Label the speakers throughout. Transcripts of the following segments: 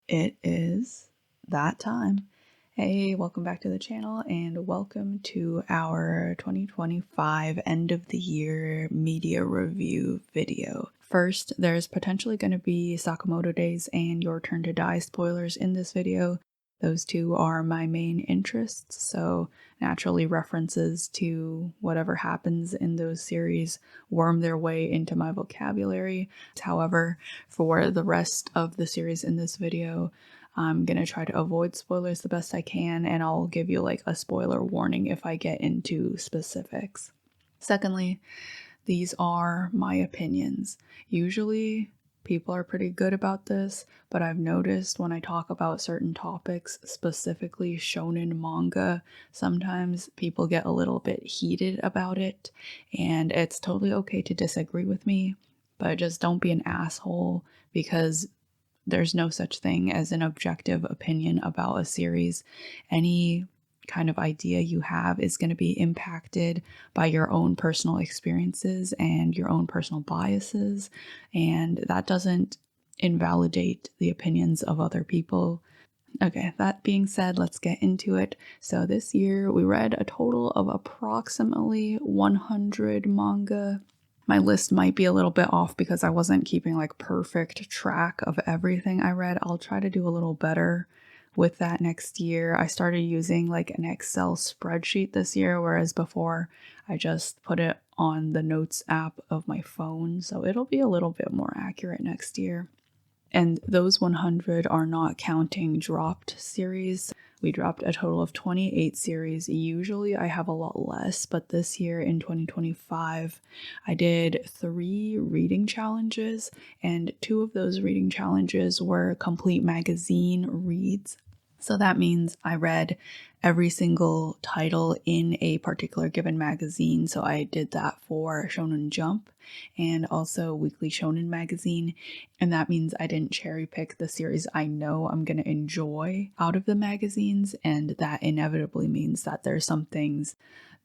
Speaker 1: It is that time. Hey, welcome back to the channel and welcome to our 2025 end of the year media review video. First, there's potentially going to be Sakamoto Days and Your Turn to Die spoilers in this video. Those two are my main interests, so naturally references to whatever happens in those series worm their way into my vocabulary. However, for the rest of the series in this video, I'm gonna try to avoid spoilers the best I can, and I'll give you like a spoiler warning if I get into specifics. Secondly, these are my opinions. Usually, people are pretty good about this, but I've noticed when I talk about certain topics, specifically shonen manga, sometimes people get a little bit heated about it, and it's totally okay to disagree with me, but just don't be an asshole because there's no such thing as an objective opinion about a series. Any kind of idea you have is going to be impacted by your own personal experiences and your own personal biases, and that doesn't invalidate the opinions of other people. Okay, that being said, let's get into it. So this year we read a total of approximately 100 manga. My list might be a little bit off because I wasn't keeping like perfect track of everything I read. I'll try to do a little better with that next year. I started using like an Excel spreadsheet this year, whereas before I just put it on the notes app of my phone. So it'll be a little bit more accurate next year. And those 100 are not counting dropped series. We dropped a total of 28 series. Usually I have a lot less, but this year in 2025, I did 3 reading challenges, and 2 of those reading challenges were complete magazine reads. So that means I read every single title in a particular given magazine. So I did that for Shonen Jump and also Weekly Shonen Magazine. And that means I didn't cherry pick the series I know I'm going to enjoy out of the magazines. And that inevitably means that there's some things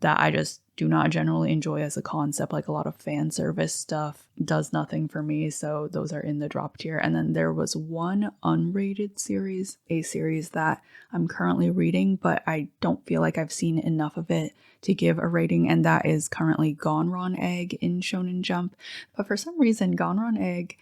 Speaker 1: that I just do not generally enjoy as a concept, like a lot of fan service stuff does nothing for me, so those are in the drop tier. And then there was one unrated series, a series that I'm currently reading, but I don't feel like I've seen enough of it to give a rating, and that is currently GONRON EGG in Shonen Jump. But for some reason, GONRON EGG,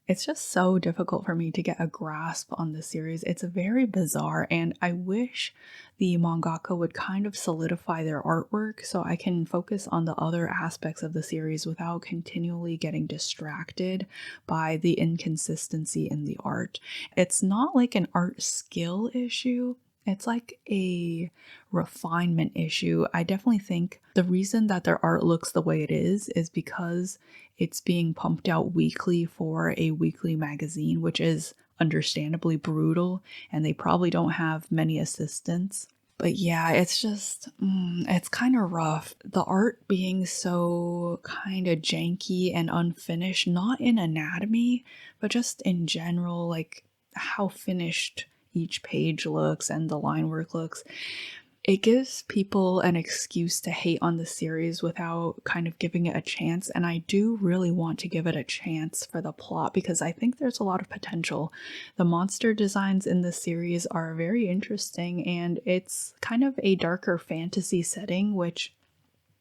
Speaker 1: it's just so difficult for me to get a grasp on the series. It's very bizarre, and I wish the mangaka would kind of solidify their artwork so I can focus on the other aspects of the series without continually getting distracted by the inconsistency in the art. It's not like an art skill issue. It's like a refinement issue. I definitely think the reason that their art looks the way it is because it's being pumped out weekly for a weekly magazine, which is understandably brutal, and they probably don't have many assistants. But yeah, it's just, it's kind of rough. The art being so kind of janky and unfinished, not in anatomy, but just in general, like how finished each page looks and the line work looks. It gives people an excuse to hate on the series without kind of giving it a chance, and I do really want to give it a chance for the plot because I think there's a lot of potential. The monster designs in the series are very interesting, and it's kind of a darker fantasy setting, which,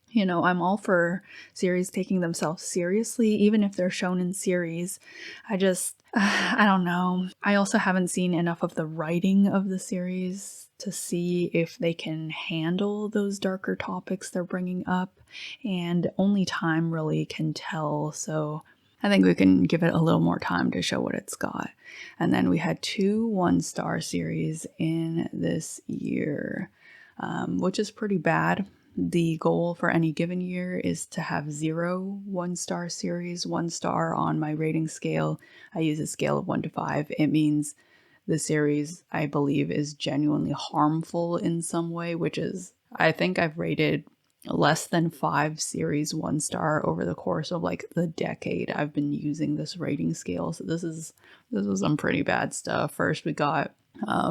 Speaker 1: you know, I'm all for series taking themselves seriously, even if they're shonen series. I don't know. I also haven't seen enough of the writing of the series to see if they can handle those darker topics they're bringing up, and only time really can tell, so I think we can give it a little more time to show what it's got. And then we had 2 one-star series in this year, which is pretty bad. The goal for any given year is to have 0 one-star series. 1 star on my rating scale, I use a scale of 1 to 5. It means the series, I believe, is genuinely harmful in some way, which is, I think I've rated less than 5 series 1 star over the course of like the decade I've been using this rating scale. So this is some pretty bad stuff. First, we got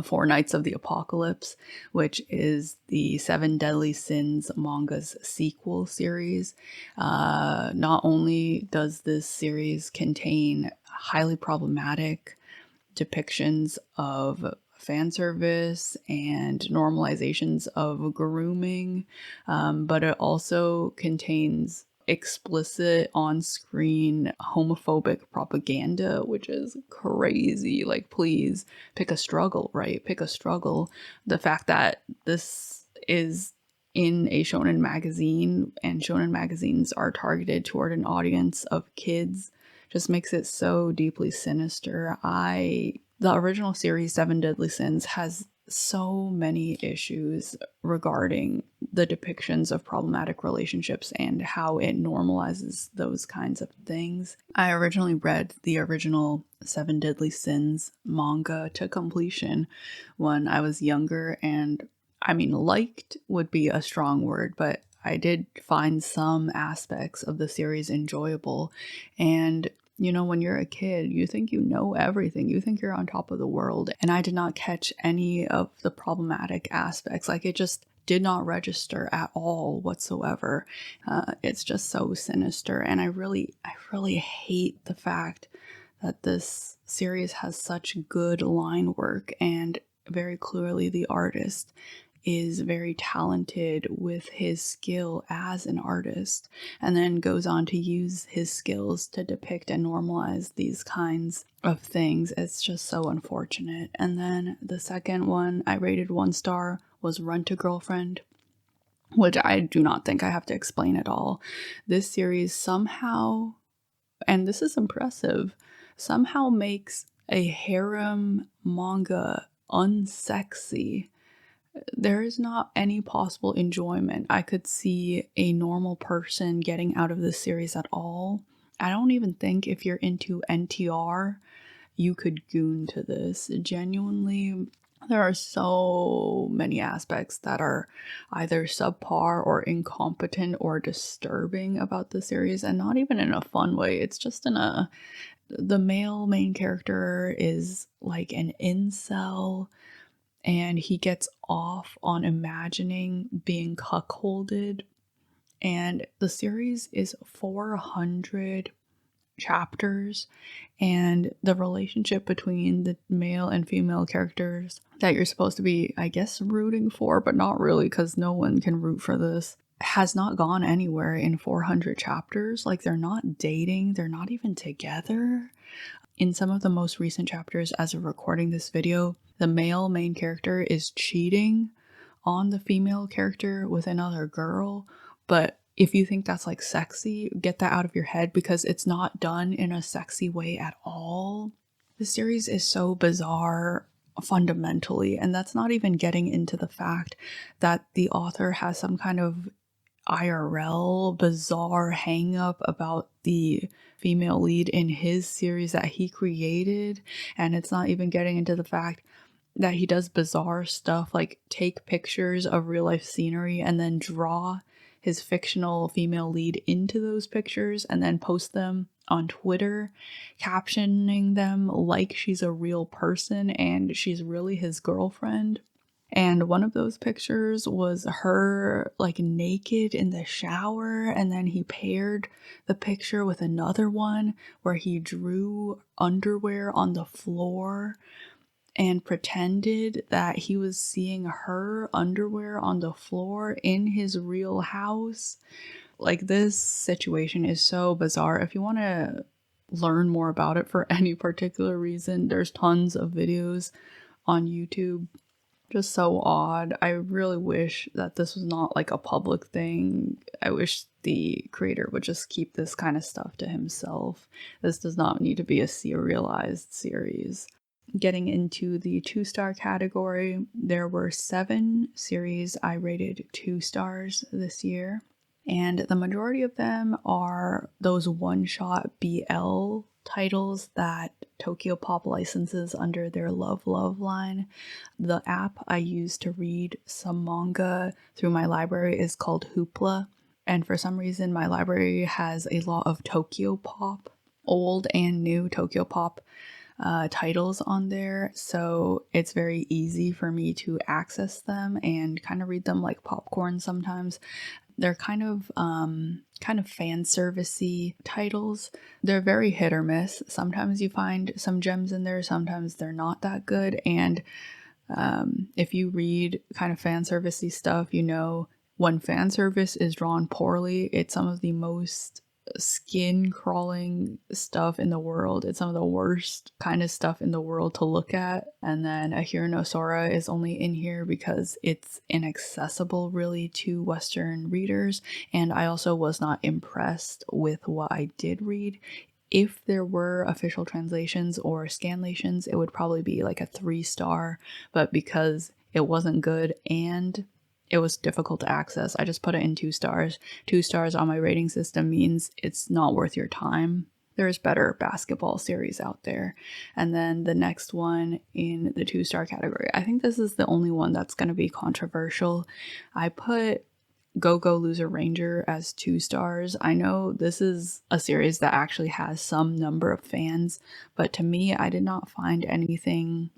Speaker 1: 4 Nights of the Apocalypse, which is the 7 Deadly Sins manga's sequel series. Not only does this series contain highly problematic depictions of fan service and normalizations of grooming, but it also contains explicit on-screen homophobic propaganda, which is crazy. Like, please pick a struggle, right? Pick a struggle. The fact that this is in a shonen magazine and shonen magazines are targeted toward an audience of kids just makes it so deeply sinister. The original series, Seven Deadly Sins, has so many issues regarding the depictions of problematic relationships and how it normalizes those kinds of things. I originally read the original Seven Deadly Sins manga to completion when I was younger, and I mean, liked would be a strong word, but I did find some aspects of the series enjoyable. And you know, when you're a kid, you think you know everything. You think you're on top of the world. And I did not catch any of the problematic aspects. Like, it just did not register at all whatsoever. It's just so sinister. And I really hate the fact that this series has such good line work, and very clearly the artist is very talented with his skill as an artist, and then goes on to use his skills to depict and normalize these kinds of things. It's just so unfortunate. And then the second one I rated 1 star was Rent-A-Girlfriend, which I do not think I have to explain at all. This series somehow, and this is impressive, somehow makes a harem manga unsexy. There is not any possible enjoyment I could see a normal person getting out of this series at all. I don't even think if you're into NTR, you could goon to this. Genuinely, there are so many aspects that are either subpar or incompetent or disturbing about the series, and not even in a fun way. It's just the male main character is like an incel, and he gets off on imagining being cuckolded. And the series is 400 chapters, and the relationship between the male and female characters that you're supposed to be, I guess, rooting for, but not really, because no one can root for this, has not gone anywhere in 400 chapters. Like, they're not dating, they're not even together. In some of the most recent chapters, as of recording this video, the male main character is cheating on the female character with another girl. But if you think that's like sexy, get that out of your head, because it's not done in a sexy way at all. The series is so bizarre fundamentally, and that's not even getting into the fact that the author has some kind of IRL bizarre hang up about the female lead in his series that he created. And it's not even getting into the fact that he does bizarre stuff like take pictures of real life scenery and then draw his fictional female lead into those pictures and then post them on Twitter, captioning them like she's a real person and she's really his girlfriend. And one of those pictures was her like naked in the shower, and then he paired the picture with another one where he drew underwear on the floor and pretended that he was seeing her underwear on the floor in his real house. Like, this situation is so bizarre. If you want to learn more about it for any particular reason, there's tons of videos on YouTube. Just so odd. I really wish that this was not like a public thing. I wish the creator would just keep this kind of stuff to himself. This does not need to be a serialized series. Getting into the 2-star category, there were 7 series I rated 2 stars this year, and the majority of them are those one-shot BL titles that Tokyopop licenses under their Love line. The app I use to read some manga through my library is called Hoopla, and for some reason my library has a lot of Tokyopop, old and new Tokyopop titles on there, so it's very easy for me to access them and kind of read them like popcorn sometimes. They're kind of fan servicey titles. They're very hit or miss. Sometimes you find some gems in there, sometimes they're not that good. And if you read kind of fan servicey stuff, you know when fan service is drawn poorly, it's some of the most skin crawling stuff in the world. It's some of the worst kind of stuff in the world to look at. And then AHIRU no SORA is only in here because it's inaccessible really to Western readers. And I also was not impressed with what I did read. If there were official translations or scanlations, it would probably be like a 3-star, but because it wasn't good and it was difficult to access, I just put it in 2 stars. 2 stars on my rating system means it's not worth your time. There's better basketball series out there. And then the next one in the 2-star category, I think this is the only one that's going to be controversial. I put GOGO Loser Ranger as 2 stars. I know this is a series that actually has some number of fans, but to me, I did not find anything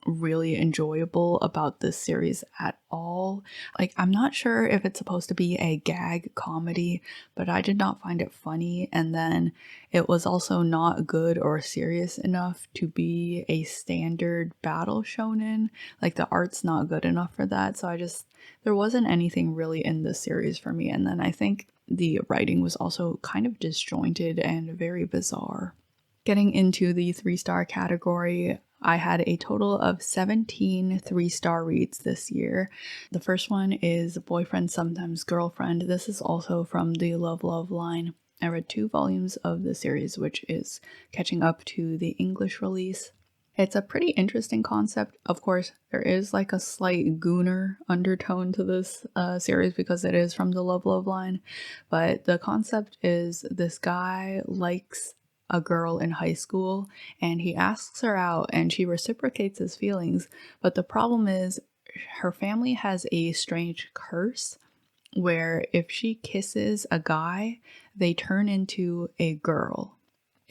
Speaker 1: really enjoyable about this series at all. Like, I'm not sure if it's supposed to be a gag comedy, but I did not find it funny. And then it was also not good or serious enough to be a standard battle shonen. Like, the art's not good enough for that. So there wasn't anything really in this series for me. And then I think the writing was also kind of disjointed and very bizarre. Getting into the 3-star category, I had a total of 17 3-star reads this year. The first one is Boyfriend Sometimes Girlfriend. This is also from the Love Love line. I read 2 volumes of the series, which is catching up to the English release. It's a pretty interesting concept. Of course, there is like a slight gooner undertone to this series because it is from the Love Love line. But the concept is this guy likes a girl in high school and he asks her out and she reciprocates his feelings. But the problem is her family has a strange curse where if she kisses a guy, they turn into a girl.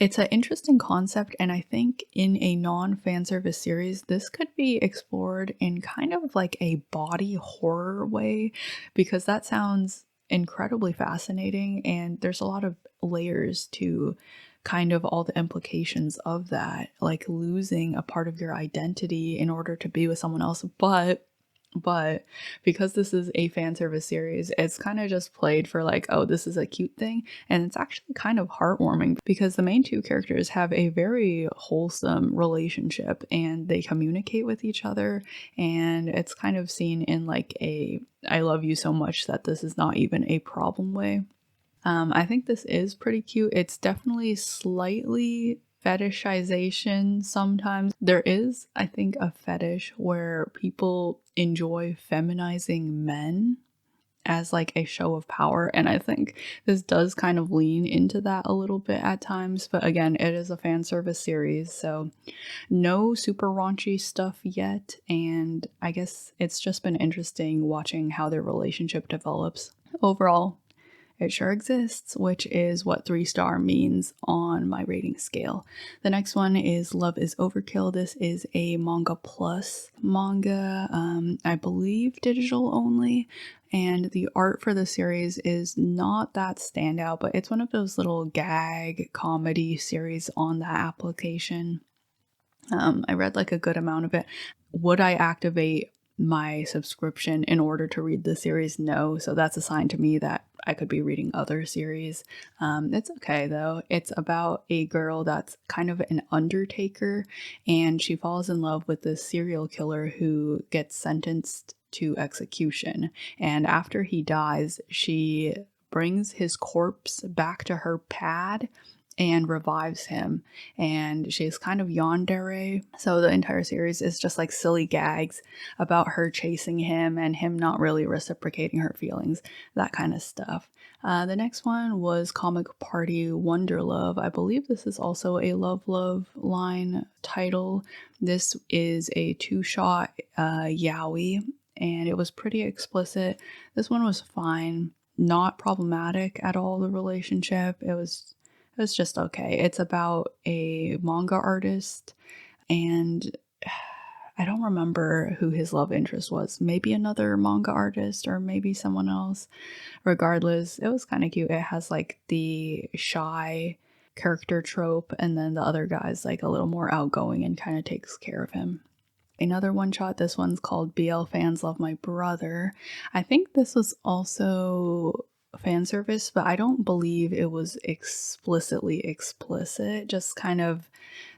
Speaker 1: It's an interesting concept, and I think in a non-fan service series, this could be explored in kind of like a body horror way, because that sounds incredibly fascinating, and there's a lot of layers to kind of all the implications of that, like losing a part of your identity in order to be with someone else. But because this is a fan service series, it's kind of just played for like, oh, this is a cute thing. And it's actually kind of heartwarming because the main 2 characters have a very wholesome relationship and they communicate with each other. And it's kind of seen in like a, I love you so much that this is not even a problem way. I think this is pretty cute. It's definitely slightly fetishization sometimes. There is, I think, a fetish where people enjoy feminizing men as like a show of power, and I think this does kind of lean into that a little bit at times. But again, it is a fan service series, so no super raunchy stuff yet, and I guess it's just been interesting watching how their relationship develops. Overall, it sure exists, which is what 3-star means on my rating scale. The next one is Love is Overkill. This is a manga plus manga, I believe digital only, and the art for the series is not that standout, but it's one of those little gag comedy series on that application. I read like a good amount of it. Would I activate my subscription in order to read the series? No, so that's a sign to me that I could be reading other series. It's okay though. It's about a girl that's kind of an undertaker, and she falls in love with this serial killer who gets sentenced to execution. And after he dies, she brings his corpse back to her pad and revives him, and she's kind of yandere. So the entire series is just like silly gags about her chasing him and him not really reciprocating her feelings, that kind of stuff. The next one was Comic Party Wonder Love. I believe this is also a Love Love line title. This is a 2-shot yaoi, and it was pretty explicit. This one was fine, not problematic at all, the relationship. It was just okay. It's about a manga artist, and I don't remember who his love interest was. Maybe another manga artist or maybe someone else. Regardless, it was kind of cute. It has like the shy character trope, and then the other guy's like a little more outgoing and kind of takes care of him. Another one shot, this one's called BL Fans Love My Brother. I think this was also fan service, but I don't believe it was explicitly explicit. Just kind of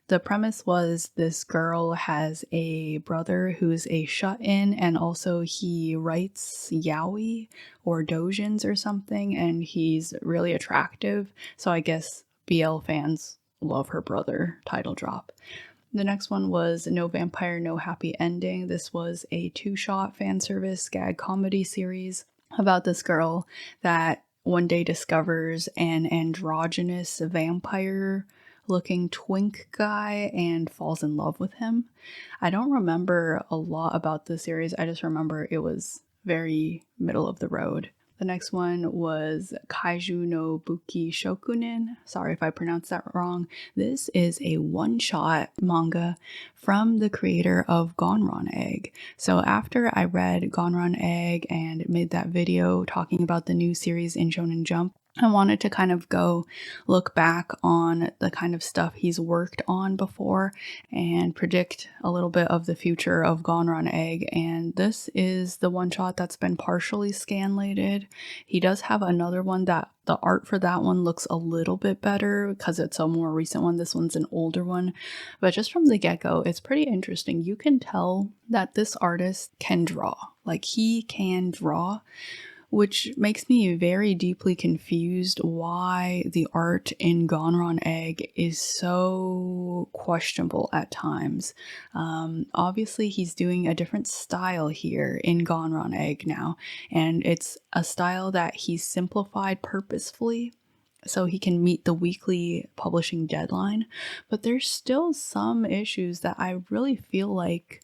Speaker 1: the premise was this girl has a brother who's a shut-in, and also he writes yaoi or doujins or something, and he's really attractive. So I guess BL fans love her brother title drop. The next one was No Vampire, No Happy Ending. This was a 2-shot fan service gag comedy series about this girl that one day discovers an androgynous vampire looking twink guy and falls in love with him. I don't remember a lot about the series. I just remember it was very middle of the road. The next one was Kaiju no Buki Shokunin. Sorry if I pronounced that wrong. This is a one-shot manga from the creator of GONRON EGG. So after I read GONRON EGG and made that video talking about the new series in Shonen Jump, I wanted to kind of go look back on the kind of stuff he's worked on before and predict a little bit of the future of GONRON EGG, and this is the one shot that's been partially scanlated. He does have another one that the art for that one looks a little bit better because it's a more recent one. This one's an older one, but just from the get-go, it's pretty interesting. You can tell that this artist can draw. Like, he can draw, which makes me very deeply confused why the art in GONRON EGG is so questionable at times. Obviously, he's doing a different style here in GONRON EGG now, and it's a style that he's simplified purposefully so he can meet the weekly publishing deadline, but there's still some issues that I really feel like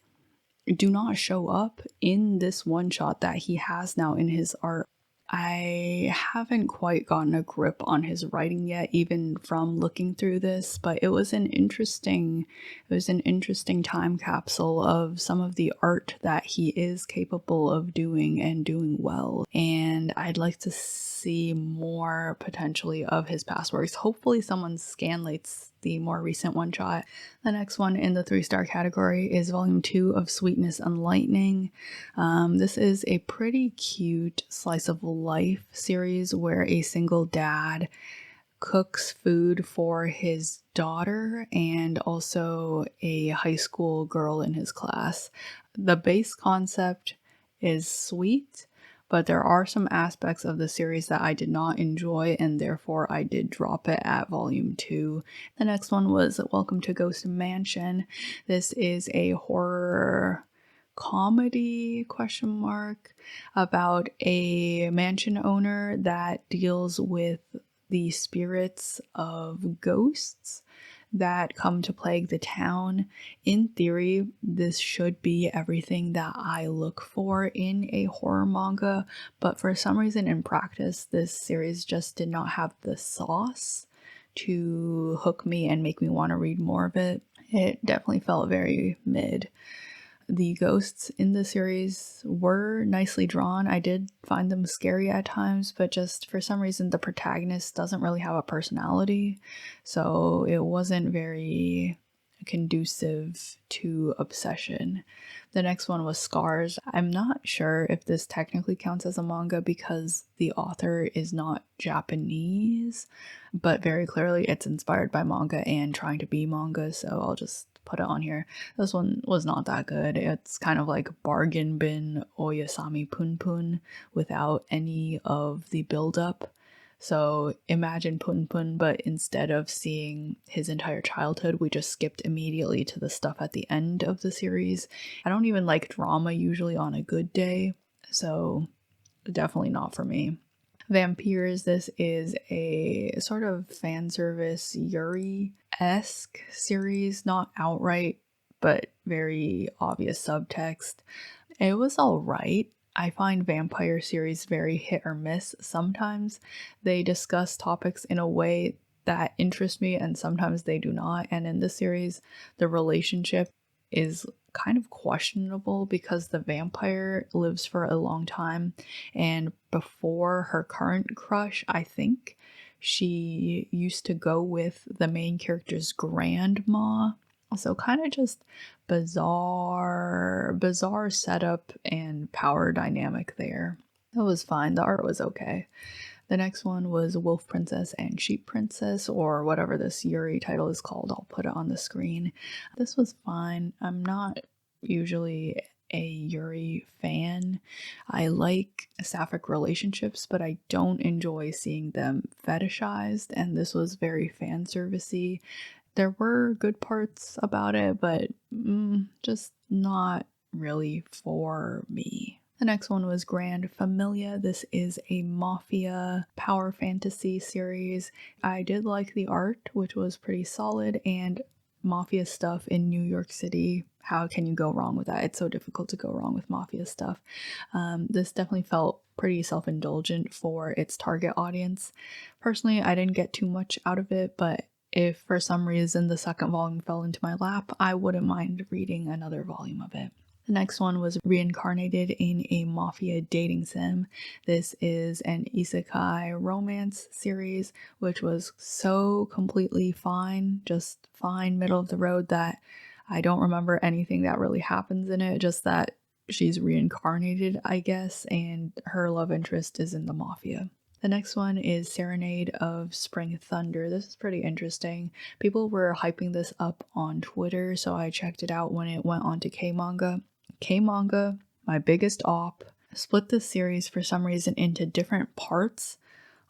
Speaker 1: do not show up in this one shot that he has now in his art. I haven't quite gotten a grip on his writing yet, even from looking through this, but it was an interesting time capsule of some of the art that he is capable of doing and doing well. And I'd like to see more potentially of his past works. Hopefully someone scanlates the more recent one shot. The next one in the 3-star category is volume 2 of Sweetness and Lightning. This is a pretty cute slice of life series where a single dad cooks food for his daughter and also a high school girl in his class. The base concept is sweet, but there are some aspects of the series that I did not enjoy, and therefore I did drop it at volume 2. The next one was Welcome to Ghost Mansion. This is a horror comedy about a mansion owner that deals with the spirits of ghosts that come to plague the town. In theory, this should be everything that I look for in a horror manga, but for some reason in practice, this series just did not have the sauce to hook me and make me want to read more of it. It definitely felt very mid. The ghosts in the series were nicely drawn. I did find them scary at times, but just for some reason the protagonist doesn't really have a personality, so it wasn't very conducive to obsession. The next one was Scars. I'm not sure if this technically counts as a manga because the author is not Japanese, but very clearly it's inspired by manga and trying to be manga, so I'll just put it on here. This one was not that good. It's kind of like bargain bin Oyasami Pun Pun without any of the build-up. So imagine Pun Pun, but instead of seeing his entire childhood, we just skipped immediately to the stuff at the end of the series. I don't even like drama usually on a good day, so definitely not for me. Vampires, this is a sort of fan service Yuri-esque series, not outright, but very obvious subtext. It was alright. I find vampire series very hit or miss. Sometimes they discuss topics in a way that interest me and sometimes they do not. And in this series, the relationship is kind of questionable because the vampire lives for a long time, and before her current crush, I think she used to go with the main character's grandma. So kind of just bizarre setup and power dynamic there. That was fine. The art was okay. The next one was Wolf Princess and Sheep Princess, or whatever this Yuri title is called. I'll put it on the screen. This was fine. I'm not usually a Yuri fan. I like sapphic relationships, but I don't enjoy seeing them fetishized, and this was very fan servicey. There were good parts about it, but just not really for me. The next one was Grand Familia. This is a mafia power fantasy series. I did like the art, which was pretty solid, and mafia stuff in New York City. How can you go wrong with that? It's so difficult to go wrong with mafia stuff. This definitely felt pretty self-indulgent for its target audience. Personally, I didn't get too much out of it, but if for some reason the second volume fell into my lap, I wouldn't mind reading another volume of it. The next one was Reincarnated in a Mafia Dating Sim. This is an isekai romance series, which was so completely fine, just fine, middle of the road, that I don't remember anything that really happens in it, just that she's reincarnated, I guess, and her love interest is in the mafia. The next one is Serenade of Spring Thunder. This is pretty interesting. People were hyping this up on Twitter, so I checked it out when it went on to K-Manga. K-Manga, my biggest op, split this series for some reason into different parts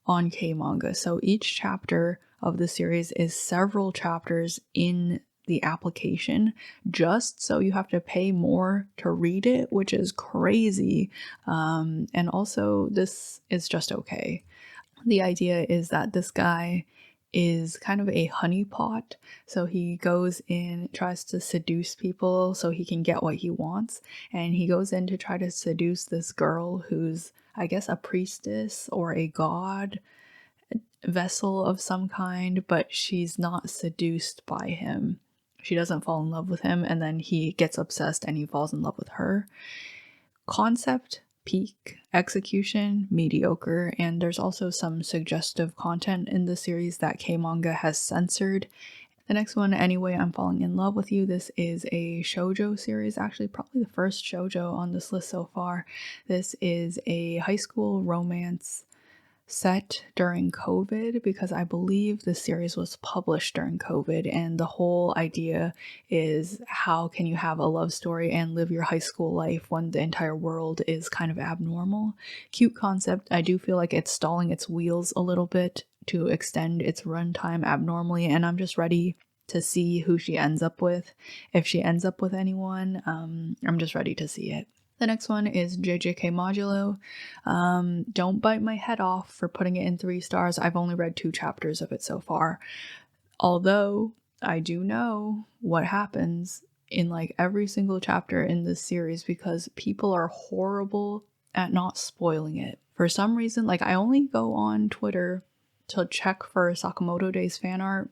Speaker 1: on K-Manga. So each chapter of the series is several chapters in the application, just so you have to pay more to read it, which is crazy. And also, this is just okay. The idea is that this guy is kind of a honeypot, so he goes in, tries to seduce people so he can get what he wants, and he goes in to try to seduce this girl who's, I guess, a priestess or a god vessel of some kind, but she's not seduced by him. She doesn't fall in love with him, and then he gets obsessed and he falls in love with her. Concept, peak. Execution, mediocre. And there's also some suggestive content in the series that K-Manga has censored. The next one, Anyway, I'm Falling in Love with You. This is a shoujo series, actually probably the first shoujo on this list so far. This is a high school romance set during COVID, because I believe the series was published during COVID, and the whole idea is how can you have a love story and live your high school life when the entire world is kind of abnormal. Cute concept. I do feel like it's stalling its wheels a little bit to extend its runtime abnormally, and I'm just ready to see who she ends up with. If she ends up with anyone, I'm just ready to see it. The next one is JJK Modulo. Don't bite my head off for putting it in 3 stars. I've only read 2 chapters of it so far. Although I do know what happens in like every single chapter in this series, because people are horrible at not spoiling it. For some reason, like I only go on Twitter to check for Sakamoto Days fan art,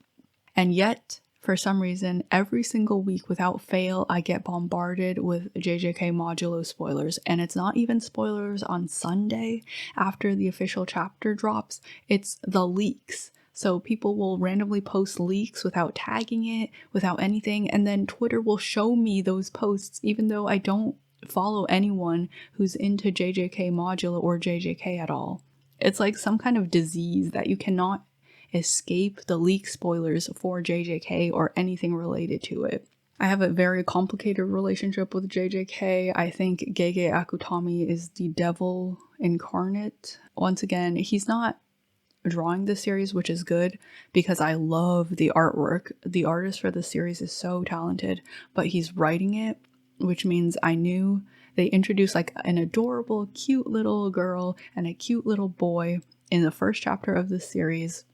Speaker 1: and yet for some reason, every single week without fail, I get bombarded with JJK Modulo spoilers. And it's not even spoilers on Sunday after the official chapter drops. It's the leaks. So people will randomly post leaks without tagging it, without anything. And then Twitter will show me those posts, even though I don't follow anyone who's into JJK Modulo or JJK at all. It's like some kind of disease that you cannot escape the leak spoilers for JJK or anything related to it. I have a very complicated relationship with JJK. I think Gege Akutami is the devil incarnate. Once again, he's not drawing the series, which is good because I love the artwork. The artist for the series is so talented, but he's writing it, which means I knew they introduced like an adorable, cute little girl and a cute little boy in the first chapter of the series.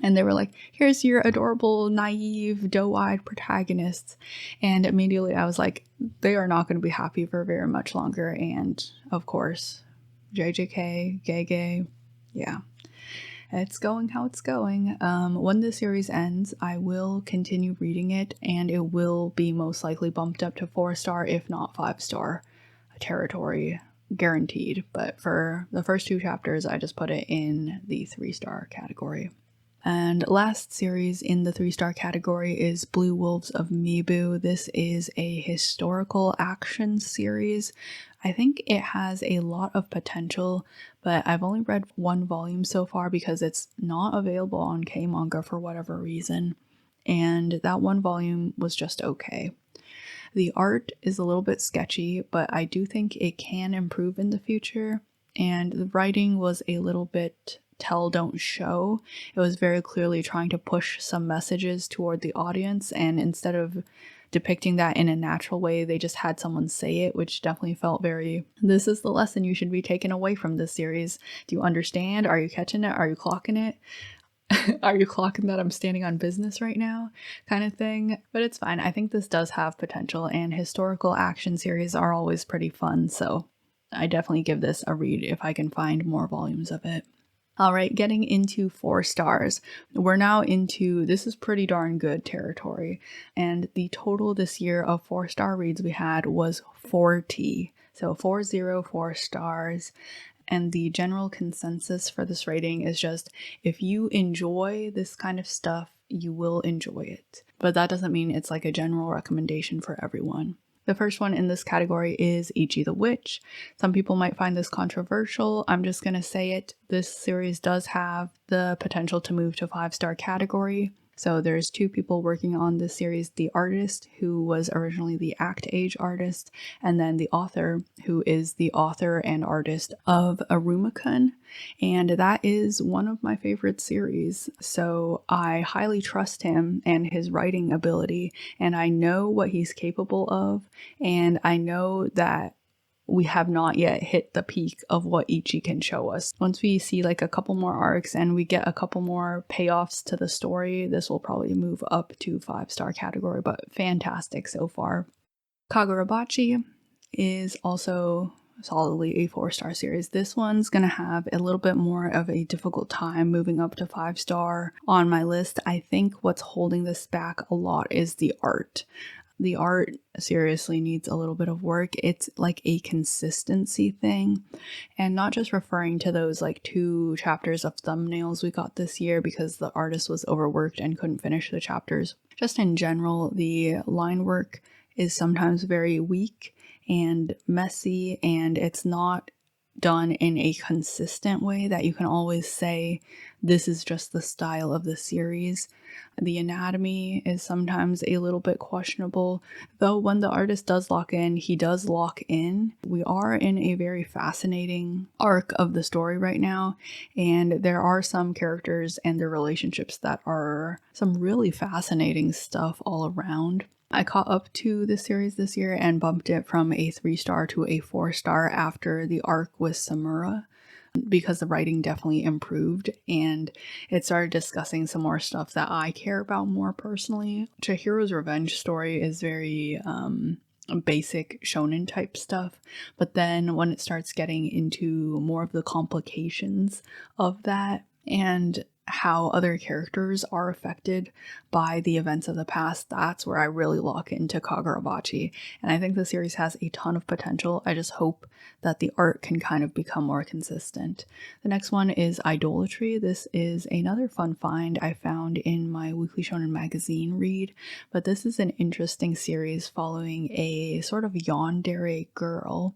Speaker 1: And they were like, here's your adorable, naive, doe-eyed protagonists. And immediately I was like, they are not going to be happy for very much longer. And of course, JJK, Gege, yeah. It's going how it's going. When the series ends, I will continue reading it, and it will be most likely bumped up to 4-star, if not 5-star territory, guaranteed. But for the first 2 chapters, I just put it in the 3-star category. And last series in the 3-star category is Blue Wolves of MIBU. This is a historical action series. I think it has a lot of potential, but I've only read 1 volume so far because it's not available on K-Manga for whatever reason. And that 1 volume was just okay. The art is a little bit sketchy, but I do think it can improve in the future. And the writing was a little bit tell, don't show. It was very clearly trying to push some messages toward the audience, and instead of depicting that in a natural way, they just had someone say it, which definitely felt very, this is the lesson you should be taking away from this series. Do you understand? Are you catching it? Are you clocking it? Are you clocking that I'm standing on business right now? Kind of thing. But it's fine. I think this does have potential, and historical action series are always pretty fun, so I definitely give this a read if I can find more volumes of it. All right, getting into 4 stars. We're now into, this is pretty darn good territory. And the total this year of 4-star reads we had was 40. So 4 stars. And the general consensus for this rating is just, if you enjoy this kind of stuff, you will enjoy it. But that doesn't mean it's like a general recommendation for everyone. The first one in this category is ICHI the Witch. Some people might find this controversial. I'm just going to say it. This series does have the potential to move to 5-star category. So there's 2 people working on this series, the artist, who was originally the Act Age artist, and then the author, who is the author and artist of IRUMA-KUN. And that is one of my favorite series. So I highly trust him and his writing ability, and I know what he's capable of, and I know that we have not yet hit the peak of what ICHI can show us. Once we see like a couple more arcs and we get a couple more payoffs to the story, this will probably move up to 5-star category, but fantastic so far. KAGURABACHI is also solidly a 4-star series. This one's gonna have a little bit more of a difficult time moving up to 5-star on my list. I think what's holding this back a lot is the art. The art seriously needs a little bit of work. It's like a consistency thing, and not just referring to those like 2 chapters of thumbnails we got this year because the artist was overworked and couldn't finish the chapters. Just in general, the line work is sometimes very weak and messy, and it's not done in a consistent way that you can always say this is just the style of the series. The anatomy is sometimes a little bit questionable, though when the artist does lock in, he does lock in. We are in a very fascinating arc of the story right now, and there are some characters and their relationships that are some really fascinating stuff all around. I caught up to this series this year and bumped it from a 3-star to a 4-star after the arc with Samura, because the writing definitely improved and it started discussing some more stuff that I care about more personally. Chihiro's revenge story is very basic shonen type stuff, but then when it starts getting into more of the complications of that and how other characters are affected by the events of the past, that's where I really lock into KAGURABACHI. And I think the series has a ton of potential. I just hope that the art can kind of become more consistent. The next one is Idolatry. This is another fun find I found in my Weekly Shonen Magazine read, but this is an interesting series following a sort of yandere girl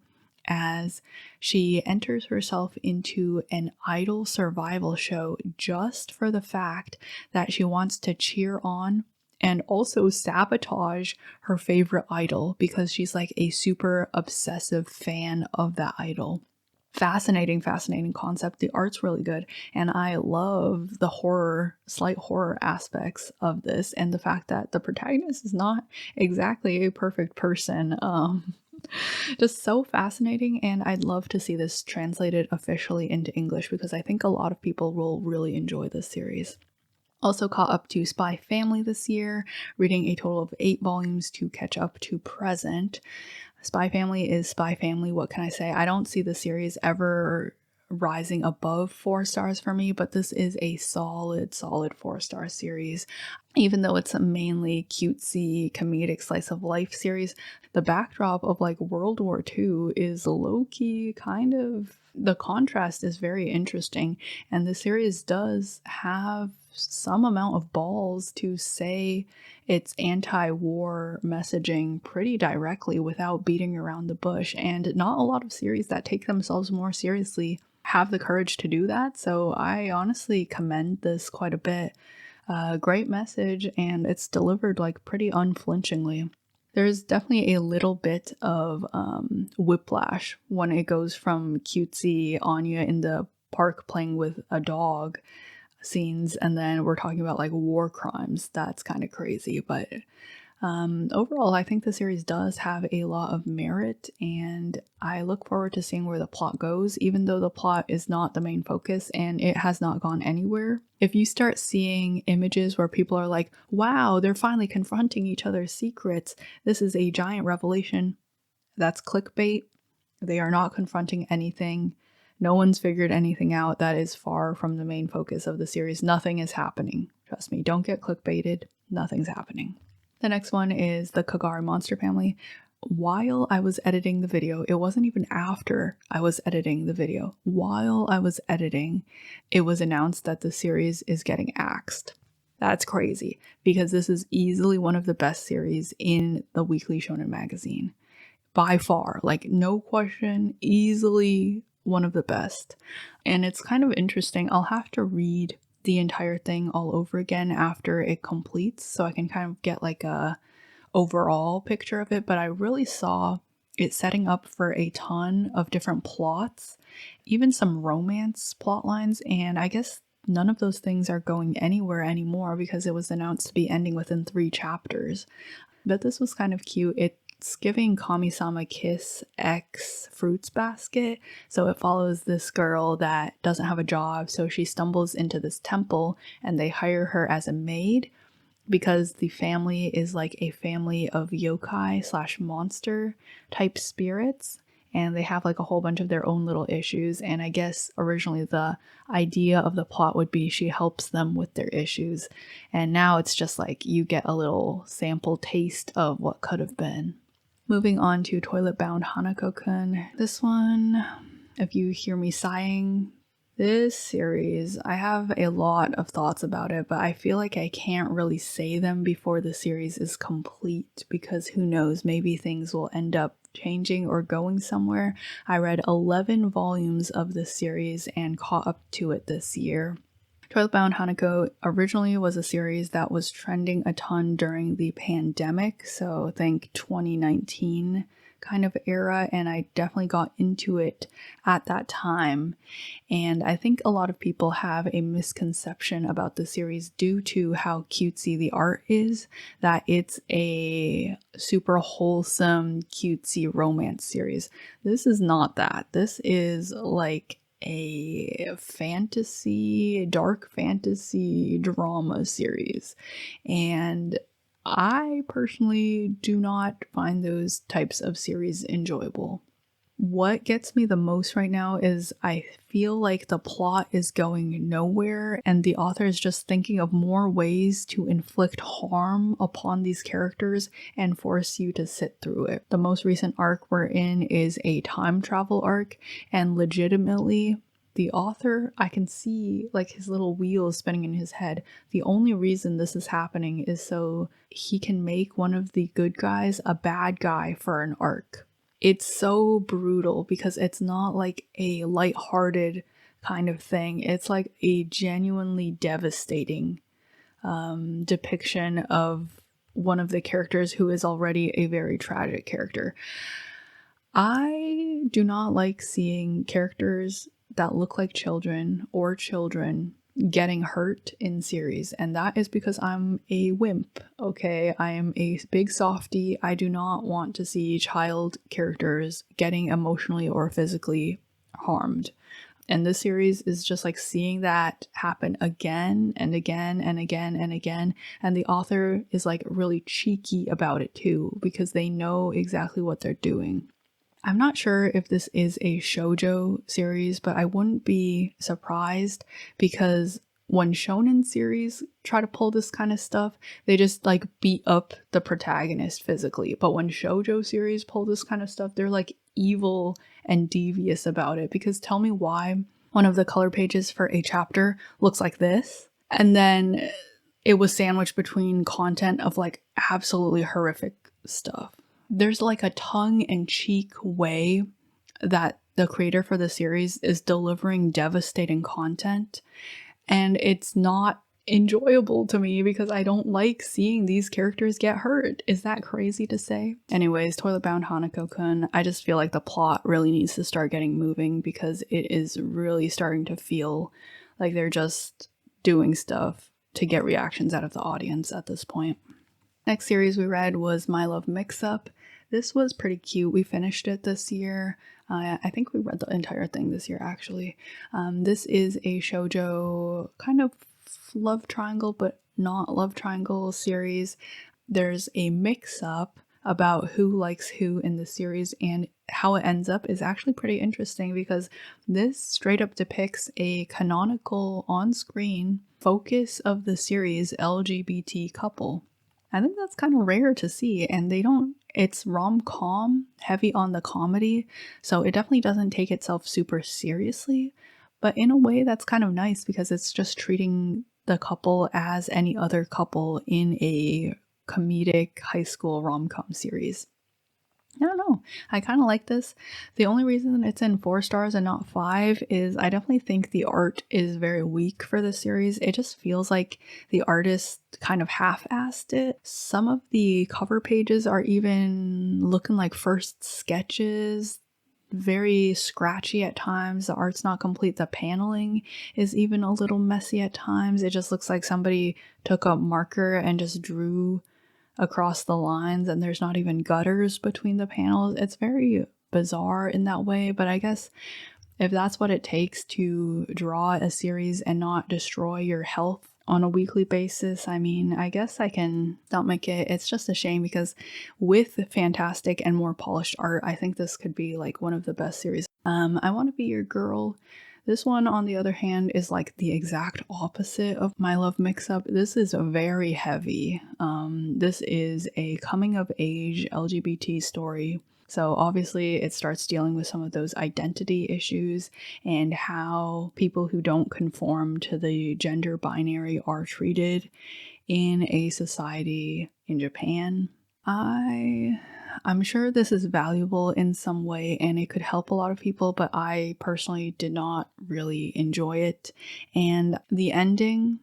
Speaker 1: as she enters herself into an idol survival show just for the fact that she wants to cheer on and also sabotage her favorite idol because she's like a super obsessive fan of that idol. Fascinating concept. The art's really good, and I love the slight horror aspects of this, and the fact that the protagonist is not exactly a perfect person. Just so fascinating, and I'd love to see this translated officially into English because I think a lot of people will really enjoy this series. Also caught up to Spy Family this year, reading a total of 8 volumes to catch up to present. Spy Family is Spy Family, what can I say? I don't see the series ever rising above 4 stars for me, but this is a solid 4-star series. Even though it's a mainly cutesy comedic slice of life series, the backdrop of like World War II is low-key kind of, the contrast is very interesting, and the series does have some amount of balls to say its anti-war messaging pretty directly without beating around the bush, and not a lot of series that take themselves more seriously have the courage to do that, so I honestly commend this quite a bit. Great message, and it's delivered like pretty unflinchingly. There's definitely a little bit of whiplash when it goes from cutesy Anya in the park playing with a dog scenes, and then we're talking about like war crimes. That's kind of crazy, but overall I think the series does have a lot of merit, and I look forward to seeing where the plot goes, even though the plot is not the main focus and it has not gone anywhere. If you start seeing images where people are like, wow, they're finally confronting each other's secrets, this is a giant revelation, that's clickbait. They are not confronting anything. No one's figured anything out. That is far from the main focus of the series. Nothing is happening. Trust me, don't get clickbaited. Nothing's happening. The next one is the Kagari monster family. While I was editing the video, it wasn't even after I was editing the video. While I was editing, it was announced that the series is getting axed. That's crazy, because this is easily one of the best series in the weekly shonen magazine. By far, like no question, easily one of the best. And it's kind of interesting. I'll have to read the entire thing all over again after it completes so I can kind of get like a overall picture of it, but I really saw it setting up for a ton of different plots, even some romance plot lines, and I guess none of those things are going anywhere anymore because it was announced to be ending within 3 chapters. But this was kind of cute. It's giving Kami-sama Kiss X Fruits Basket. So it follows this girl that doesn't have a job, so she stumbles into this temple and they hire her as a maid because the family is like a family of yokai slash monster type spirits, and they have like a whole bunch of their own little issues, and I guess originally the idea of the plot would be she helps them with their issues, and now it's just like you get a little sample taste of what could have been. Moving on to Toilet Bound HANAKO-KUN. This one, if you hear me sighing, this series, I have a lot of thoughts about it, but I feel like I can't really say them before the series is complete because who knows, maybe things will end up changing or going somewhere. I read 11 volumes of this series and caught up to it this year. Toilet Bound Hanako originally was a series that was trending a ton during the pandemic, so think 2019 kind of era, and I definitely got into it at that time. And I think a lot of people have a misconception about the series due to how cutesy the art is, that it's a super wholesome, cutesy romance series. This is not that. This is like a fantasy, dark fantasy drama series. And I personally do not find those types of series enjoyable. What gets me the most right now is I feel like the plot is going nowhere and the author is just thinking of more ways to inflict harm upon these characters and force you to sit through it. The most recent arc we're in is a time travel arc, and legitimately the author, I can see like his little wheels spinning in his head. The only reason this is happening is so he can make one of the good guys a bad guy for an arc. It's so brutal because it's not like a lighthearted kind of thing. It's like a genuinely devastating depiction of one of the characters who is already a very tragic character. I do not like seeing characters that look like children or children getting hurt in series, and that is because I'm a wimp, okay? I am a big softie. I do not want to see child characters getting emotionally or physically harmed. And this series is just like seeing that happen again and again and again and again, and the author is like really cheeky about it too because they know exactly what they're doing. I'm not sure if this is a shoujo series, but I wouldn't be surprised because when shonen series try to pull this kind of stuff, they just like beat up the protagonist physically. But when shoujo series pull this kind of stuff, they're like evil and devious about it. Because tell me why one of the color pages for a chapter looks like this, and then it was sandwiched between content of like absolutely horrific stuff. There's like a tongue-in-cheek way that the creator for the series is delivering devastating content, and it's not enjoyable to me because I don't like seeing these characters get hurt. Is that crazy to say? Anyways, Toilet Bound Hanako-kun, I just feel like the plot really needs to start getting moving because it is really starting to feel like they're just doing stuff to get reactions out of the audience at this point. Next series we read was My Love Mix-Up. This was pretty cute. We finished it this year. I think we read the entire thing this year, actually. This is a shoujo kind of love triangle, but not love triangle series. There's a mix-up about who likes who in the series, and how it ends up is actually pretty interesting because this straight up depicts a canonical on-screen focus of the series LGBT couple. I think that's kind of rare to see, and it's rom-com, heavy on the comedy, so it definitely doesn't take itself super seriously, but in a way that's kind of nice because it's just treating the couple as any other couple in a comedic high school rom-com series. I don't know. I kind of like this. The only reason it's in 4 stars and not 5 is I definitely think the art is very weak for the series. It just feels like the artist kind of half-assed it. Some of the cover pages are even looking like first sketches. Very scratchy at times. The art's not complete. The paneling is even a little messy at times. It just looks like somebody took a marker and just drew across the lines, and there's not even gutters between the panels. It's very bizarre in that way, but I guess if that's what it takes to draw a series and not destroy your health on a weekly basis, I mean, I guess I can stomach it. It's just a shame because with fantastic and more polished art, I think this could be like one of the best series. I Want to Be Your Girl. This one, on the other hand, is like the exact opposite of My Love Mix-Up. This is very heavy. This is a coming-of-age LGBT story. So obviously it starts dealing with some of those identity issues and how people who don't conform to the gender binary are treated in a society in Japan. I'm sure this is valuable in some way and it could help a lot of people, but I personally did not really enjoy it. And the ending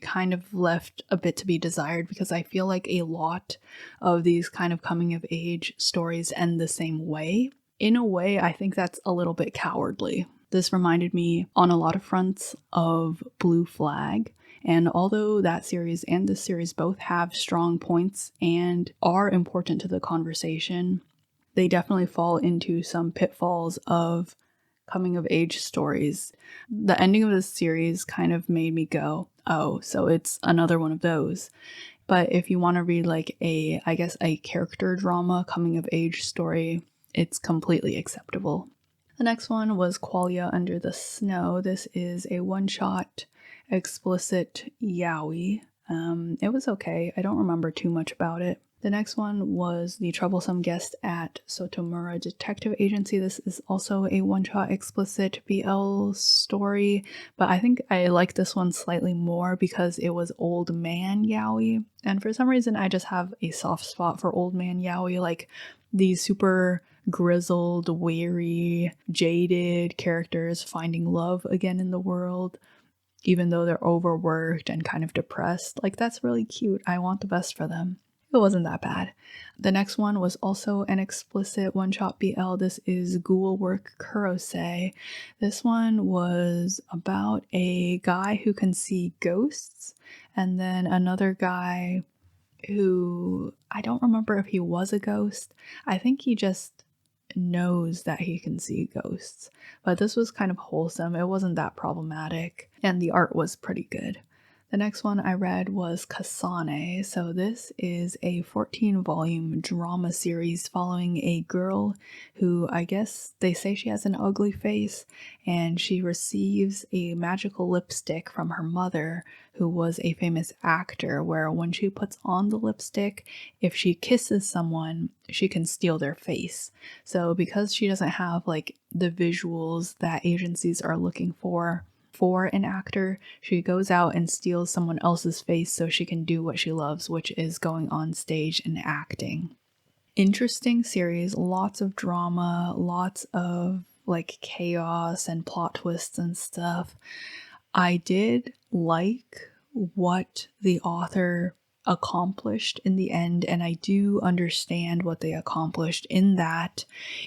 Speaker 1: kind of left a bit to be desired because I feel like a lot of these kind of coming of age stories end the same way. In a way, I think that's a little bit cowardly. This reminded me on a lot of fronts of Blue Flag. And although that series and this series both have strong points and are important to the conversation, they definitely fall into some pitfalls of coming of age stories. The ending of this series kind of made me go, oh, so it's another one of those. But if you want to read like I guess a character drama coming of age story, it's completely acceptable. The next one was Qualia Under the Snow. This is a one-shot explicit yaoi. It was okay. I don't remember too much about it. The next one was The Troublesome Guest at Sotomura Detective Agency. This is also a one-shot explicit BL story, but I think I like this one slightly more because it was old man yaoi. And for some reason, I just have a soft spot for old man yaoi, like these super grizzled, weary, jaded characters finding love again in the world, even though they're overworked and kind of depressed. Like, that's really cute. I want the best for them. It wasn't that bad. The next one was also an explicit one-shot BL. This is Ghoul Work Kurose. This one was about a guy who can see ghosts, and then another guy who, I don't remember if he was a ghost. I think he just knows that he can see ghosts. But this was kind of wholesome. It wasn't that problematic, and the art was pretty good. The next one I read was Kasane. So this is a 14-volume drama series following a girl who, I guess they say she has an ugly face, and she receives a magical lipstick from her mother, who was a famous actor, where when she puts on the lipstick, if she kisses someone, she can steal their face. So because she doesn't have like the visuals that agencies are looking for an actor, she goes out and steals someone else's face so she can do what she loves, which is going on stage and acting. Interesting series, lots of drama, lots of like chaos and plot twists and stuff. I did like what the author accomplished in the end, and I do understand what they accomplished in that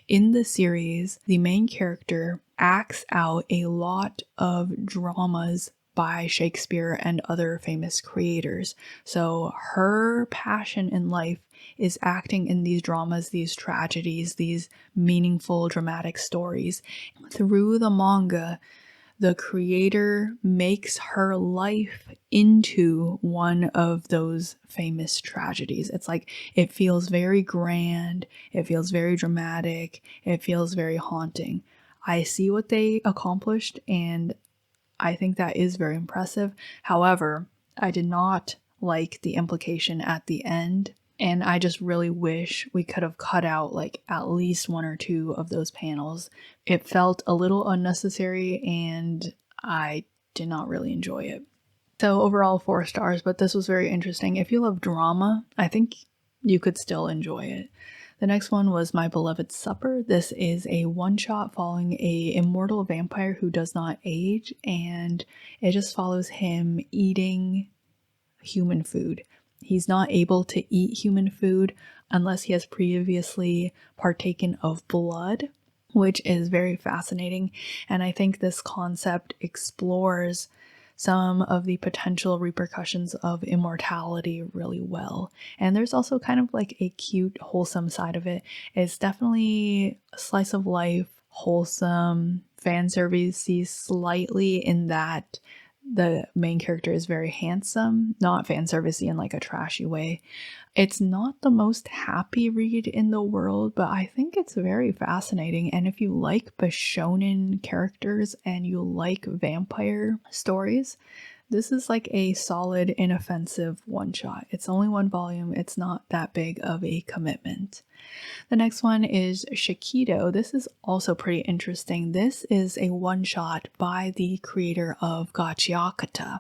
Speaker 1: in the series the main character acts out a lot of dramas by Shakespeare and other famous creators. So her passion in life is acting in these dramas, these tragedies, these meaningful dramatic stories. Through the manga, the creator makes her life into one of those famous tragedies. It's like it feels very grand, it feels very dramatic, it feels very haunting. I see what they accomplished, and I think that is very impressive. However, I did not like the implication at the end, and I just really wish we could have cut out like at least one or two of those panels. It felt a little unnecessary, and I did not really enjoy it. So overall 4 stars, but this was very interesting. If you love drama, I think you could still enjoy it. The next one was My Beloved Supper. This is a one-shot following a immortal vampire who does not age, and it just follows him eating human food. He's not able to eat human food unless he has previously partaken of blood, which is very fascinating. And I think this concept explores some of the potential repercussions of immortality really well. And there's also kind of like a cute, wholesome side of it. It's definitely a slice of life, wholesome, fan servicey slightly in that the main character is very handsome, not fan servicey in like a trashy way. It's not the most happy read in the world, but I think it's very fascinating. And if you like Bishonen characters and you like vampire stories, this is like a solid, inoffensive one-shot. It's only 1 volume. It's not that big of a commitment. The next one is Shikido. This is also pretty interesting. This is a one-shot by the creator of GACHIAKUTA.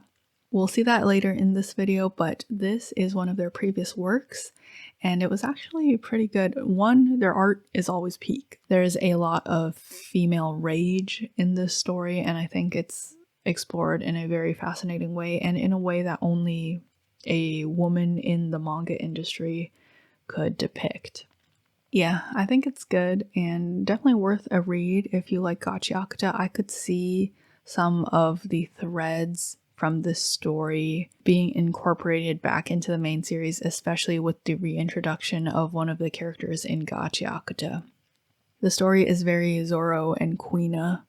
Speaker 1: We'll see that later in this video, but this is one of their previous works, and it was actually pretty good. One, their art is always peak. There's a lot of female rage in this story, and I think it's explored in a very fascinating way, and in a way that only a woman in the manga industry could depict. Yeah, I think it's good and definitely worth a read if you like GACHIAKUTA. I could see some of the threads from this story being incorporated back into the main series, especially with the reintroduction of one of the characters in GACHIAKUTA. The story is very Zoro and Kuina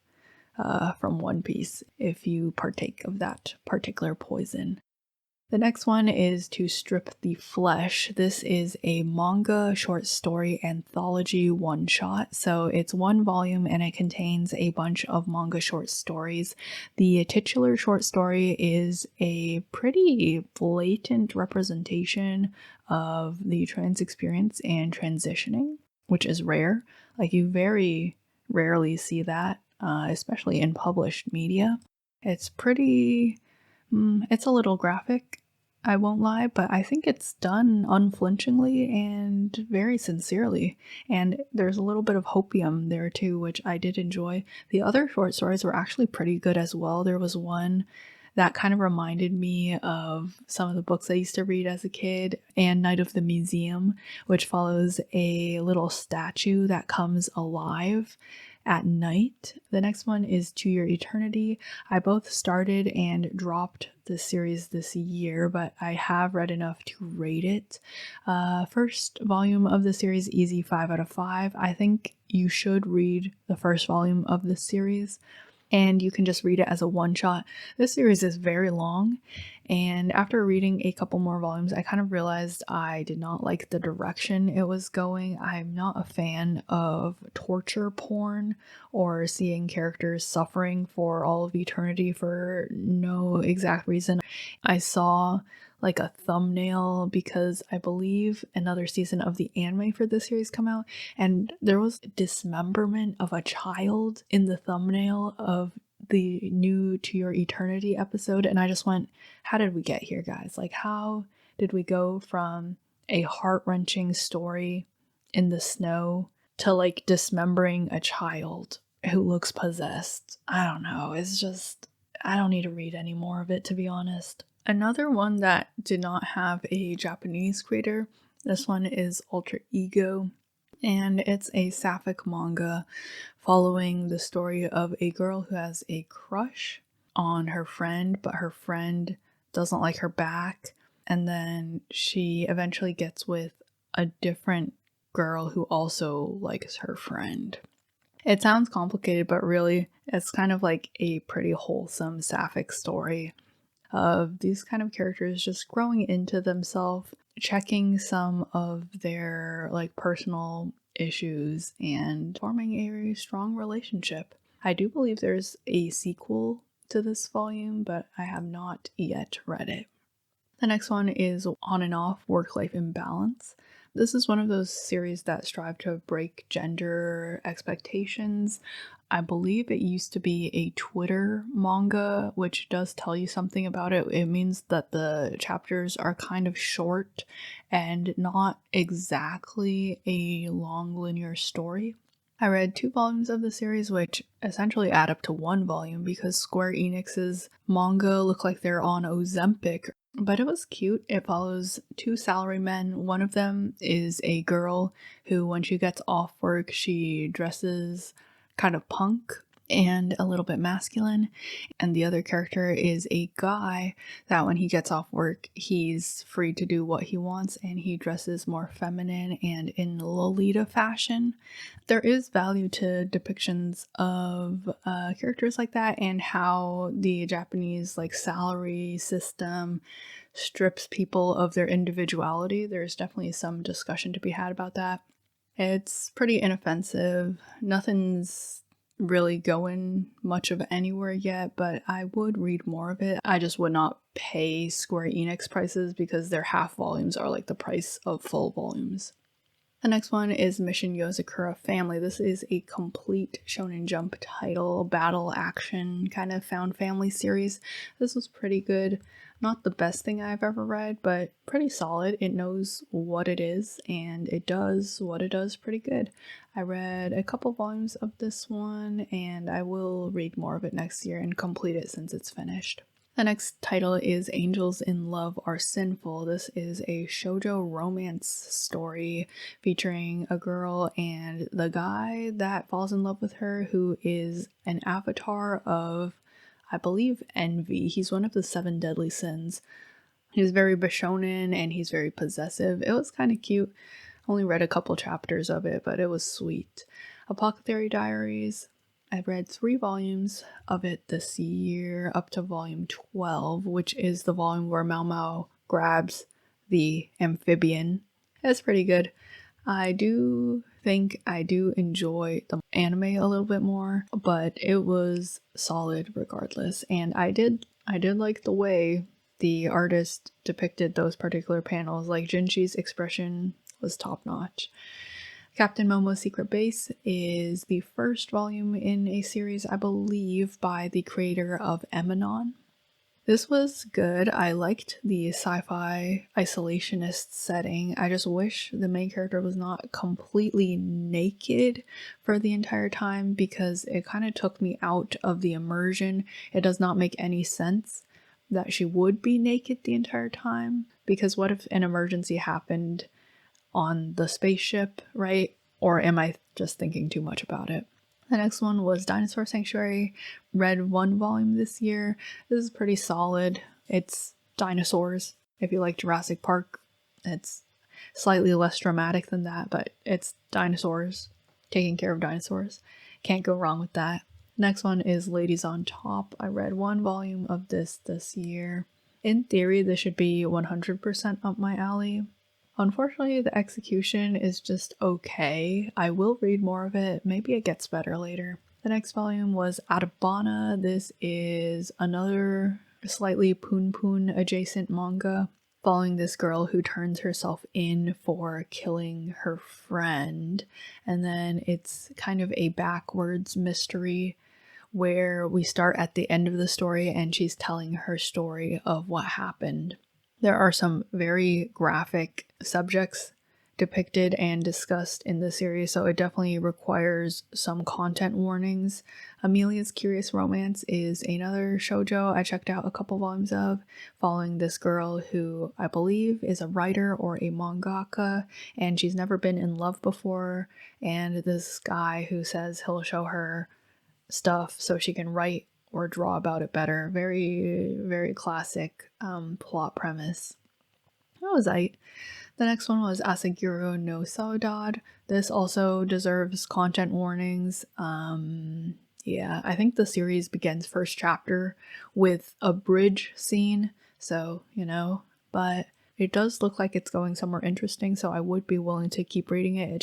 Speaker 1: from One Piece, if you partake of that particular poison. The next one is To Strip the Flesh. This is a manga short story anthology one-shot. So it's 1 volume and it contains a bunch of manga short stories. The titular short story is a pretty blatant representation of the trans experience and transitioning, which is rare. Like, you very rarely see that, especially in published media. It's pretty... it's a little graphic, I won't lie, but I think it's done unflinchingly and very sincerely. And there's a little bit of hopium there too, which I did enjoy. The other short stories were actually pretty good as well. There was one that kind of reminded me of some of the books I used to read as a kid, and Night of the Museum, which follows a little statue that comes alive at night. The next one is To Your Eternity. I both started and dropped the series this year, but I have read enough to rate it. First volume of the series, easy 5 out of 5. I think you should read the first volume of the series. and you can just read it as a one-shot. This series is very long, and after reading a couple more volumes, I kind of realized I did not like the direction it was going. I'm not a fan of torture porn or seeing characters suffering for all of eternity for no exact reason. I saw like a thumbnail because I believe another season of the anime for this series come out, and there was dismemberment of a child in the thumbnail of the new To Your Eternity episode, and I just went, how did we get here, guys? Like, how did we go from a heart-wrenching story in the snow to like dismembering a child who looks possessed? I don't know. It's just, I don't need to read any more of it, to be honest. Another one that did not have a Japanese creator, this one is Alter Ego, and it's a sapphic manga following the story of a girl who has a crush on her friend, but her friend doesn't like her back, and then she eventually gets with a different girl who also likes her friend. It sounds complicated, but really it's kind of like a pretty wholesome sapphic story of these kind of characters just growing into themselves, checking some of their like personal issues and forming a strong relationship. I do believe there's a sequel to this volume, but I have not yet read it. The next one is On and Off Work-Life Imbalance. This is one of those series that strive to break gender expectations. I believe it used to be a Twitter manga, which does tell you something about it. It means that the chapters are kind of short and not exactly a long linear story. I read 2 volumes of the series, which essentially add up to 1 volume because Square Enix's manga look like they're on Ozempic. But it was cute. It follows 2 salarymen. One of them is a girl who, when she gets off work, she dresses kind of punk and a little bit masculine. And the other character is a guy that when he gets off work, he's free to do what he wants and he dresses more feminine and in Lolita fashion. There is value to depictions of characters like that and how the Japanese like salary system strips people of their individuality. There's definitely some discussion to be had about that. It's pretty inoffensive. Nothing's really going much of anywhere yet, but I would read more of it. I just would not pay Square Enix prices because their half volumes are like the price of full volumes. The next one is Mission Yozakura Family. This is a complete Shonen Jump title, battle action kind of found family series. This was pretty good. Not the best thing I've ever read, but pretty solid. It knows what it is and it does what it does pretty good. I read a couple volumes of this one and I will read more of it next year and complete it since it's finished. The next title is Angels in Love Are Sinful. This is a shoujo romance story featuring a girl and the guy that falls in love with her, who is an avatar of, I believe, envy. He's one of the 7 deadly sins. He's very bishonen and he's very possessive. It was kind of cute. Only read a couple chapters of it, but it was sweet. Apothecary Diaries. I've read 3 volumes of it this year, up to volume 12, which is the volume where Mao Mao grabs the amphibian. It's pretty good. I do think I do enjoy the anime a little bit more, but it was solid regardless. And I did like the way the artist depicted those particular panels. Like Jinshi's expression was top notch. Captain Momo's Secret Base is the first volume in a series, I believe, by the creator of Emanon. This was good. I liked the sci-fi isolationist setting. I just wish the main character was not completely naked for the entire time because it kind of took me out of the immersion. It does not make any sense that she would be naked the entire time, because what if an emergency happened on the spaceship, right? Or am I just thinking too much about it? The next one was Dinosaur Sanctuary. Read 1 volume this year. This is pretty solid. It's dinosaurs. If you like Jurassic Park, it's slightly less dramatic than that, but it's dinosaurs taking care of dinosaurs. Can't go wrong with that. Next one is Ladies on Top. I read one volume of this year. In theory, this should be 100% up my alley. Unfortunately, the execution is just okay. I will read more of it. Maybe it gets better later. The next volume was Arabana. This is another slightly poon adjacent manga following this girl who turns herself in for killing her friend. And then it's kind of a backwards mystery where we start at the end of the story and she's telling her story of what happened. There are some very graphic subjects depicted and discussed in the series, so it definitely requires some content warnings. Amelia's Curious Romance is another shoujo I checked out a couple volumes of, following this girl who I believe is a writer or a mangaka, and she's never been in love before, and this guy who says he'll show her stuff so she can write or draw about it better. Very, very classic plot premise. That was it. The next one was Asaguro no Saudade. This also deserves content warnings. Yeah, I think the series begins first chapter with a bridge scene, so, you know, but it does look like it's going somewhere interesting, so I would be willing to keep reading it.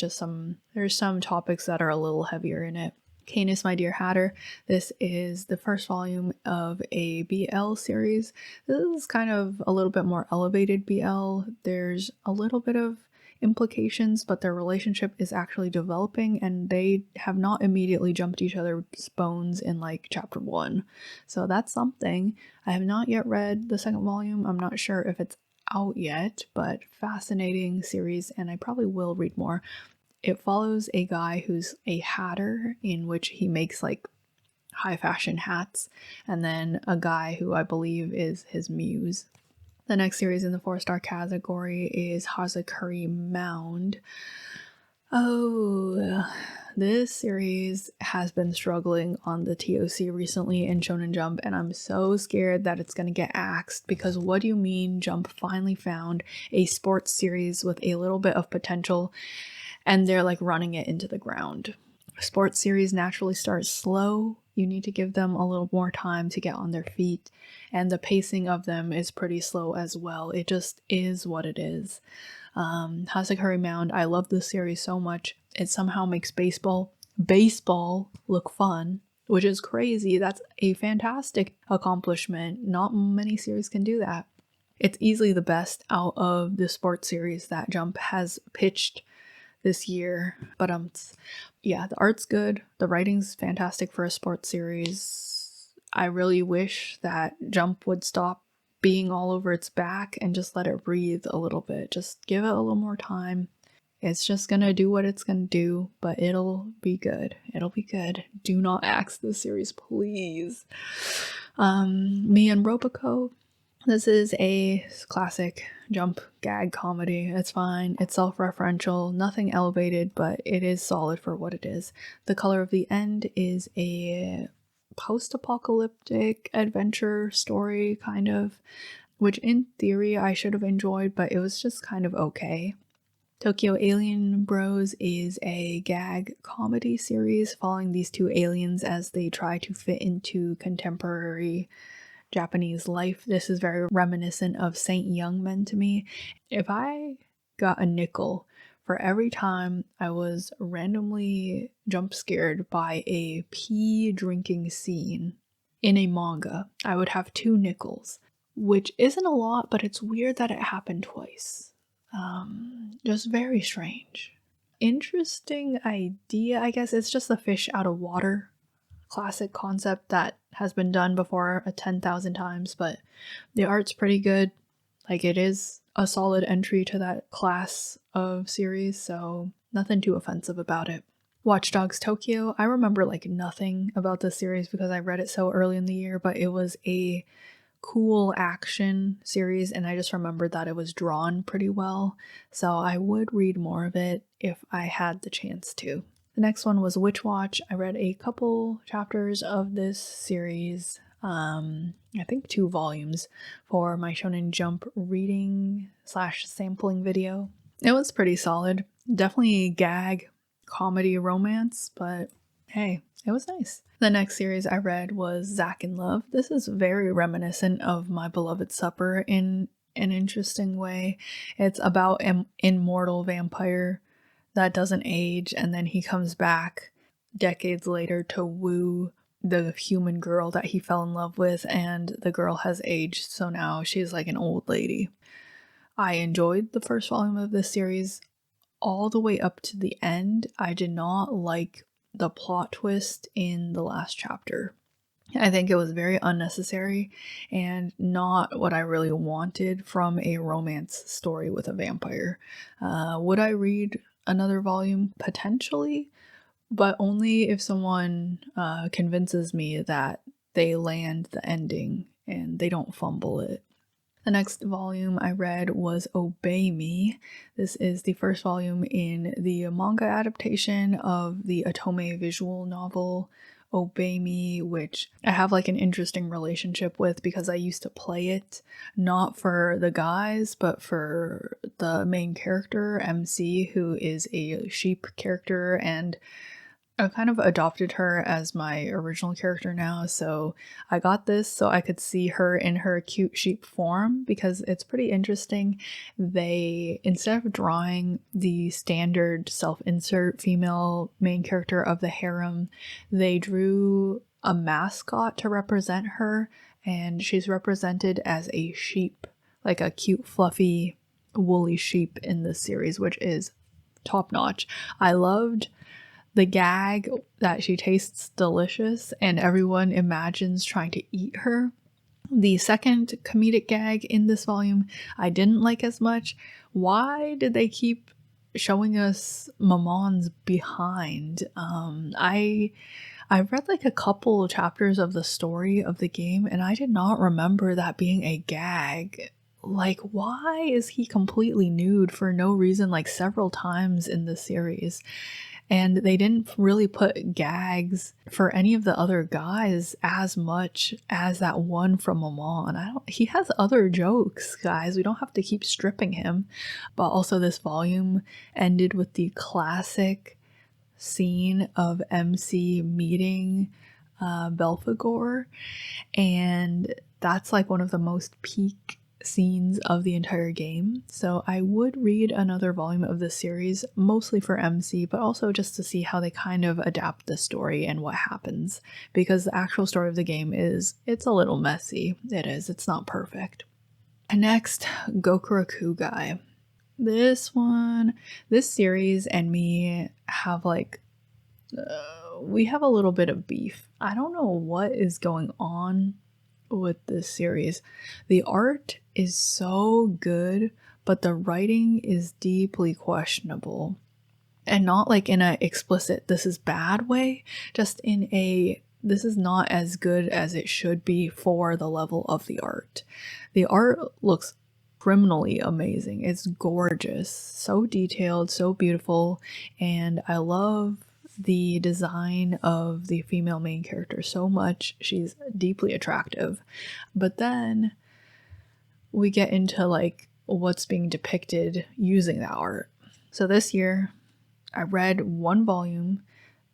Speaker 1: There's some topics that are a little heavier in it. Canis, My Dear Hatter. This is the first volume of a BL series. This is kind of a little bit more elevated BL. There's a little bit of implications, but their relationship is actually developing and they have not immediately jumped each other's bones in like chapter 1. So that's something. I have not yet read the second volume. I'm not sure if it's out yet, but fascinating series and I probably will read more. It follows a guy who's a hatter, in which he makes like high fashion hats, and then a guy who I believe is his muse. The next series in the 4-star category is HAZAKURE MOUND. Oh, this series has been struggling on the TOC recently in Shonen Jump, and I'm so scared that it's gonna get axed, because what do you mean Jump finally found a sports series with a little bit of potential and they're like running it into the ground? Sports series naturally start slow. You need to give them a little more time to get on their feet, and the pacing of them is pretty slow as well. It just is what it is. HAZAKURE MOUND, I love this series so much. It somehow makes baseball look fun, which is crazy. That's a fantastic accomplishment. Not many series can do that. It's easily the best out of the sports series that Jump has pitched this year, but yeah, the art's good, the writing's fantastic for a sports series. I really wish that Jump would stop being all over its back and just let it breathe a little bit. Just give it a little more time. It's just gonna do what it's gonna do, but it'll be good. It'll be good. Do not axe this series, please. Me and Roboco. This is a classic Jump gag comedy. It's fine. It's self-referential, nothing elevated, but it is solid for what it is. The Color of the End is a post-apocalyptic adventure story, kind of, which in theory I should have enjoyed, but it was just kind of okay. Tokyo Alien Bros is a gag comedy series following these two aliens as they try to fit into contemporary Japanese life. This is very reminiscent of Saint Young Men to me. If I got a nickel for every time I was randomly jump scared by a pee drinking scene in a manga, I would have 2 nickels, which isn't a lot, but it's weird that it happened twice. Just very strange. Interesting idea, I guess. It's just a fish out of water classic concept that has been done before 10,000 times, but the art's pretty good. Like, it is a solid entry to that class of series, so nothing too offensive about it. Watch Dogs Tokyo. I remember like nothing about this series because I read it so early in the year, but it was a cool action series and I just remembered that it was drawn pretty well, so I would read more of it if I had the chance to. The next one was Witch Watch. I read a couple chapters of this series, I think 2 volumes, for my Shonen Jump reading / sampling video. It was pretty solid. Definitely gag, comedy, romance, but hey, it was nice. The next series I read was Zack in Love. This is very reminiscent of My Beloved Supper in an interesting way. It's about an immortal vampire that doesn't age, and then he comes back decades later to woo the human girl that he fell in love with, and the girl has aged, so now she's like an old lady. I enjoyed the first volume of this series all the way up to the end. I did not like the plot twist in the last chapter. I think it was very unnecessary and not what I really wanted from a romance story with a vampire. Would I read another volume? Potentially, but only if someone convinces me that they land the ending and they don't fumble it. The next volume I read was Obey Me. This is the first volume in the manga adaptation of the Otome visual novel Obey Me, which I have like an interesting relationship with because I used to play it not for the guys but for the main character MC, who is a sheep character, and I kind of adopted her as my original character now, so I got this so I could see her in her cute sheep form because it's pretty interesting. They, instead of drawing the standard self-insert female main character of the harem, they drew a mascot to represent her, and she's represented as a sheep, like a cute fluffy woolly sheep in this series, which is top-notch. I loved the gag that she tastes delicious and everyone imagines trying to eat her. The second comedic gag in this volume I didn't like as much. Why did they keep showing us Mamon's behind? I read like a couple chapters of the story of the game and I did not remember that being a gag. Like, why is he completely nude for no reason like several times in the series? And they didn't really put gags for any of the other guys as much as that one from Mamon. He has other jokes, guys. We don't have to keep stripping him. But also this volume ended with the classic scene of MC meeting Belphegor. And that's like one of the most peak scenes of the entire game, so I would read another volume of this series, mostly for MC, but also just to see how they kind of adapt the story and what happens, because the actual story of the game it's a little messy. It's not perfect. And next, Gokurakugai. This series and me have like we have a little bit of beef. I don't know what is going on with this series. The art is so good, but the writing is deeply questionable, and not like in a explicit this is bad way, just in a this is not as good as it should be for the level of the art. The art looks criminally amazing. It's gorgeous, so detailed, so beautiful, and I love the design of the female main character so much. She's deeply attractive. But then we get into like what's being depicted using that art. So this year I read one volume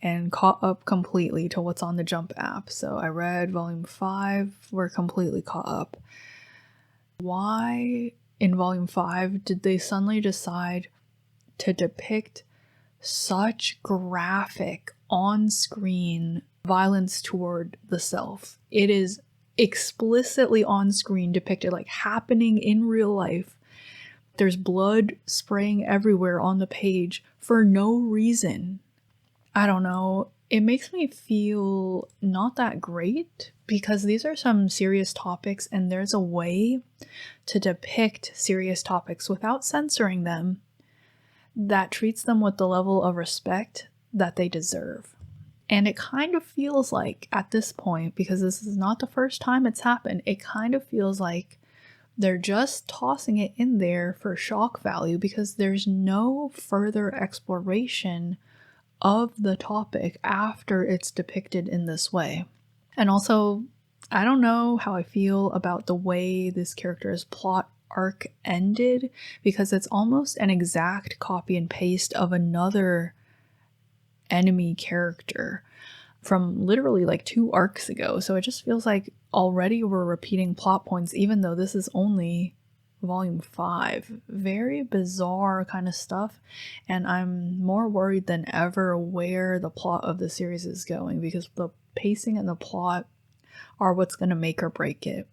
Speaker 1: and caught up completely to what's on the Jump app. So I read volume 5, we're completely caught up. Why in volume 5 did they suddenly decide to depict such graphic on-screen violence toward the self? It is explicitly on-screen depicted, like happening in real life. There's blood spraying everywhere on the page for no reason. I don't know. It makes me feel not that great because these are some serious topics and there's a way to depict serious topics without censoring them that treats them with the level of respect that they deserve. And it kind of feels like at this point, because this is not the first time it's happened, it kind of feels like they're just tossing it in there for shock value because there's no further exploration of the topic after it's depicted in this way. And also, I don't know how I feel about the way this character's plot arc ended, because it's almost an exact copy and paste of another enemy character from literally like 2 arcs ago. So it just feels like already we're repeating plot points, even though this is only volume 5. Very bizarre kind of stuff, and I'm more worried than ever where the plot of the series is going, because the pacing and the plot are what's going to make or break it.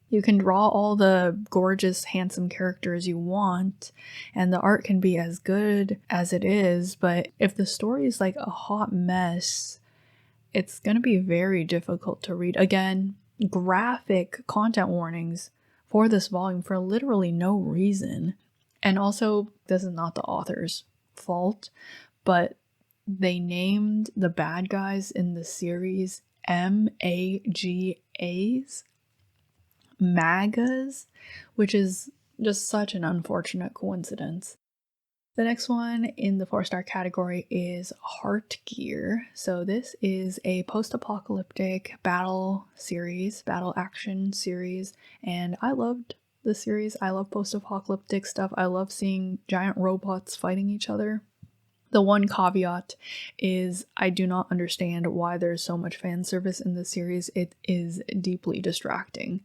Speaker 1: You can draw all the gorgeous, handsome characters you want, and the art can be as good as it is, but if the story is like a hot mess, it's going to be very difficult to read. Again, graphic content warnings for this volume for literally no reason. And also, this is not the author's fault, but they named the bad guys in the series MAGAs, Magas, which is just such an unfortunate coincidence. The next one in the 4-star category is Heart Gear. So this is a post-apocalyptic battle series, battle action series, and I loved the series. I love post-apocalyptic stuff. I love seeing giant robots fighting each other. The one caveat is I do not understand why there's so much fan service in this series. It is deeply distracting.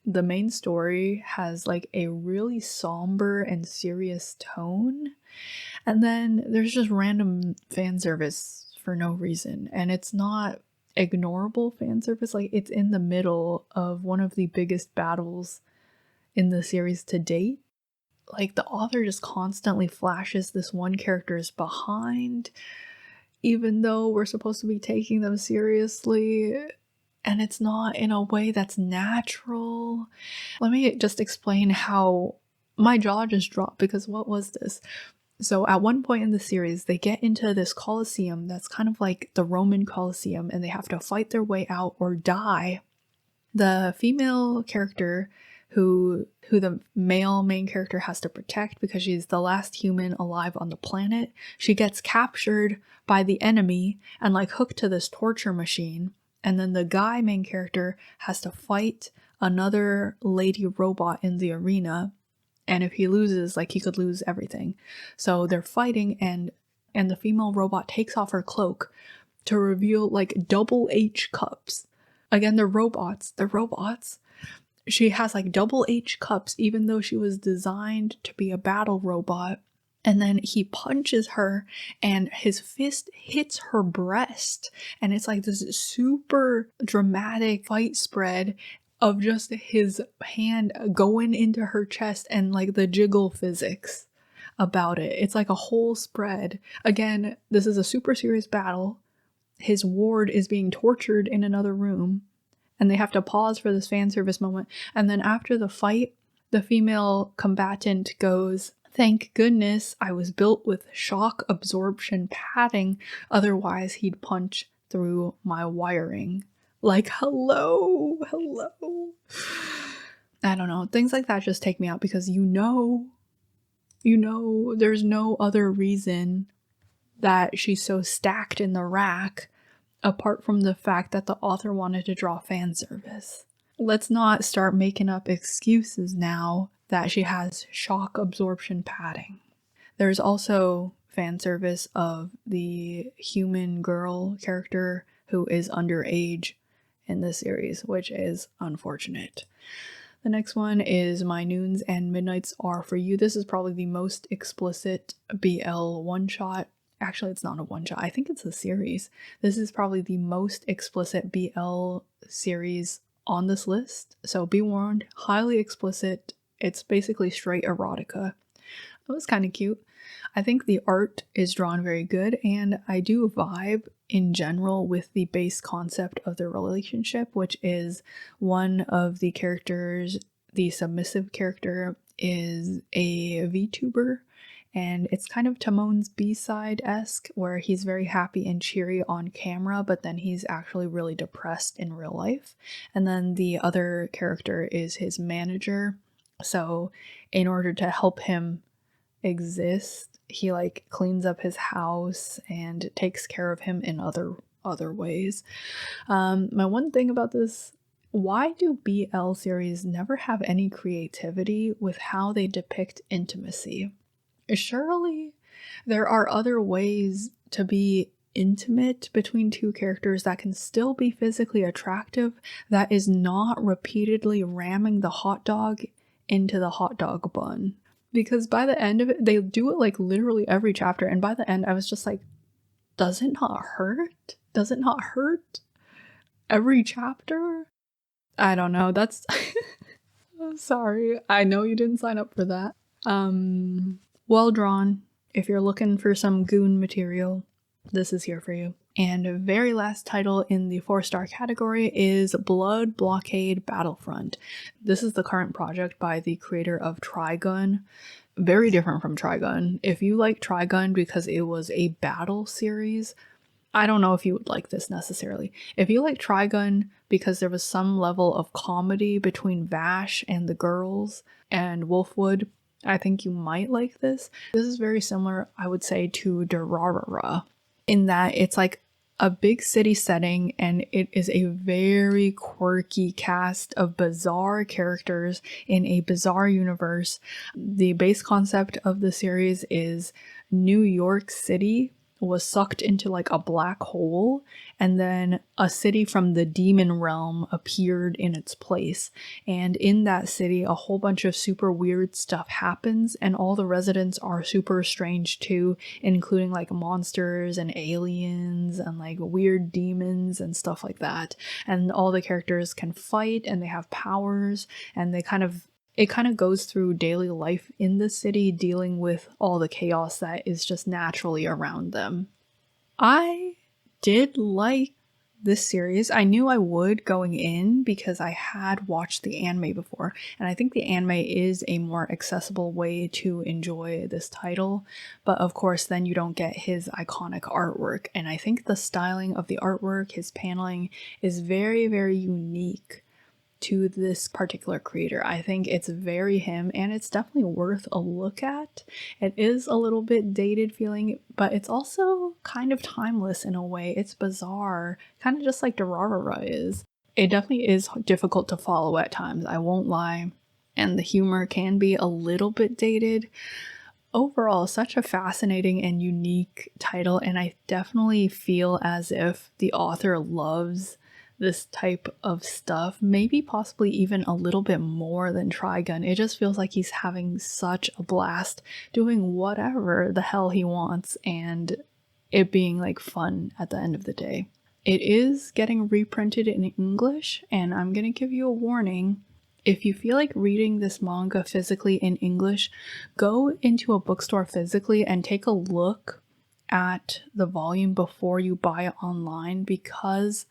Speaker 1: The main story has like a really somber and serious tone, and then there's just random fan service for no reason, and it's not ignorable fan service. Like, it's in the middle of one of the biggest battles in the series to date. Like, the author just constantly flashes this one character's behind, even though we're supposed to be taking them seriously, and it's not in a way that's natural. Let me just explain how my jaw just dropped, because what was this? So at one point in the series, they get into this Colosseum that's kind of like the Roman Colosseum, and they have to fight their way out or die. The female character who the male main character has to protect, because she's the last human alive on the planet, she gets captured by the enemy and like hooked to this torture machine. And then the guy main character has to fight another lady robot in the arena, and if he loses, like, he could lose everything. So they're fighting, and the female robot takes off her cloak to reveal like double H cups. Again, they're robots. She has like double H cups, even though she was designed to be a battle robot. And then he punches her and his fist hits her breast. And it's like this super dramatic fight spread of just his hand going into her chest and like the jiggle physics about it. It's like a whole spread. Again, this is a super serious battle. His ward is being tortured in another room, and they have to pause for this fan service moment. And then after the fight, the female combatant goes, "Thank goodness I was built with shock absorption padding, otherwise he'd punch through my wiring." Like, hello. I don't know. Things like that just take me out, because you know, there's no other reason that she's so stacked in the rack apart from the fact that the author wanted to draw fan service. Let's not start making up excuses now that she has shock absorption padding. There's also fan service of the human girl character who is underage in this series, which is unfortunate. The next one is My Noons and Midnights Are For You. This is probably the most explicit BL one-shot. Actually, it's not a one-shot. I think it's a series. This is probably the most explicit BL series on this list. So be warned, highly explicit. It's basically straight erotica. It was kind of cute. I think the art is drawn very good, and I do vibe in general with the base concept of the relationship, which is one of the characters, the submissive character, is a VTuber, and it's kind of Timon's B-side-esque, where he's very happy and cheery on camera, but then he's actually really depressed in real life. And then the other character is his manager. So in order to help him exist, he like cleans up his house and takes care of him in other ways. My one thing about this, why do BL series never have any creativity with how they depict intimacy? Surely there are other ways to be intimate between two characters that can still be physically attractive, that is not repeatedly ramming the hot dog into the hot dog bun. Because by the end of it, they do it like literally every chapter, and by the end I was just like, does it not hurt? Does it not hurt every chapter? I don't know, that's I'm sorry, I know you didn't sign up for that. Well drawn. If you're looking for some goon material, this is here for you. And a very last title in the 4-star category is Blood Blockade Battlefront. This is the current project by the creator of Trigun. Very different from Trigun. If you like Trigun because it was a battle series, I don't know if you would like this necessarily. If you like Trigun because there was some level of comedy between Vash and the girls and Wolfwood, I think you might like this. This is very similar, I would say, to Durarara, in that it's like a big city setting and it is a very quirky cast of bizarre characters in a bizarre universe. The base concept of the series is New York City was sucked into like a black hole, and then a city from the demon realm appeared in its place, and in that city a whole bunch of super weird stuff happens, and all the residents are super strange too, including like monsters and aliens and like weird demons and stuff like that. And all the characters can fight and they have powers, and it kind of goes through daily life in the city, dealing with all the chaos that is just naturally around them. I did like this series. I knew I would going in because I had watched the anime before, and I think the anime is a more accessible way to enjoy this title. But of course, then you don't get his iconic artwork, and I think the styling of the artwork, his paneling, is very, very unique to this particular creator. I think it's very him, and it's definitely worth a look at. It is a little bit dated feeling, but it's also kind of timeless in a way. It's bizarre, kind of just like Durarara is. It definitely is difficult to follow at times, I won't lie, and the humor can be a little bit dated. Overall, such a fascinating and unique title, and I definitely feel as if the author loves this type of stuff, maybe possibly even a little bit more than Trigun. It just feels like he's having such a blast doing whatever the hell he wants, and it being like fun at the end of the day. It is getting reprinted in English, and I'm gonna give you a warning. If you feel like reading this manga physically in English, go into a bookstore physically and take a look at the volume before you buy it online, because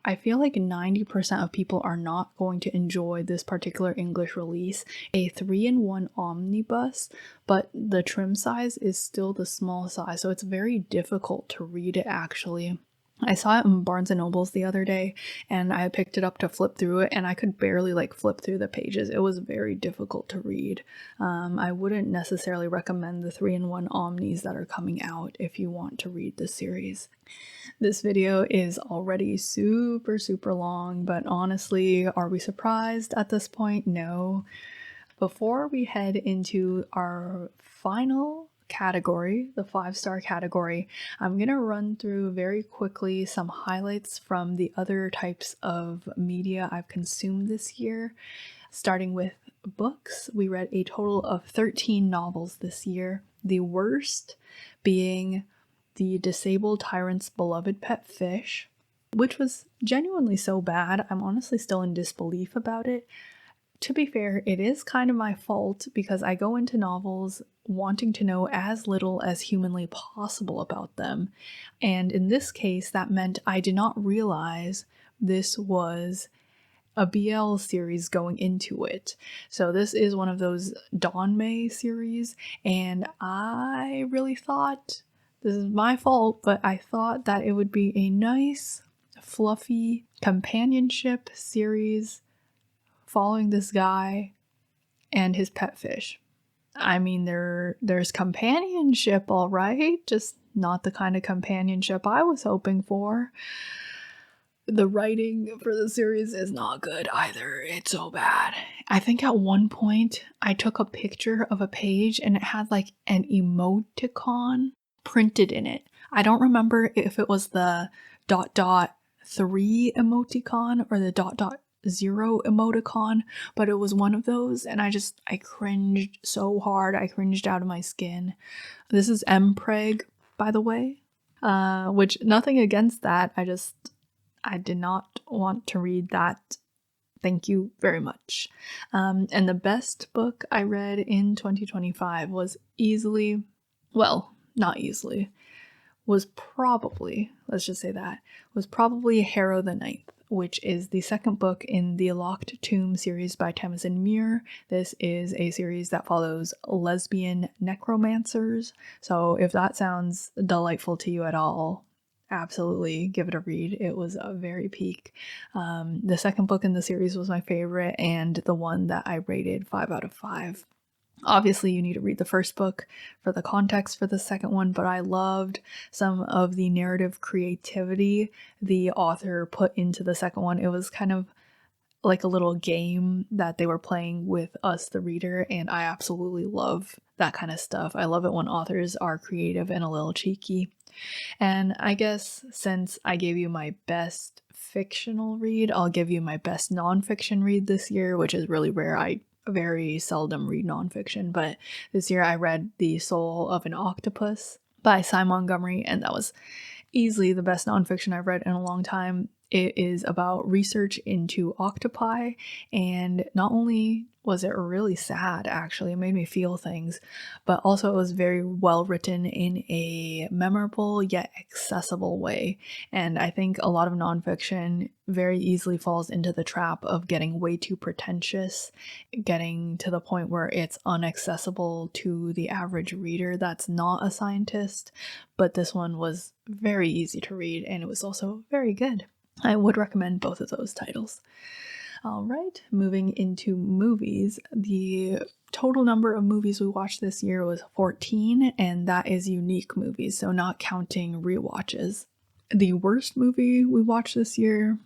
Speaker 1: I feel like 90% of people are not going to enjoy this particular English release. A 3-in-1 omnibus, but the trim size is still the small size, so it's very difficult to read it actually. I saw it in Barnes & Nobles the other day, and I picked it up to flip through it, and I could barely like flip through the pages. It was very difficult to read. I wouldn't necessarily recommend the 3-in-1 omnis that are coming out if you want to read the series. This video is already super long, but honestly, are we surprised at this point? No. Before we head into our final category, the 5-star category, I'm gonna run through very quickly some highlights from the other types of media I've consumed this year. Starting with books, we read a total of 13 novels this year, the worst being The Disabled Tyrant's Beloved Pet Fish, which was genuinely so bad, I'm honestly still in disbelief about it. To be fair, it is kind of my fault because I go into novels wanting to know as little as humanly possible about them. And in this case, that meant I did not realize this was a BL series going into it. So this is one of those Donmei series, and I really thought, this is my fault, but I thought that it would be a nice, fluffy companionship series following this guy and his pet fish. I mean, there's companionship, all right, just not the kind of companionship I was hoping for. The writing for the series is not good either. It's so bad. I think at one point I took a picture of a page and it had like an emoticon printed in it. I don't remember if it was the ... 3 emoticon or the ... 0 emoticon, but it was one of those, and I cringed so hard. I cringed out of my skin. This is mpreg, by the way, which nothing against that. I did not want to read that. Thank you very much. And the best book I read in 2025 was easily, well, not easily, was probably, let's just say that, was probably Harrow the Ninth, which is the second book in the Locked Tomb series by Tamsin Muir. This is a series that follows lesbian necromancers, so if that sounds delightful to you at all, absolutely give it a read. It was a very peak. The second book in the series was my favorite, and the one that I rated 5 out of 5. Obviously, you need to read the first book for the context for the second one, but I loved some of the narrative creativity the author put into the second one. It was kind of like a little game that they were playing with us, the reader, and I absolutely love that kind of stuff. I love it when authors are creative and a little cheeky. And I guess since I gave you my best fictional read, I'll give you my best nonfiction read this year, which is really rare. I very seldom read nonfiction, but this year I read The Soul of an Octopus by Cy Montgomery, and that was easily the best nonfiction I've read in a long time. It is about research into octopi, and not only was it really sad, actually, it made me feel things, but also it was very well written in a memorable yet accessible way. And I think a lot of nonfiction very easily falls into the trap of getting way too pretentious, getting to the point where it's inaccessible to the average reader that's not a scientist. But this one was very easy to read, and it was also very good. I would recommend both of those titles. Alright, moving into movies. The total number of movies we watched this year was 14, and that is unique movies, so not counting rewatches. The worst movie we watched this year,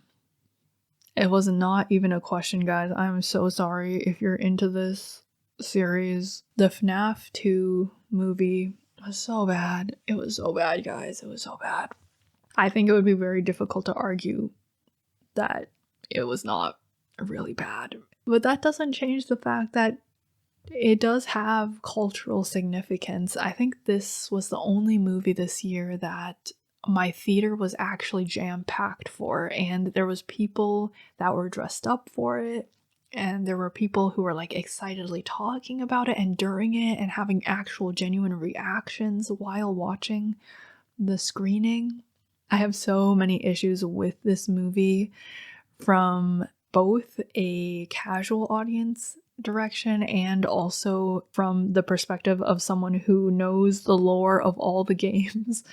Speaker 1: it was not even a question, guys. I'm so sorry if you're into this series. The FNAF 2 movie was so bad. It was so bad, guys. It was so bad. I think it would be very difficult to argue that it was not really bad. But that doesn't change the fact that it does have cultural significance. I think this was the only movie this year that my theater was actually jam-packed for, and there was people that were dressed up for it, and there were people who were like excitedly talking about it and during it and having actual genuine reactions while watching the screening. I have so many issues with this movie from both a casual audience direction and also from the perspective of someone who knows the lore of all the games.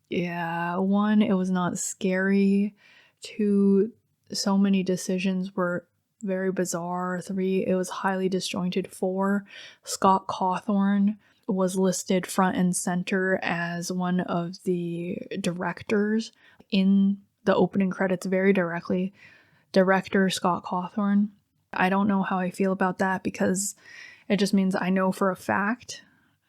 Speaker 1: Yeah, 1, it was not scary. 2, so many decisions were very bizarre. 3, it was highly disjointed. 4, Scott Cawthorn was listed front and center as one of the directors in the opening credits very directly. Director Scott Cawthorn. I don't know how I feel about that because it just means I know for a fact.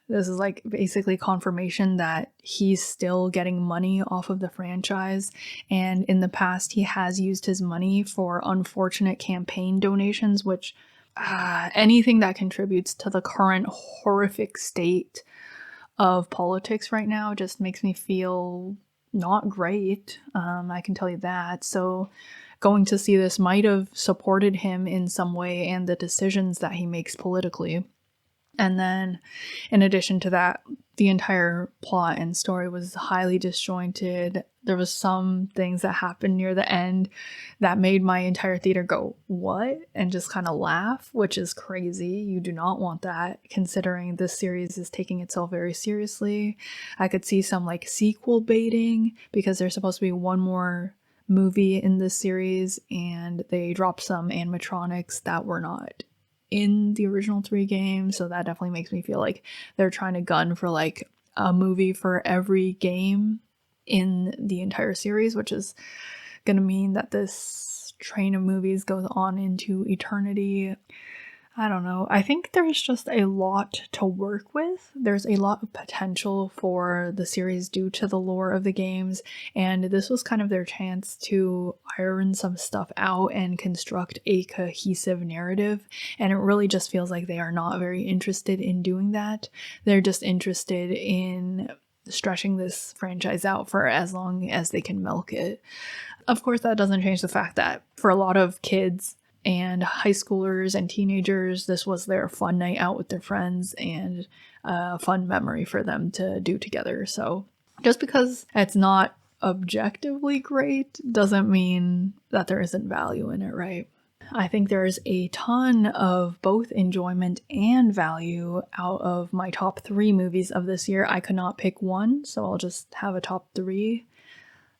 Speaker 1: This is like basically confirmation that he's still getting money off of the franchise, and in the past he has used his money for unfortunate campaign donations, which anything that contributes to the current horrific state of politics right now just makes me feel not great. I can tell you that. So going to see this might have supported him in some way and the decisions that he makes politically. And then in addition to that, the entire plot and story was highly disjointed. There was some things that happened near the end that made my entire theater go, what? And just kind of laugh, which is crazy. You do not want that, considering this series is taking itself very seriously. I could see some like sequel baiting because there's supposed to be one more movie in this series, and they dropped some animatronics that were not in the original 3 games, so that definitely makes me feel like they're trying to gun for like a movie for every game in the entire series, which is gonna mean that this train of movies goes on into eternity.
Speaker 2: I don't know. I think there's just a lot to work with. There's a lot of potential for the series due to the lore of the games, and this was kind of their chance to iron some stuff out and construct a cohesive narrative, and it really just feels like they are not very interested in doing that. They're just interested in stretching this franchise out for as long as they can milk it. Of course, that doesn't change the fact that for a lot of kids and high schoolers and teenagers, this was their fun night out with their friends and a fun memory for them to do together. So just because it's not objectively great doesn't mean that there isn't value in it, right? I think there's a ton of both enjoyment and value out of my top 3 movies of this year. I could not pick one, so I'll just have a top 3.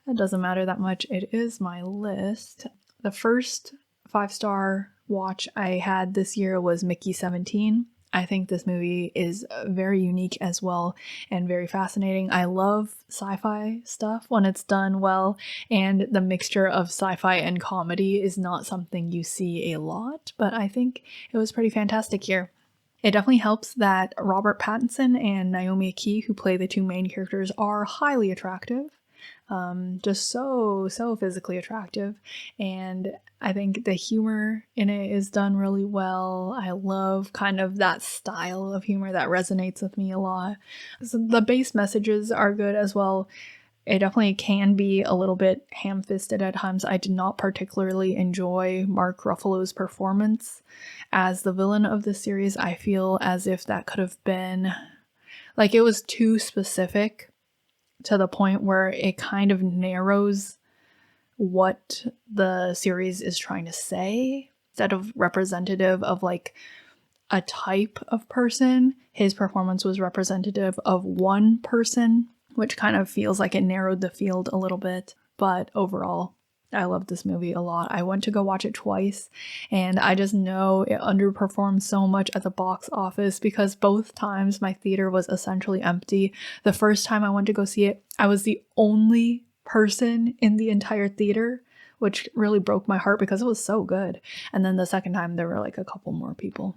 Speaker 2: It doesn't matter that much. It is my list. The first 5-star watch I had this year was Mickey 17. I think this movie is very unique as well and very fascinating. I love sci-fi stuff when it's done well, and the mixture of sci-fi and comedy is not something you see a lot, but I think it was pretty fantastic here. It definitely helps that Robert Pattinson and Naomi Akee, who play the 2 main characters, are highly attractive. Just so physically attractive, and I think the humor in it is done really well. I love kind of that style of humor that resonates with me a lot. So the base messages are good as well. It definitely can be a little bit ham-fisted at times. I did not particularly enjoy Mark Ruffalo's performance as the villain of the series. I feel as if that could have been, like, it was too specific to the point where it kind of narrows what the series is trying to say. Instead of representative of like a type of person, his performance was representative of one person, which kind of feels like it narrowed the field a little bit. But overall, I love this movie a lot. I went to go watch it twice, and I just know it underperformed so much at the box office because both times my theater was essentially empty. The first time I went to go see it, I was the only person in the entire theater, which really broke my heart because it was so good. And then the second time, there were like a couple more people.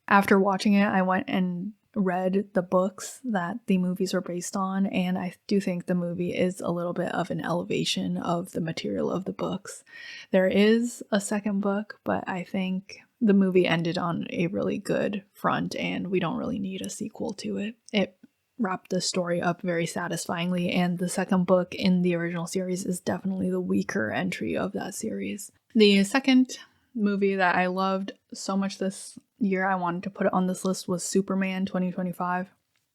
Speaker 2: After watching it, I went and read the books that the movies were based on, and I do think the movie is a little bit of an elevation of the material of the books. There is a second book, but I think the movie ended on a really good front, and we don't really need a sequel to it. It wrapped the story up very satisfyingly, and the second book in the original series is definitely the weaker entry of that series. The second movie that I loved so much this year I wanted to put it on this list was Superman 2025.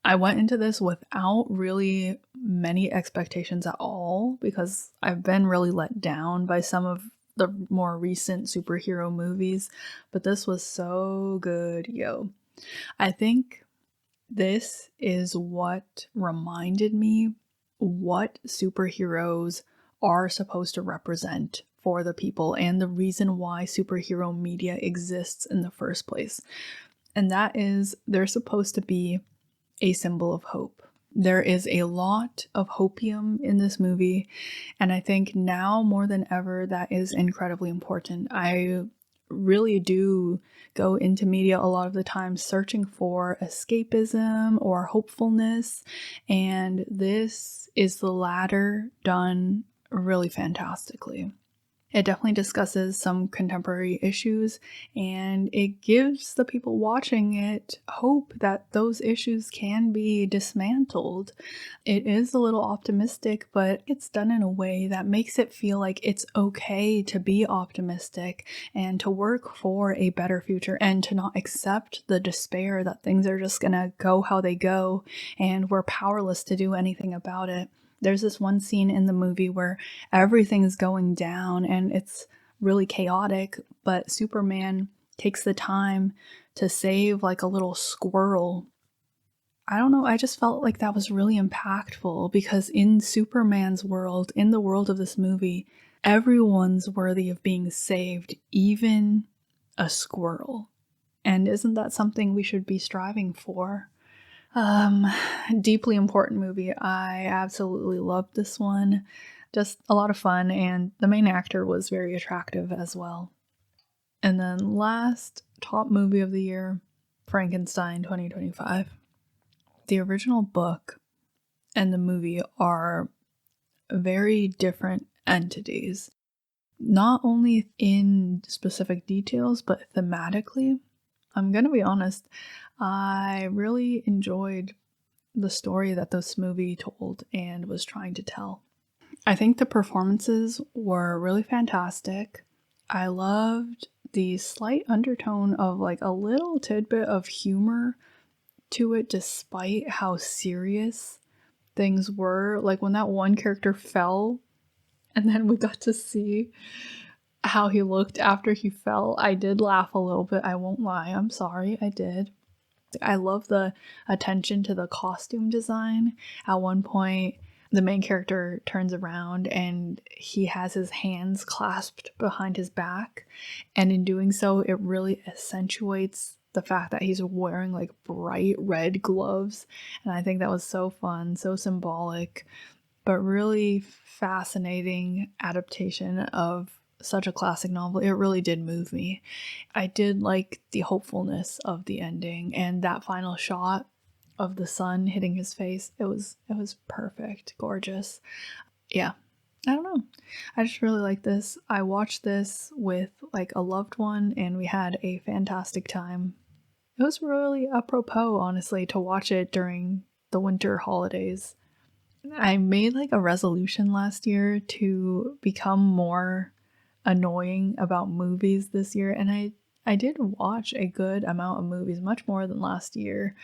Speaker 2: I went into this without really many expectations at all because I've been really let down by some of the more recent superhero movies, but this was so good, yo. I think this is what reminded me what superheroes are supposed to represent for the people and the reason why superhero media exists in the first place. And that is they're supposed to be a symbol of hope. There is a lot of hopium in this movie, and I think now more than ever that is incredibly important. I really do go into media a lot of the time searching for escapism or hopefulness, and this is the latter done really fantastically. It definitely discusses some contemporary issues, and it gives the people watching it hope that those issues can be dismantled. It is a little optimistic, but it's done in a way that makes it feel like it's okay to be optimistic and to work for a better future and to not accept the despair that things are just gonna go how they go and we're powerless to do anything about it. There's this one scene in the movie where everything's going down and it's really chaotic, but Superman takes the time to save like a little squirrel. I don't know, I just felt like that was really impactful because in Superman's world, in the world of this movie, everyone's worthy of being saved, even a squirrel. And isn't that something we should be striving for? Deeply important movie. I absolutely loved this one. Just a lot of fun, and the main actor was very attractive as well. And then last, top movie of the year, Frankenstein 2025. The original book and the movie are very different entities, not only in specific details, but thematically. I'm gonna be honest, I really enjoyed the story that this movie told and was trying to tell. I think the performances were really fantastic. I loved the slight undertone of like a little tidbit of humor to it, despite how serious things were. Like when that one character fell and then we got to see how he looked after he fell, I did laugh a little bit. I won't lie. I'm sorry. I did. I love the attention to the costume design. At one point, the main character turns around and he has his hands clasped behind his back. And in doing so, it really accentuates the fact that he's wearing like bright red gloves. And I think that was so fun, so symbolic, but really fascinating adaptation of such a classic novel. It really did move me. I did like the hopefulness of the ending and that final shot of the sun hitting his face. It was perfect, gorgeous. Yeah, I don't know. I just really like this. I watched this with like a loved one and we had a fantastic time. It was really apropos, honestly, to watch it during the winter holidays. I made like a resolution last year to become more annoying about movies this year, and I did watch a good amount of movies, much more than last year.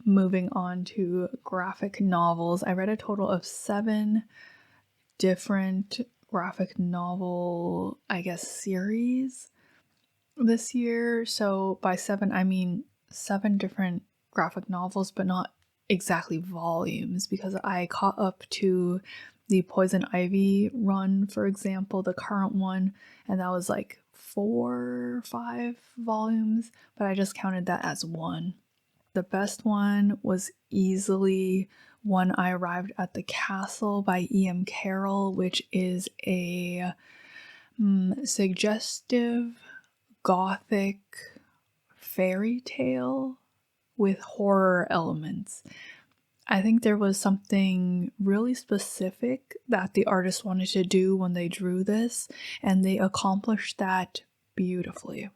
Speaker 2: Moving on to graphic novels, I read a total of 7 different graphic novel, I guess, series this year. So by 7, I mean 7 different graphic novels, but not exactly volumes, because I caught up to the Poison Ivy run, for example, the current one, and that was like 4 or 5 volumes, but I just counted that as 1. The best one was easily When I Arrived at the Castle by E.M. Carroll, which is a suggestive gothic fairy tale with horror elements. I think there was something really specific that the artist wanted to do when they drew this, and they accomplished that beautifully.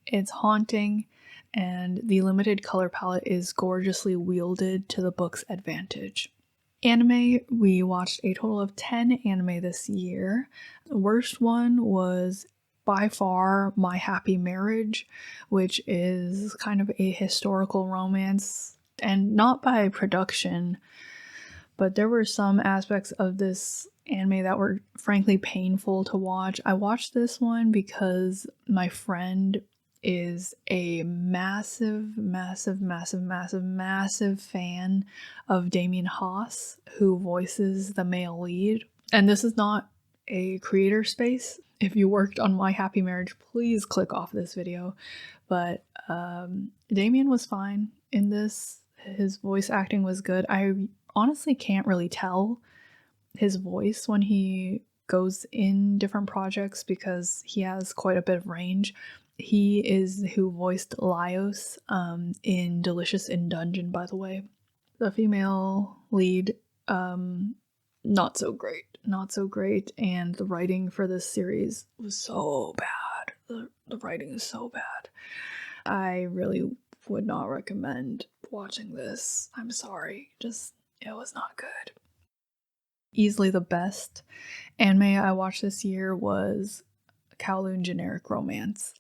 Speaker 2: It's haunting, and the limited color palette is gorgeously wielded to the book's advantage. Anime, we watched a total of 10 anime this year. The worst one was by far My Happy Marriage, which is kind of a historical romance, and not by production, but there were some aspects of this anime that were frankly painful to watch. I watched this one because my friend is a massive fan of Damien Haas, who voices the male lead. And this is not a creator space. If you worked on My Happy Marriage, please click off this video. But Damien was fine in this. His voice acting was good. I honestly can't really tell his voice when he goes in different projects because he has quite a bit of range. He is who voiced Laios in Delicious in Dungeon, by the way. The female lead, not so great. Not so great, and the writing for this series was so bad. The writing is so bad. I really would not recommend watching this. I'm sorry. Just, it was not good. Easily the best anime I watched this year was Kowloon Generic Romance.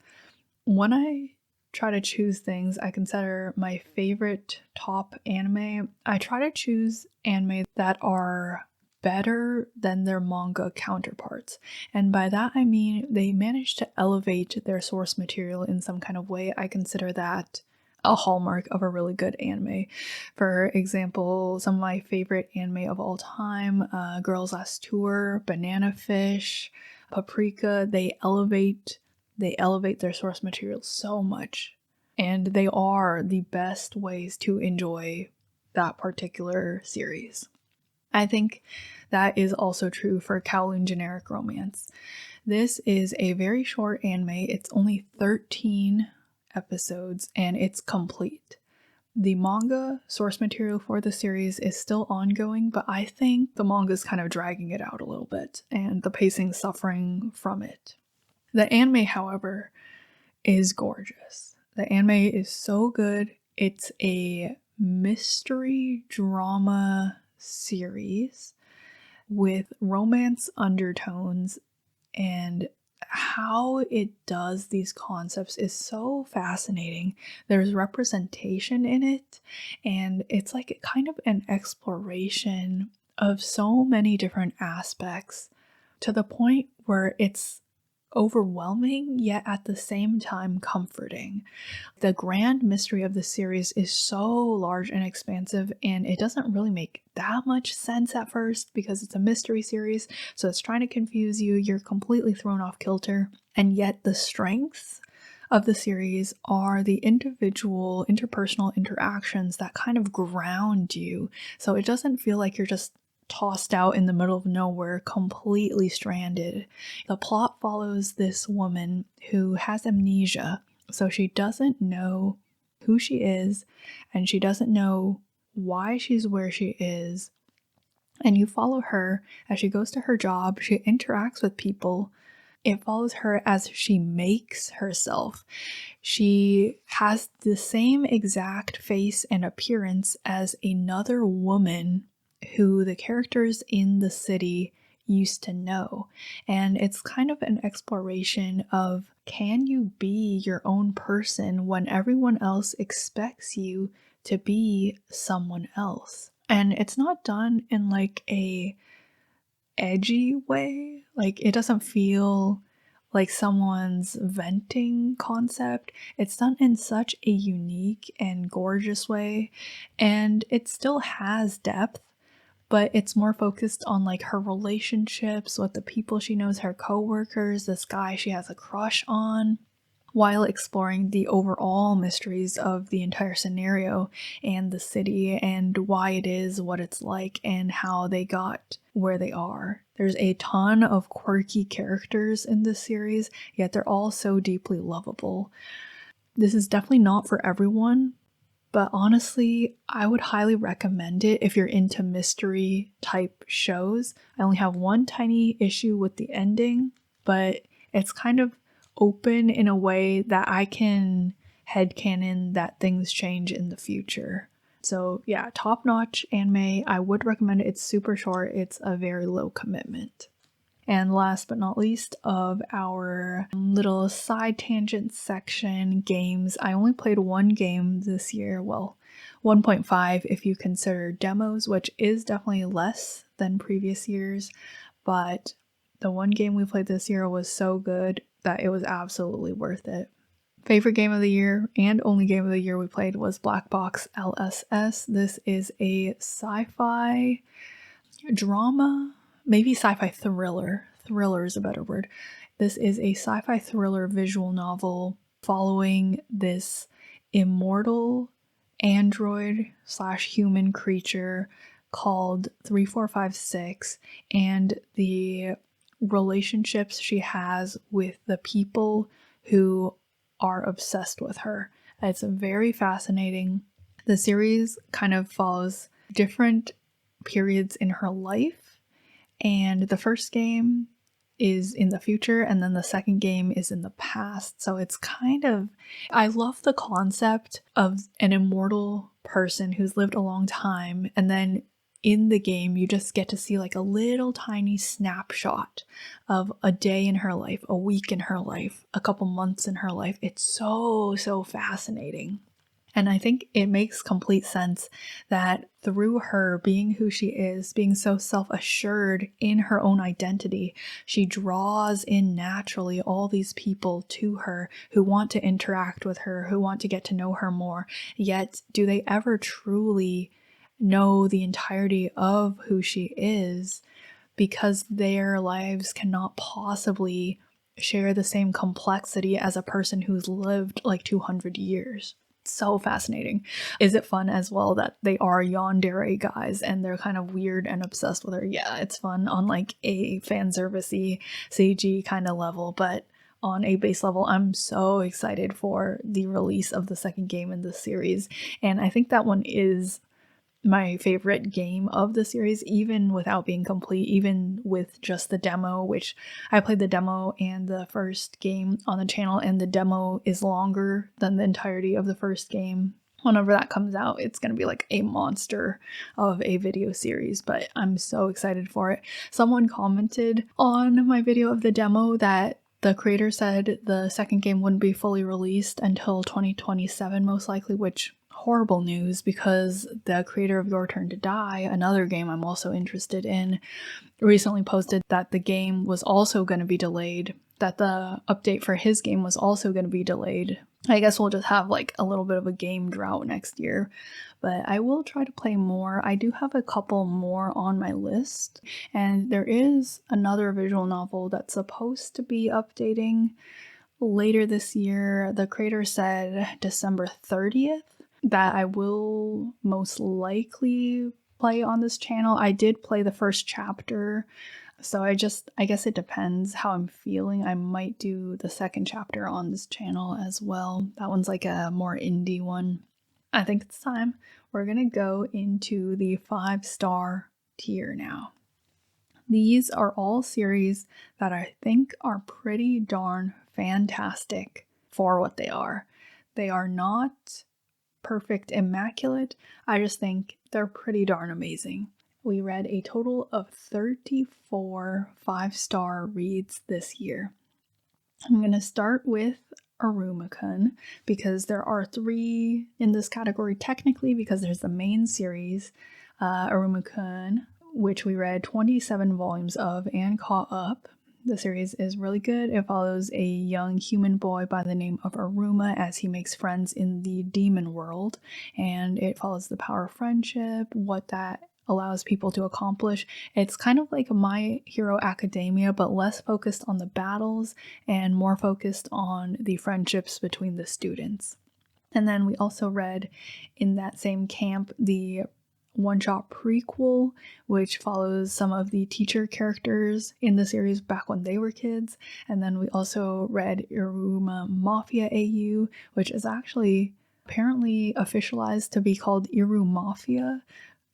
Speaker 2: When I try to choose things I consider my favorite top anime, I try to choose anime that are better than their manga counterparts. And by that I mean they manage to elevate their source material in some kind of way. I consider that a hallmark of a really good anime. For example, some of my favorite anime of all time, Girls Last Tour, Banana Fish, Paprika, they elevate their source material so much. And they are the best ways to enjoy that particular series. I think that is also true for Kowloon Generic Romance. This is a very short anime. It's only 13 episodes and it's complete. The manga source material for the series is still ongoing, but I think the manga is kind of dragging it out a little bit and the pacing suffering from it. The anime, however, is gorgeous. The anime is so good. It's a mystery drama series with romance undertones, and how it does these concepts is so fascinating. There's representation in it, and it's like kind of an exploration of so many different aspects to the point where it's overwhelming yet at the same time comforting. The grand mystery of the series is so large and expansive, and it doesn't really make that much sense at first because it's a mystery series, so it's trying to confuse you. You're completely thrown off kilter, and yet the strengths of the series are the individual interpersonal interactions that kind of ground you, so it doesn't feel like you're just tossed out in the middle of nowhere, completely stranded. The plot follows this woman who has amnesia, so she doesn't know who she is and she doesn't know why she's where she is. And you follow her as she goes to her job, she interacts with people. It follows her as she makes herself. She has the same exact face and appearance as another woman who the characters in the city used to know. And it's kind of an exploration of, can you be your own person when everyone else expects you to be someone else? And it's not done in like a edgy way. Like, it doesn't feel like someone's venting concept. It's done in such a unique and gorgeous way, and it still has depth, but it's more focused on like her relationships with the people she knows, her coworkers, this guy she has a crush on, while exploring the overall mysteries of the entire scenario and the city and why it is what it's like and how they got where they are. There's a ton of quirky characters in this series, yet they're all so deeply lovable. This is definitely not for everyone, but honestly, I would highly recommend it if you're into mystery type shows. I only have one tiny issue with the ending, but it's kind of open in a way that I can headcanon that things change in the future. So yeah, top-notch anime. I would recommend it. It's super short. It's a very low commitment. And last but not least of our little side tangent section, games. I only played one game this year. Well, 1.5 if you consider demos, which is definitely less than previous years. But the one game we played this year was so good that it was absolutely worth it. Favorite game of the year and only game of the year we played was Black Box LSS. This is a sci-fi drama, maybe sci-fi thriller. Thriller is a better word. This is a sci-fi thriller visual novel following this immortal android / human creature called 3456 and the relationships she has with the people who are obsessed with her. It's very fascinating. The series kind of follows different periods in her life, and the first game is in the future and then the second game is in the past. So it's kind of, I love the concept of an immortal person who's lived a long time, and then in the game you just get to see like a little tiny snapshot of a day in her life, a week in her life, a couple months in her life. It's so fascinating. And I think it makes complete sense that through her being who she is, being so self-assured in her own identity, she draws in naturally all these people to her who want to interact with her, who want to get to know her more. Yet, do they ever truly know the entirety of who she is? Because their lives cannot possibly share the same complexity as a person who's lived like 200 years. So fascinating. Is it fun as well that they are yandere guys and they're kind of weird and obsessed with her? Yeah, it's fun on like a fan servicey CG kind of level, but on a base level, I'm so excited for the release of the second game in this series. And I think that one is my favorite game of the series, even without being complete, even with just the demo, which I played the demo and the first game on the channel, and the demo is longer than the entirety of the first game. Whenever that comes out, it's going to be like a monster of a video series, but I'm so excited for it. Someone commented on my video of the demo that the creator said the second game wouldn't be fully released until 2027 most likely, which horrible news, because the creator of Your Turn to Die, another game I'm also interested in, recently posted that the game was also going to be delayed, that the update for his game was also going to be delayed. I guess we'll just have like a little bit of a game drought next year, but I will try to play more. I do have a couple more on my list, and there is another visual novel that's supposed to be updating later this year. The creator said December 30th. That I will most likely play on this channel. I did play the first chapter, so I guess it depends how I'm feeling. I might do the second chapter on this channel as well. That one's like a more indie one. I think it's time. We're gonna go into the 5-star tier now. These are all series that I think are pretty darn fantastic for what they are. They are not perfect, immaculate. I just think they're pretty darn amazing. We read a total of 34 5-star reads this year. I'm going to start with IRUMA-KUN because there are 3 in this category technically, because there's the main series, IRUMA-KUN, which we read 27 volumes of and caught up. The series is really good. It follows a young human boy by the name of Iruma as he makes friends in the demon world, and it follows the power of friendship, what that allows people to accomplish. It's kind of like My Hero Academia, but less focused on the battles and more focused on the friendships between the students. And then we also read in that same camp the one-shot prequel, which follows some of the teacher characters in the series back when they were kids. And then we also read Iruma Mafia AU, which is actually apparently officialized to be called Iru Mafia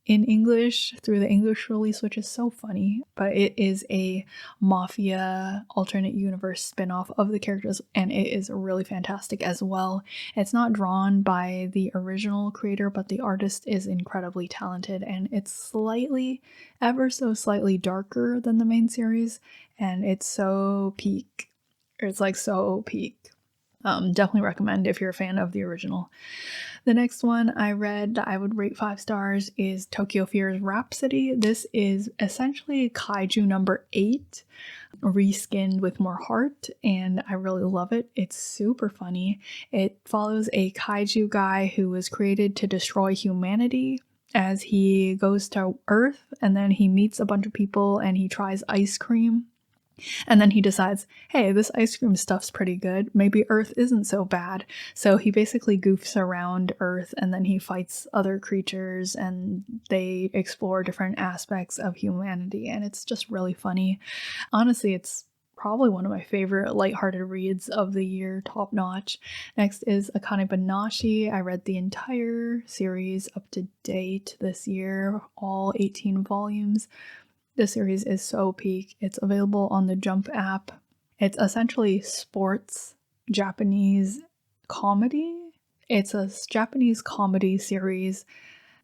Speaker 2: in English through the English release, which is so funny, but it is a Mafia alternate universe spin-off of the characters, and it is really fantastic as well. It's not drawn by the original creator, but the artist is incredibly talented, and it's slightly, ever so slightly darker than the main series, and it's so peak. It's like so peak. Definitely recommend if you're a fan of the original. The next one I read that I would rate 5 stars is Tokyo Fear's Rhapsody. This is essentially Kaiju number 8, reskinned with more heart, and I really love it. It's super funny. It follows a kaiju guy who was created to destroy humanity as he goes to Earth, and then he meets a bunch of people and he tries ice cream. And then he decides, hey, this ice cream stuff's pretty good. Maybe Earth isn't so bad. So he basically goofs around Earth, and then he fights other creatures and they explore different aspects of humanity. And it's just really funny. Honestly, it's probably one of my favorite lighthearted reads of the year, top notch. Next is AKANE BANASHI. I read the entire series up to date this year, all 18 volumes. The series is so peak. It's available on the Jump app. It's essentially sports Japanese comedy. It's a Japanese comedy series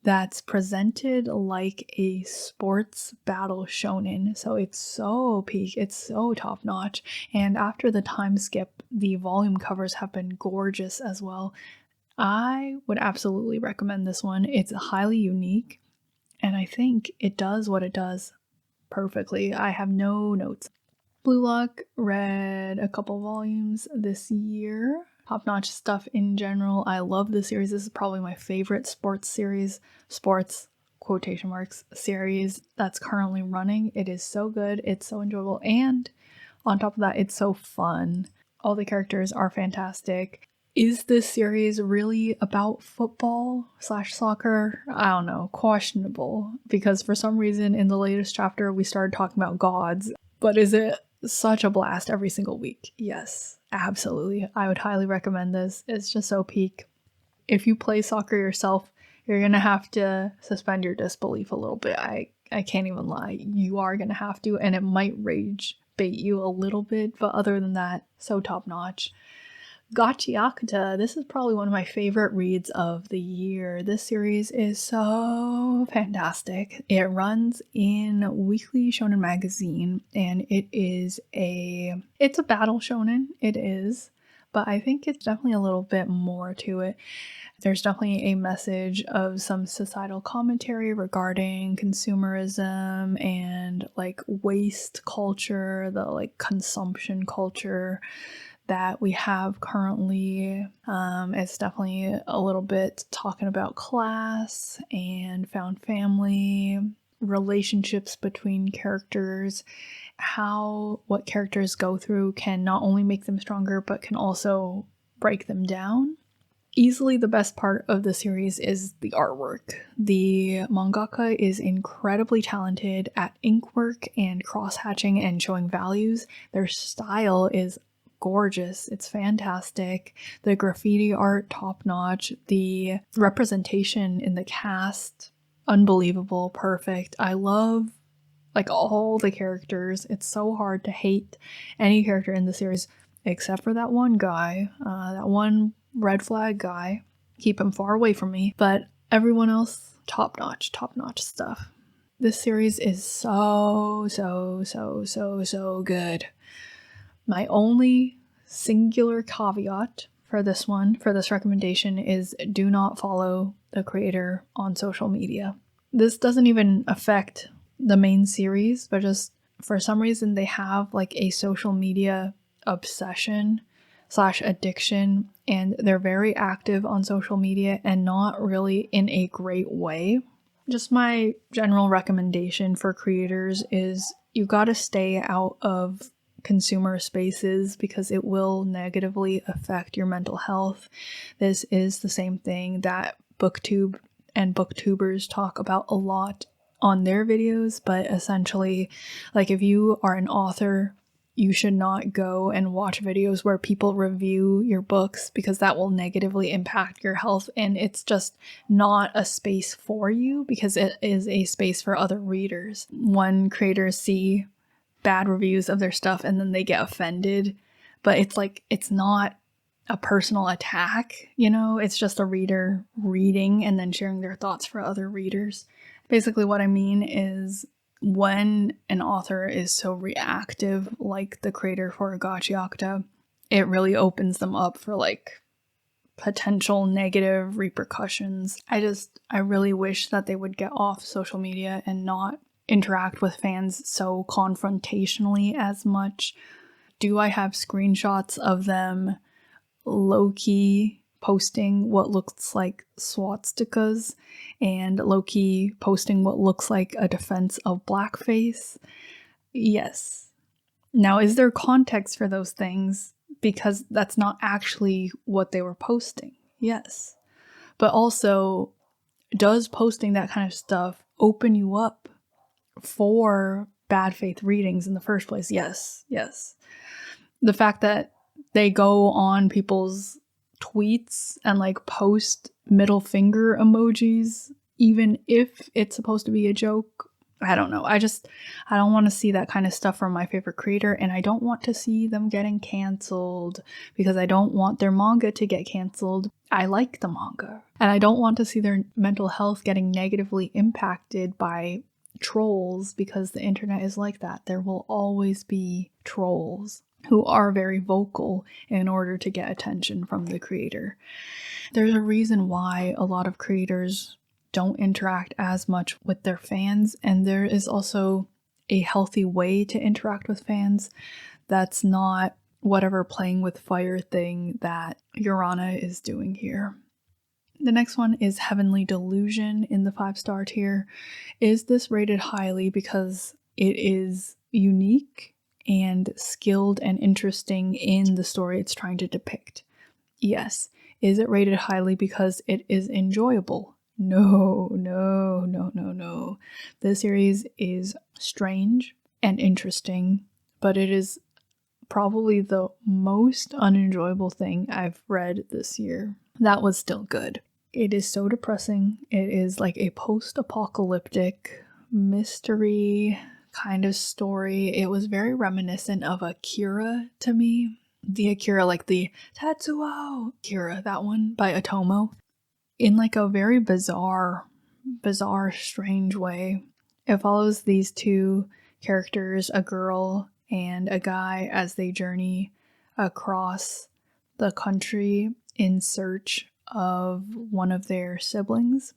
Speaker 2: that's presented like a sports battle shonen. So it's so peak. It's so top notch. And after the time skip, the volume covers have been gorgeous as well. I would absolutely recommend this one. It's highly unique, and I think it does what it does perfectly. I have no notes. Blue Lock, read a couple volumes this year. Top-notch stuff in general. I love the series. This is probably my favorite sports series, sports quotation marks series that's currently running. It is so good. It's so enjoyable. And on top of that, it's so fun. All the characters are fantastic. Is this series really about football / soccer? I don't know, questionable, because for some reason in the latest chapter we started talking about gods. But is it such a blast every single week? Yes, absolutely. I would highly recommend this. It's just so peak. If you play soccer yourself, you're gonna have to suspend your disbelief a little bit. I can't even lie. You are gonna have to, and it might rage bait you a little bit, but other than that, so top notch. GACHIAKUTA, this is probably one of my favorite reads of the year. This series is so fantastic. It runs in Weekly Shonen Magazine, and it's a battle shonen, it is, but I think it's definitely a little bit more to it. There's definitely a message of some societal commentary regarding consumerism and like waste culture, the like consumption culture that we have currently. It's definitely a little bit talking about class and found family, relationships between characters, how what characters go through can not only make them stronger but can also break them down. Easily the best part of the series is the artwork. The mangaka is incredibly talented at ink work and cross-hatching and showing values. Their style is gorgeous. It's fantastic. The graffiti art, top-notch. The representation in the cast, unbelievable, perfect. I love like all the characters. It's so hard to hate any character in the series except for that one guy, that one red flag guy. Keep him far away from me. But everyone else, top-notch stuff. This series is so good. My only singular caveat for this recommendation is do not follow the creator on social media. This doesn't even affect the main series, but just for some reason they have like a social media obsession / addiction, and they're very active on social media and not really in a great way. Just my general recommendation for creators is you gotta stay out of consumer spaces because it will negatively affect your mental health. This is the same thing that BookTube and booktubers talk about a lot on their videos, but essentially, like if you are an author, you should not go and watch videos where people review your books because that will negatively impact your health, and it's just not a space for you because it is a space for other readers. When creators see bad reviews of their stuff and then they get offended, but it's like it's not a personal attack, you know, it's just a reader reading and then sharing their thoughts for other readers. Basically what I mean is when an author is so reactive like the creator for GACHIAKUTA, it really opens them up for like potential negative repercussions. I really wish that they would get off social media and not interact with fans so confrontationally as much. Do I have screenshots of them low-key posting what looks like swastikas and low-key posting what looks like a defense of blackface? Yes. Now, is there context for those things? Because that's not actually what they were posting. Yes. But also, does posting that kind of stuff open you up for bad faith readings in the first place? Yes. The fact that they go on people's tweets and like post middle finger emojis, even if it's supposed to be a joke, I don't know. I don't want to see that kind of stuff from my favorite creator, and I don't want to see them getting canceled because I don't want their manga to get canceled. I like the manga, and I don't want to see their mental health getting negatively impacted by trolls because the internet is like that. There will always be trolls who are very vocal in order to get attention from the creator. There's a reason why a lot of creators don't interact as much with their fans, and there is also a healthy way to interact with fans that's not whatever playing with fire thing that Urana is doing here. The next one is Heavenly Delusion in the 5-star tier. Is this rated highly because it is unique and skilled and interesting in the story it's trying to depict? Yes. Is it rated highly because it is enjoyable? No, no, no, no, no. This series is strange and interesting, but it is probably the most unenjoyable thing I've read this year. That was still good. It is so depressing. It is like a post-apocalyptic mystery kind of story. It was very reminiscent of Akira to me. The Akira, like the Tetsuo Akira, that one by Otomo. In like a very bizarre, strange way. It follows these two characters, a girl and a guy, as they journey across the country in search of one of their siblings.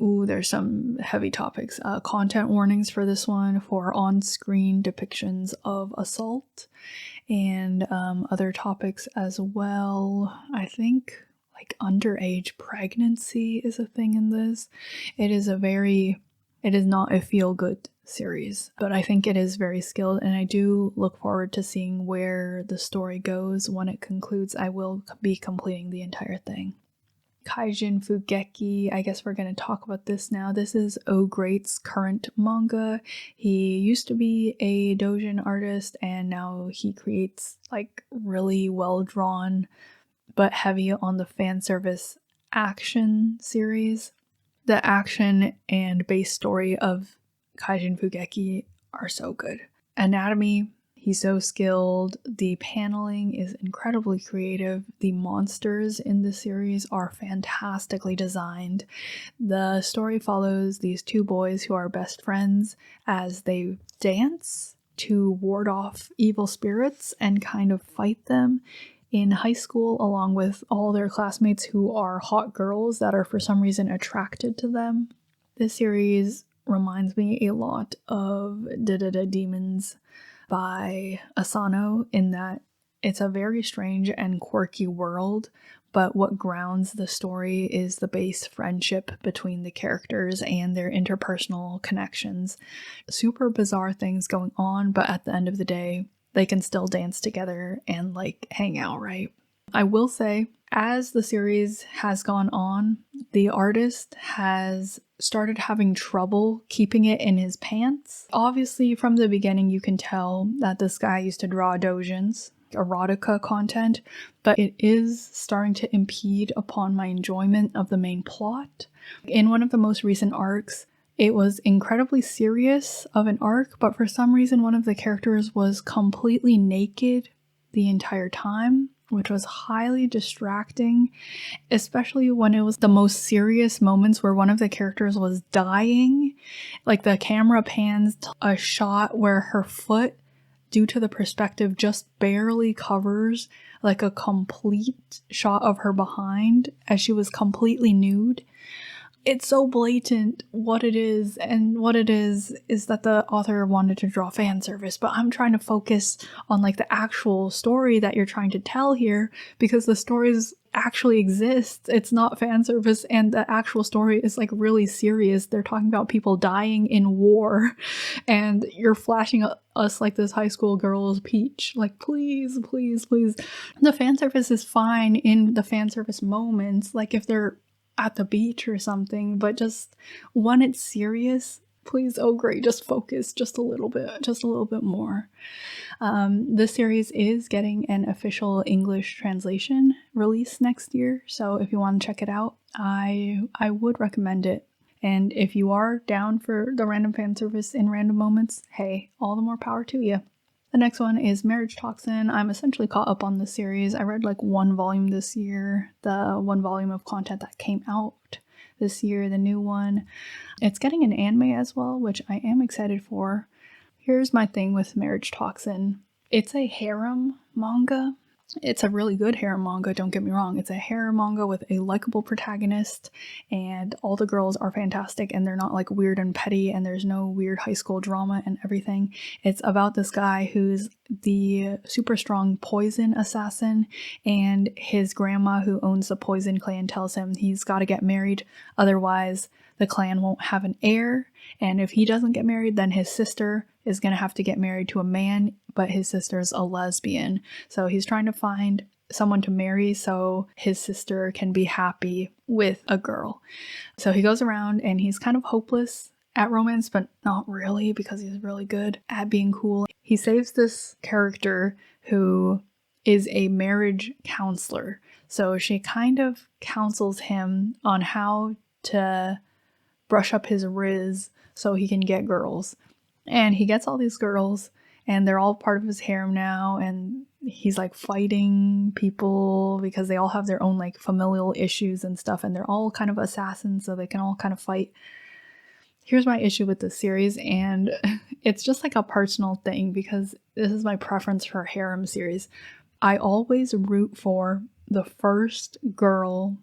Speaker 2: Ooh, there's some heavy topics. Content warnings for this one for on-screen depictions of assault and other topics as well. I think like underage pregnancy is a thing in this. It is not a feel-good series, but I think it is very skilled, and I do look forward to seeing where the story goes. When it concludes, I will be completing the entire thing. KAIJIN FUGEKI, I guess we're going to talk about this now. This is Great's current manga. He used to be a doujin artist, and now he creates like really well-drawn but heavy on the fan service action series. The action and base story of KAIJIN FUGEKI are so good. Anatomy, he's so skilled. The paneling is incredibly creative. The monsters in the series are fantastically designed. The story follows these two boys who are best friends as they dance to ward off evil spirits and kind of fight them in high school, along with all their classmates who are hot girls that are for some reason attracted to them. This series reminds me a lot of Demons by Asano, in that it's a very strange and quirky world, but what grounds the story is the base friendship between the characters and their interpersonal connections. Super bizarre things going on, but at the end of the day, they can still dance together and like hang out, right? I will say, as the series has gone on, the artist has started having trouble keeping it in his pants. Obviously, from the beginning, you can tell that this guy used to draw doujins, erotica content, but it is starting to impede upon my enjoyment of the main plot. In one of the most recent arcs, it was incredibly serious of an arc, but for some reason one of the characters was completely naked the entire time, which was highly distracting, especially when it was the most serious moments where one of the characters was dying. Like the camera pans to a shot where her foot, due to the perspective, just barely covers like a complete shot of her behind as she was completely nude. It's so blatant what it is, and what it is that the author wanted to draw fan service, but I'm trying to focus on like the actual story that you're trying to tell here, because the stories actually exist. It's not fan service, and the actual story is like really serious. They're talking about people dying in war, and you're flashing us like this high school girl's peach. Like, please, please, please. The fan service is fine in the fan service moments, like if they're at the beach or something, but just when it's serious, please, great, just focus just a little bit more. This series is getting an official English translation release next year, so if you want to check it out, I would recommend it. And if you are down for the random fan service in random moments, hey, all the more power to you. The next one is Marriage Toxin. I'm essentially caught up on the series. I read like one volume this year, the one volume of content that came out this year, the new one. It's getting an anime as well, which I am excited for. Here's my thing with Marriage Toxin. It's a harem manga. It's a really good harem manga, don't get me wrong. It's a harem manga with a likable protagonist, and all the girls are fantastic, and they're not like weird and petty, and there's no weird high school drama and everything. It's about this guy who's the super strong poison assassin, and his grandma who owns the poison clan tells him he's got to get married, otherwise the clan won't have an heir, and if he doesn't get married, then his sister is going to have to get married to a man, but his sister's a lesbian. So he's trying to find someone to marry so his sister can be happy with a girl. So he goes around and he's kind of hopeless at romance, but not really, because he's really good at being cool. He saves this character who is a marriage counselor. So she kind of counsels him on how to brush up his riz so he can get girls. And he gets all these girls, and they're all part of his harem now, and he's like fighting people because they all have their own like familial issues and stuff, and they're all kind of assassins, so they can all kind of fight. Here's my issue with this series, and it's just like a personal thing because this is my preference for harem series. I always root for the first girl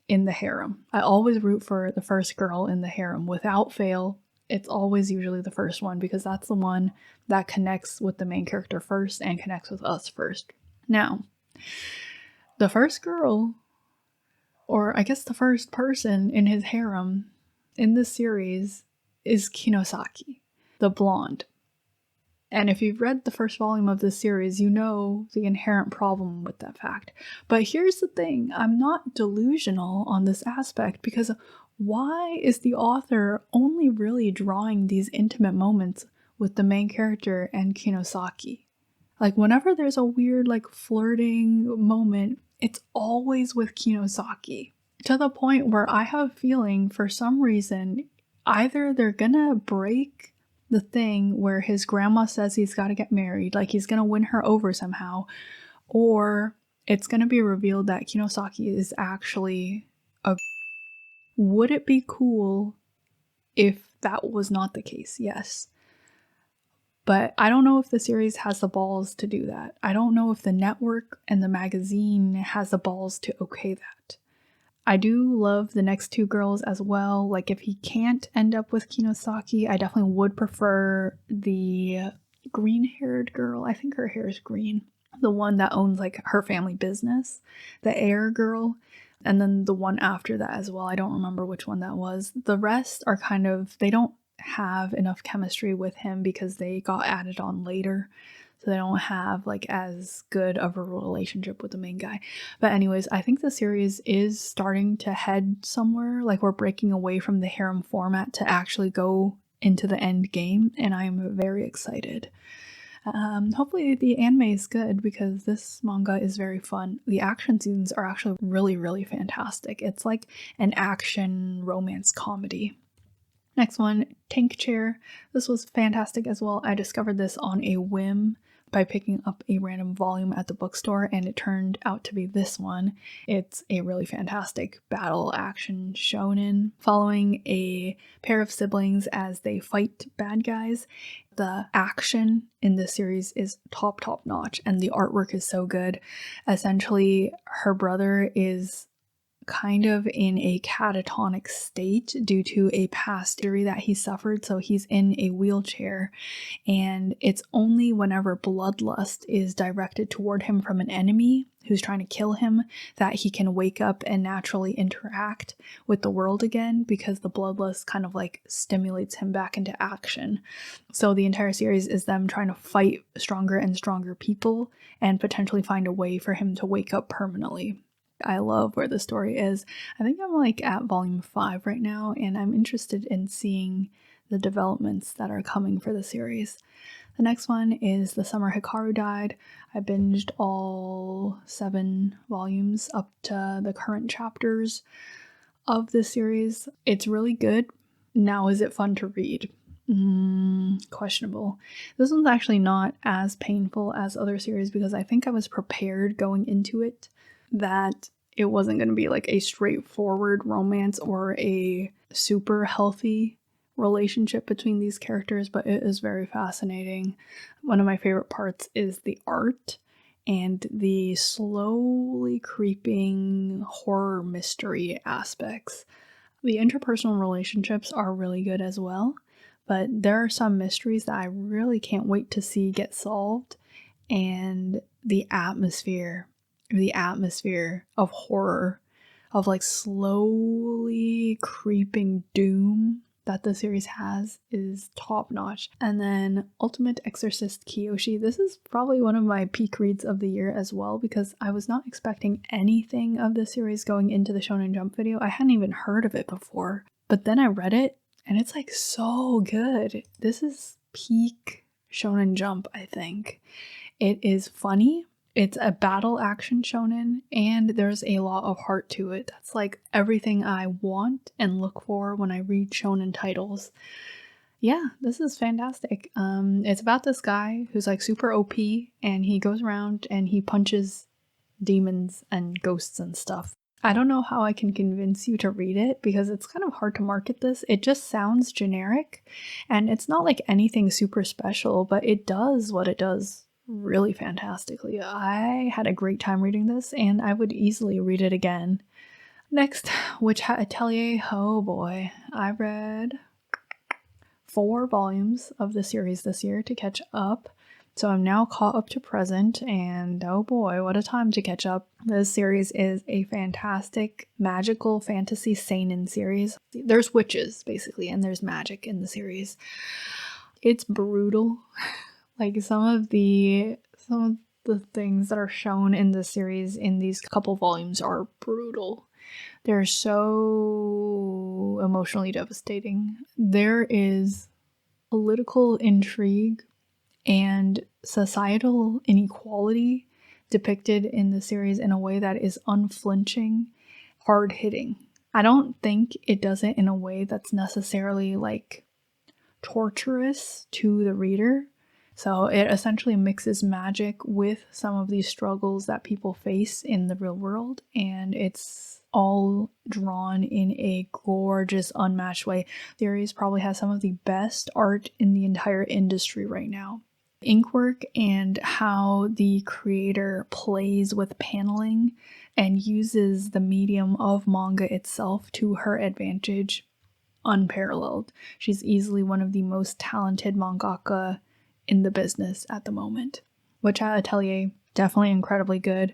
Speaker 2: in the harem. I always root for the first girl in the harem without fail. It's always usually the first one because that's the one that connects with the main character first and connects with us first. Now, the first girl, or I guess the first person in his harem in this series is Kinosaki, the blonde. And if you've read the first volume of this series, you know the inherent problem with that fact. But here's the thing, I'm not delusional on this aspect because why is the author only really drawing these intimate moments with the main character and Kinosaki? Like whenever there's a weird like flirting moment, it's always with Kinosaki. To the point where I have a feeling for some reason, either they're gonna break the thing where his grandma says he's gotta get married, like he's gonna win her over somehow, or it's gonna be revealed that Kinosaki is actually a... Would it be cool if that was not the case? Yes. But I don't know if the series has the balls to do that. I don't know if the network and the magazine has the balls to okay that. I do love the next two girls as well. Like if he can't end up with Kinosaki, I definitely would prefer the green-haired girl. I think her hair is green. The one that owns like her family business. The heir girl. And then the one after that as well. I don't remember which one that was. The rest are kind of, they don't have enough chemistry with him because they got added on later. So they don't have like as good of a relationship with the main guy. But anyways, I think the series is starting to head somewhere. Like we're breaking away from the harem format to actually go into the end game. And I'm very excited. Hopefully the anime is good because this manga is very fun. The action scenes are actually really, really fantastic. It's like an action romance comedy. Next one, Tank Chair. This was fantastic as well. I discovered this on a whim by picking up a random volume at the bookstore, and it turned out to be this one. It's a really fantastic battle action shonen following a pair of siblings as they fight bad guys. The action in this series is top notch, and the artwork is so good. Essentially, her brother is kind of in a catatonic state due to a past injury that he suffered, so he's in a wheelchair, and it's only whenever bloodlust is directed toward him from an enemy who's trying to kill him that he can wake up and naturally interact with the world again, because the bloodlust kind of like stimulates him back into action. So the entire series is them trying to fight stronger and stronger people and potentially find a way for him to wake up permanently. I love where the story is. I think I'm like at volume 5 right now, and I'm interested in seeing the developments that are coming for the series. The next one is The Summer Hikaru Died. I binged all 7 volumes up to the current chapters of this series. It's really good. Now, is it fun to read? Questionable. This one's actually not as painful as other series because I think I was prepared going into it that it wasn't going to be like a straightforward romance or a super healthy relationship between these characters, but it is very fascinating. One of my favorite parts is the art and the slowly creeping horror mystery aspects. The interpersonal relationships are really good as well, but there are some mysteries that I really can't wait to see get solved, and the atmosphere of horror, of like slowly creeping doom that the series has is top notch. And then Ultimate Exorcist Kiyoshi. This is probably one of my peak reads of the year as well, because I was not expecting anything of the series going into the Shonen Jump video. I hadn't even heard of it before. But then I read it and it's like so good. This is peak Shonen Jump, I think. It is funny. It's a battle action shonen, and there's a lot of heart to it. That's like everything I want and look for when I read shonen titles. Yeah, this is fantastic. It's about this guy who's like super OP, and he goes around and he punches demons and ghosts and stuff. I don't know how I can convince you to read it because it's kind of hard to market this. It just sounds generic, and it's not like anything super special, but it does what it does really fantastically. I had a great time reading this, and I would easily read it again. Next, Witch Hat Atelier. Oh boy, I read 4 volumes of the series this year to catch up. So I'm now caught up to present, and oh boy, what a time to catch up. This series is a fantastic magical fantasy seinen series. There's witches, basically, and there's magic in the series. It's brutal. Like some of the things that are shown in the series in these couple volumes are brutal. They're so emotionally devastating. There is political intrigue and societal inequality depicted in the series in a way that is unflinching, hard-hitting. I don't think it does it in a way that's necessarily like torturous to the reader. So it essentially mixes magic with some of these struggles that people face in the real world, and it's all drawn in a gorgeous, unmatched way. The series probably has some of the best art in the entire industry right now. Inkwork and how the creator plays with paneling and uses the medium of manga itself to her advantage, unparalleled. She's easily one of the most talented mangaka in the business at the moment. Witch Hat Atelier, definitely incredibly good.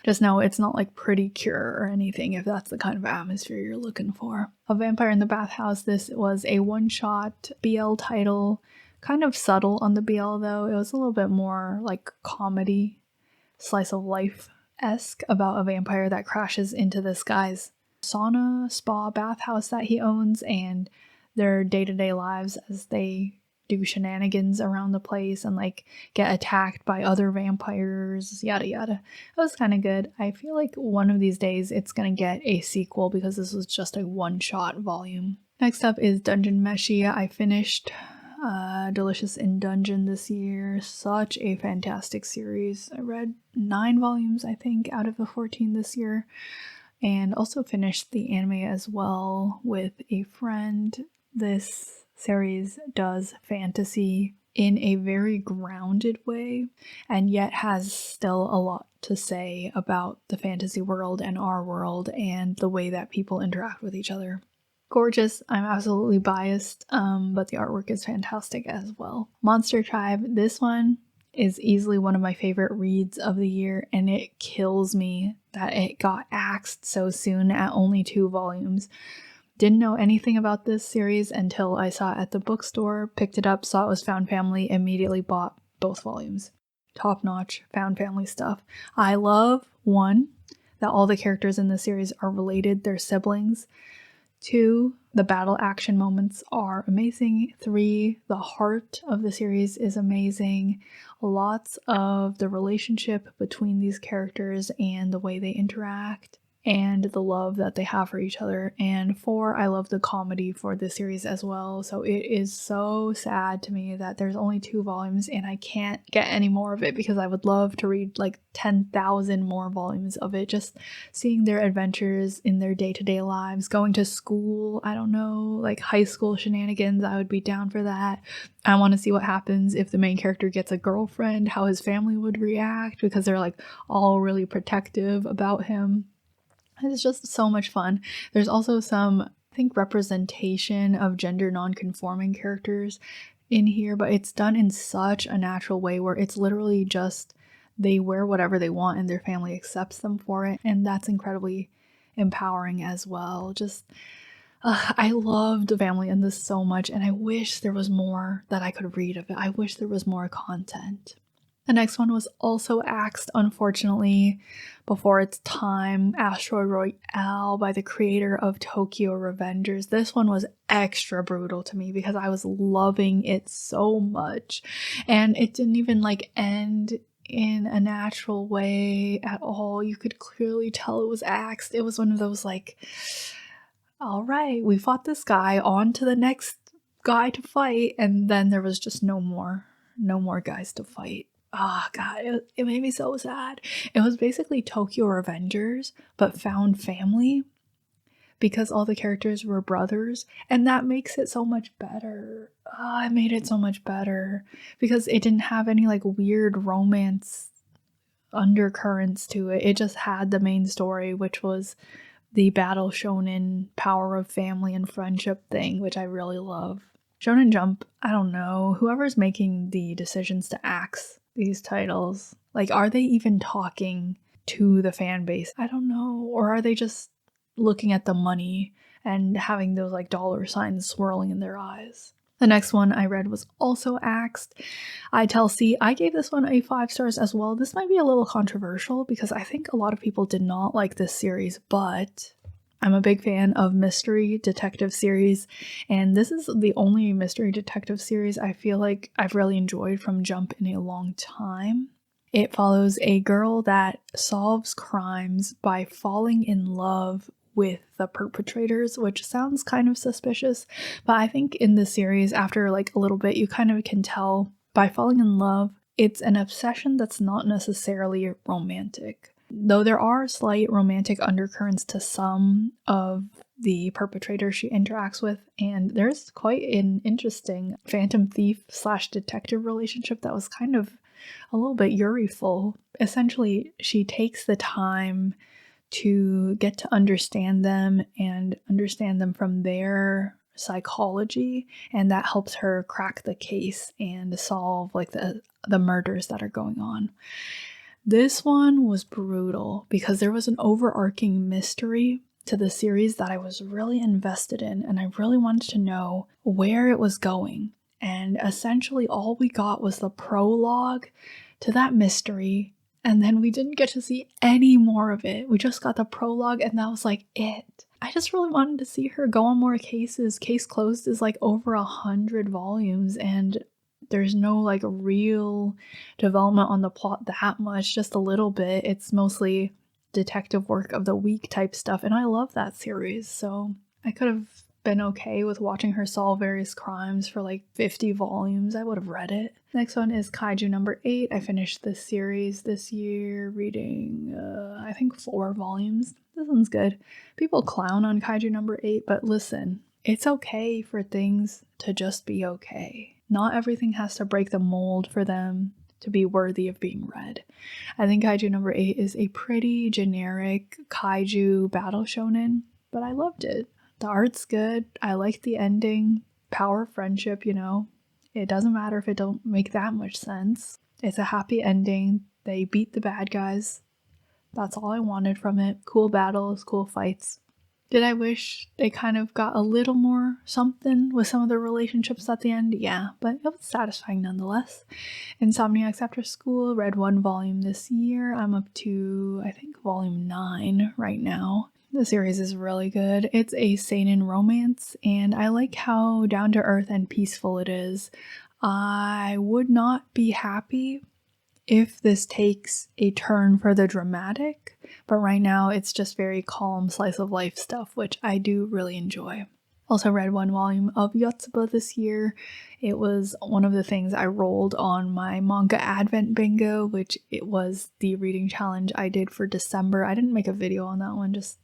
Speaker 2: Just know it's not like Pretty Cure or anything if that's the kind of atmosphere you're looking for. A Vampire in the Bathhouse. This was a one-shot BL title. Kind of subtle on the BL though. It was a little bit more like comedy, slice of life-esque about a vampire that crashes into this guy's sauna, spa, bathhouse that he owns, and their day-to-day lives as they do shenanigans around the place and like get attacked by other vampires, yada yada. It was kind of good. I feel like one of these days it's gonna get a sequel because this was just a one-shot volume. Next up is Dungeon Meshi. I finished Delicious in Dungeon this year. Such a fantastic series. I read 9 volumes, I think, out of the 14 this year, and also finished the anime as well with a friend. This series does fantasy in a very grounded way, and yet has still a lot to say about the fantasy world and our world and the way that people interact with each other. Gorgeous. I'm absolutely biased, but the artwork is fantastic as well. Monster Tribe. This one is easily one of my favorite reads of the year, and it kills me that it got axed so soon at only 2 volumes. Didn't know anything about this series until I saw it at the bookstore, picked it up, saw it was Found Family, immediately bought both volumes. Top-notch Found Family stuff. I love, 1, that all the characters in the series are related, they're siblings. 2, the battle action moments are amazing. 3, the heart of the series is amazing. Lots of the relationship between these characters and the way they interact, and the love that they have for each other. And 4, I love the comedy for this series as well. So it is so sad to me that there's only 2 volumes and I can't get any more of it because I would love to read like 10,000 more volumes of it. Just seeing their adventures in their day-to-day lives, going to school, I don't know, like high school shenanigans, I would be down for that. I want to see what happens if the main character gets a girlfriend, how his family would react because they're like all really protective about him. It's just so much fun. There's also some, I think, representation of gender non-conforming characters in here, but it's done in such a natural way where it's literally just they wear whatever they want and their family accepts them for it, and that's incredibly empowering as well. Just I loved the family in this so much, and I wish there was more that I could read of it. I wish there was more content. The next one was also axed, unfortunately, before its time, Asteroid Royale by the creator of Tokyo Revengers. This one was extra brutal to me because I was loving it so much, and it didn't even like end in a natural way at all. You could clearly tell it was axed. It was one of those like, all right, we fought this guy, on to the next guy to fight, and then there was just no more guys to fight. Oh god, it made me so sad. It was basically Tokyo Revengers, but found family, because all the characters were brothers, and that makes it so much better. Oh, it made it so much better because it didn't have any like weird romance undercurrents to it. It just had the main story, which was the battle shonen power of family and friendship thing, which I really love. Shonen Jump, I don't know, whoever's making the decisions to axe these titles, like, are they even talking to the fan base? I don't know. Or are they just looking at the money and having those like dollar signs swirling in their eyes? The next one I read was also axed. I Tell C. I gave this one a 5 stars as well. This might be a little controversial because I think a lot of people did not like this series, but I'm a big fan of mystery detective series, and this is the only mystery detective series I feel like I've really enjoyed from Jump in a long time. It follows a girl that solves crimes by falling in love with the perpetrators, which sounds kind of suspicious, but I think in this series, after like a little bit, you kind of can tell by falling in love, it's an obsession that's not necessarily romantic. Though there are slight romantic undercurrents to some of the perpetrators she interacts with, and there's quite an interesting phantom thief / detective relationship that was kind of a little bit Yuri-ful. Essentially, she takes the time to get to understand them and understand them from their psychology, and that helps her crack the case and solve like the murders that are going on. This one was brutal because there was an overarching mystery to the series that I was really invested in, and I really wanted to know where it was going. And essentially all we got was the prologue to that mystery, and then we didn't get to see any more of it. We just got the prologue, and that was like it. I just really wanted to see her go on more cases. Case Closed is like over 100 volumes, and there's no like real development on the plot that much, just a little bit. It's mostly detective work of the week type stuff, and I love that series, so I could have been okay with watching her solve various crimes for like 50 volumes. I would have read it. Next one is Kaiju number 8. I finished this series this year reading, I think 4 volumes. This one's good. People clown on Kaiju number 8, but listen, it's okay for things to just be okay. Not everything has to break the mold for them to be worthy of being read. I think Kaiju number 8 is a pretty generic kaiju battle shonen, but I loved it. The art's good. I like the ending. Power of friendship, you know. It doesn't matter if it don't make that much sense. It's a happy ending. They beat the bad guys. That's all I wanted from it. Cool battles, cool fights. Did I wish they kind of got a little more something with some of the relationships at the end? Yeah, but it was satisfying nonetheless. Insomniacs After School, read 1 volume this year. I'm up to, I think, volume 9 right now. The series is really good. It's a seinen romance, and I like how down-to-earth and peaceful it is. I would not be happy if this takes a turn for the dramatic, but right now it's just very calm slice of life stuff, which I do really enjoy. Also read 1 volume of Yotsuba this year. It was one of the things I rolled on my manga advent bingo, which it was the reading challenge I did for December. I didn't make a video on that one, just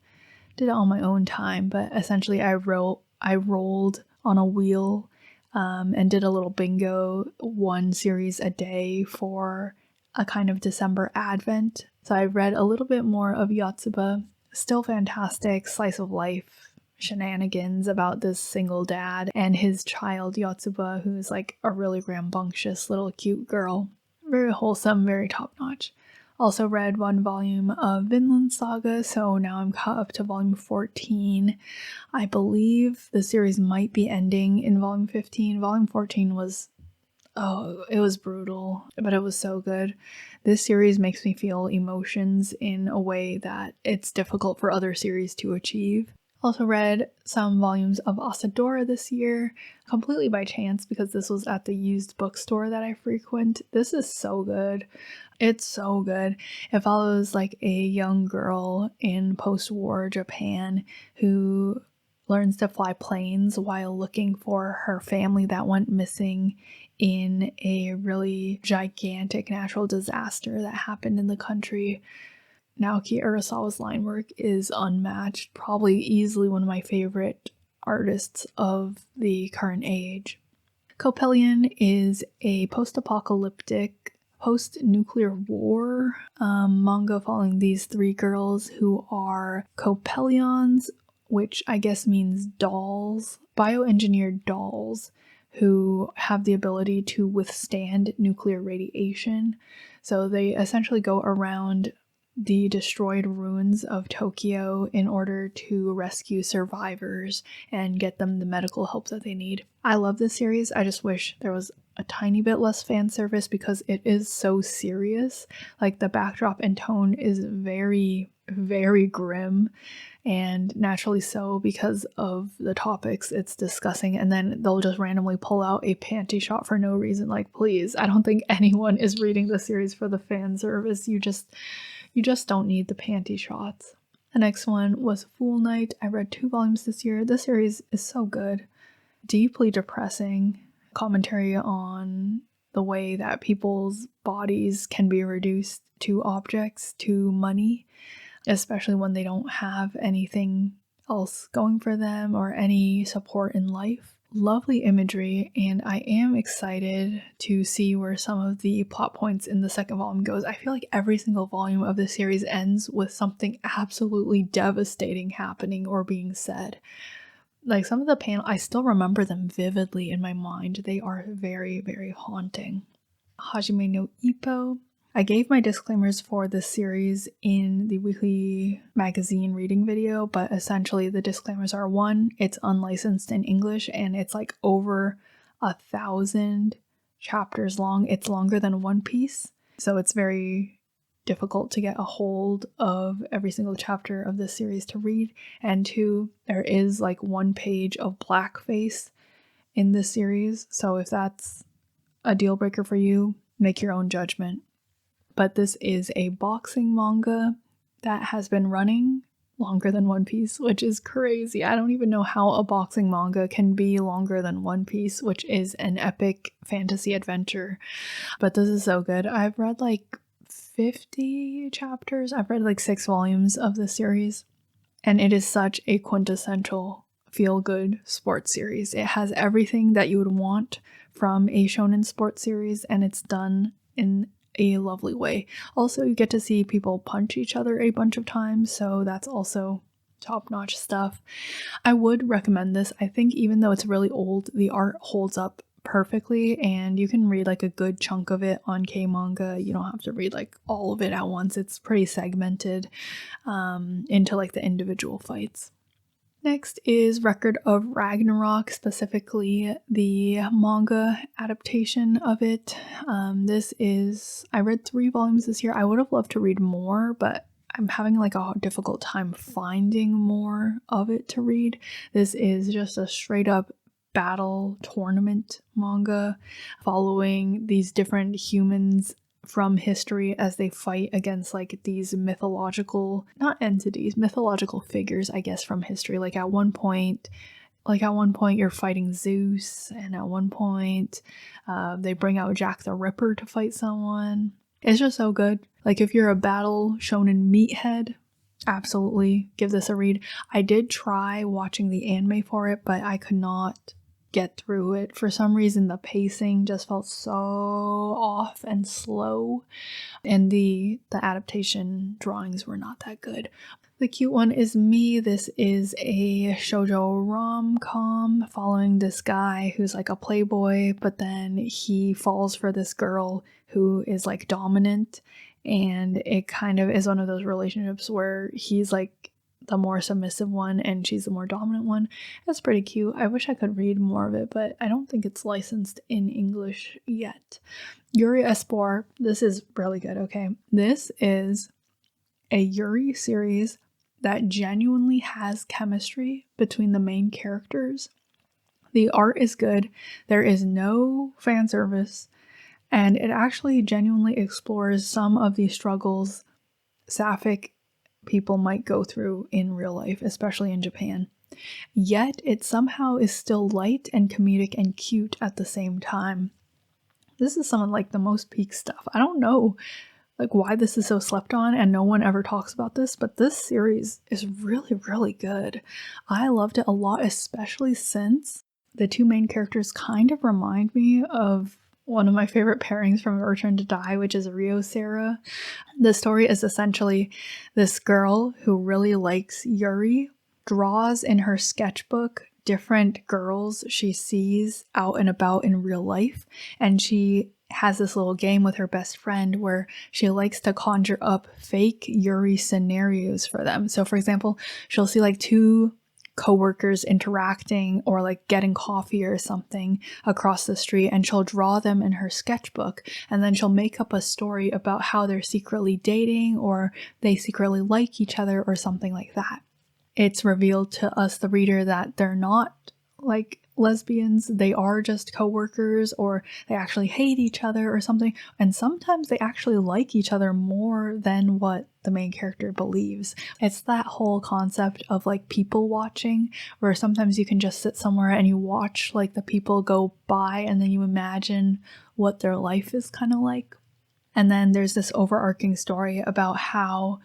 Speaker 2: did it on my own time, but essentially I rolled on a wheel and did a little bingo, 1 series a day for a kind of December advent. So I read a little bit more of Yotsuba. Still fantastic slice of life shenanigans about this single dad and his child Yotsuba, who's like a really rambunctious little cute girl. Very wholesome, very top notch. Also read one volume of Vinland Saga, so now I'm caught up to volume 14. I believe the series might be ending in volume 15. Volume 14 was, oh, it was brutal, but it was so good. This series makes me feel emotions in a way that it's difficult for other series to achieve. Also read some volumes of Asadora this year, completely by chance because this was at the used bookstore that I frequent. This is so good. It's so good. It follows like a young girl in post-war Japan who learns to fly planes while looking for her family that went missing in a really gigantic natural disaster that happened in the country. Naoki Urasawa's line work is unmatched, probably easily one of my favorite artists of the current age. Coppelion is a post-apocalyptic, post-nuclear war manga following these three girls who are Coppelions, which I guess means dolls, bioengineered dolls who have the ability to withstand nuclear radiation. So they essentially go around the destroyed ruins of Tokyo in order to rescue survivors and get them the medical help that they need. I love this series. I just wish there was a tiny bit less fan service because it is so serious. Like the backdrop and tone is very, very grim, and naturally so because of the topics it's discussing, and then they'll just randomly pull out a panty shot for no reason. Like, please, I don't think anyone is reading the series for the fan service. You just don't need the panty shots. The next one was Fool Night. I read 2 volumes this year. This series is so good. Deeply depressing commentary on the way that people's bodies can be reduced to objects, to money, especially when they don't have anything else going for them or any support in life. Lovely imagery, and I am excited to see where some of the plot points in the second volume goes. I feel like every single volume of the series ends with something absolutely devastating happening or being said. Like some of the panels, I still remember them vividly in my mind. They are very, very haunting. Hajime no Ippo. I gave my disclaimers for this series in the weekly magazine reading video, but essentially the disclaimers are: 1, it's unlicensed in English and it's like over 1,000 chapters long. It's longer than One Piece, so it's very difficult to get a hold of every single chapter of this series to read. And 2, there is like 1 page of blackface in this series, so if that's a deal breaker for you, make your own judgment. But this is a boxing manga that has been running longer than One Piece, which is crazy. I don't even know how a boxing manga can be longer than One Piece, which is an epic fantasy adventure. But this is so good. I've read like 50 chapters. I've read like 6 volumes of this series, and it is such a quintessential feel-good sports series. It has everything that you would want from a shonen sports series, and it's done in a lovely way. Also, you get to see people punch each other a bunch of times, so that's also top-notch stuff. I would recommend this. I think even though it's really old, the art holds up perfectly, and you can read like a good chunk of it on K-manga. You don't have to read like all of it at once. It's pretty segmented into like the individual fights. Next is Record of Ragnarok, specifically the manga adaptation of it. I read 3 volumes this year. I would have loved to read more, but I'm having like a difficult time finding more of it to read. This is just a straight up battle tournament manga following these different humans from history as they fight against like these mythological, not entities, mythological figures, I guess, from history. Like at one point you're fighting Zeus, and at one point they bring out Jack the Ripper to fight someone. It's just so good. Like if you're a battle shonen meathead, absolutely give this a read. I did try watching the anime for it, but I could not get through it. For some reason, the pacing just felt so off and slow, and the adaptation drawings were not that good. The cute one is Me. This is a shoujo rom-com following this guy who's like a playboy, but then he falls for this girl who is like dominant, and it kind of is one of those relationships where he's like the more submissive one and she's the more dominant one. It's pretty cute. I wish I could read more of it, but I don't think it's licensed in English yet. Yuri Espor, this is really good, okay? This is a Yuri series that genuinely has chemistry between the main characters. The art is good, there is no fan service, and it actually genuinely explores some of the struggles sapphic people might go through in real life, especially in Japan. Yet it somehow is still light and comedic and cute at the same time. This is some of like the most peak stuff. I don't know like why this is so slept on and no one ever talks about this, but this series is really, really good. I loved it a lot, especially since the two main characters kind of remind me of one of my favorite pairings from Return to Die, which is Ryo Sarah. The story is essentially this girl who really likes Yuri, draws in her sketchbook different girls she sees out and about in real life, and she has this little game with her best friend where she likes to conjure up fake Yuri scenarios for them. So for example, she'll see like two co-workers interacting or like getting coffee or something across the street, and she'll draw them in her sketchbook, and then she'll make up a story about how they're secretly dating or they secretly like each other or something like that. It's revealed to us, the reader, that they're not like lesbians, they are just co-workers, or they actually hate each other or something, and sometimes they actually like each other more than what the main character believes. It's that whole concept of like people watching, where sometimes you can just sit somewhere and you watch like the people go by and then you imagine what their life is kind of like. And then there's this overarching story about how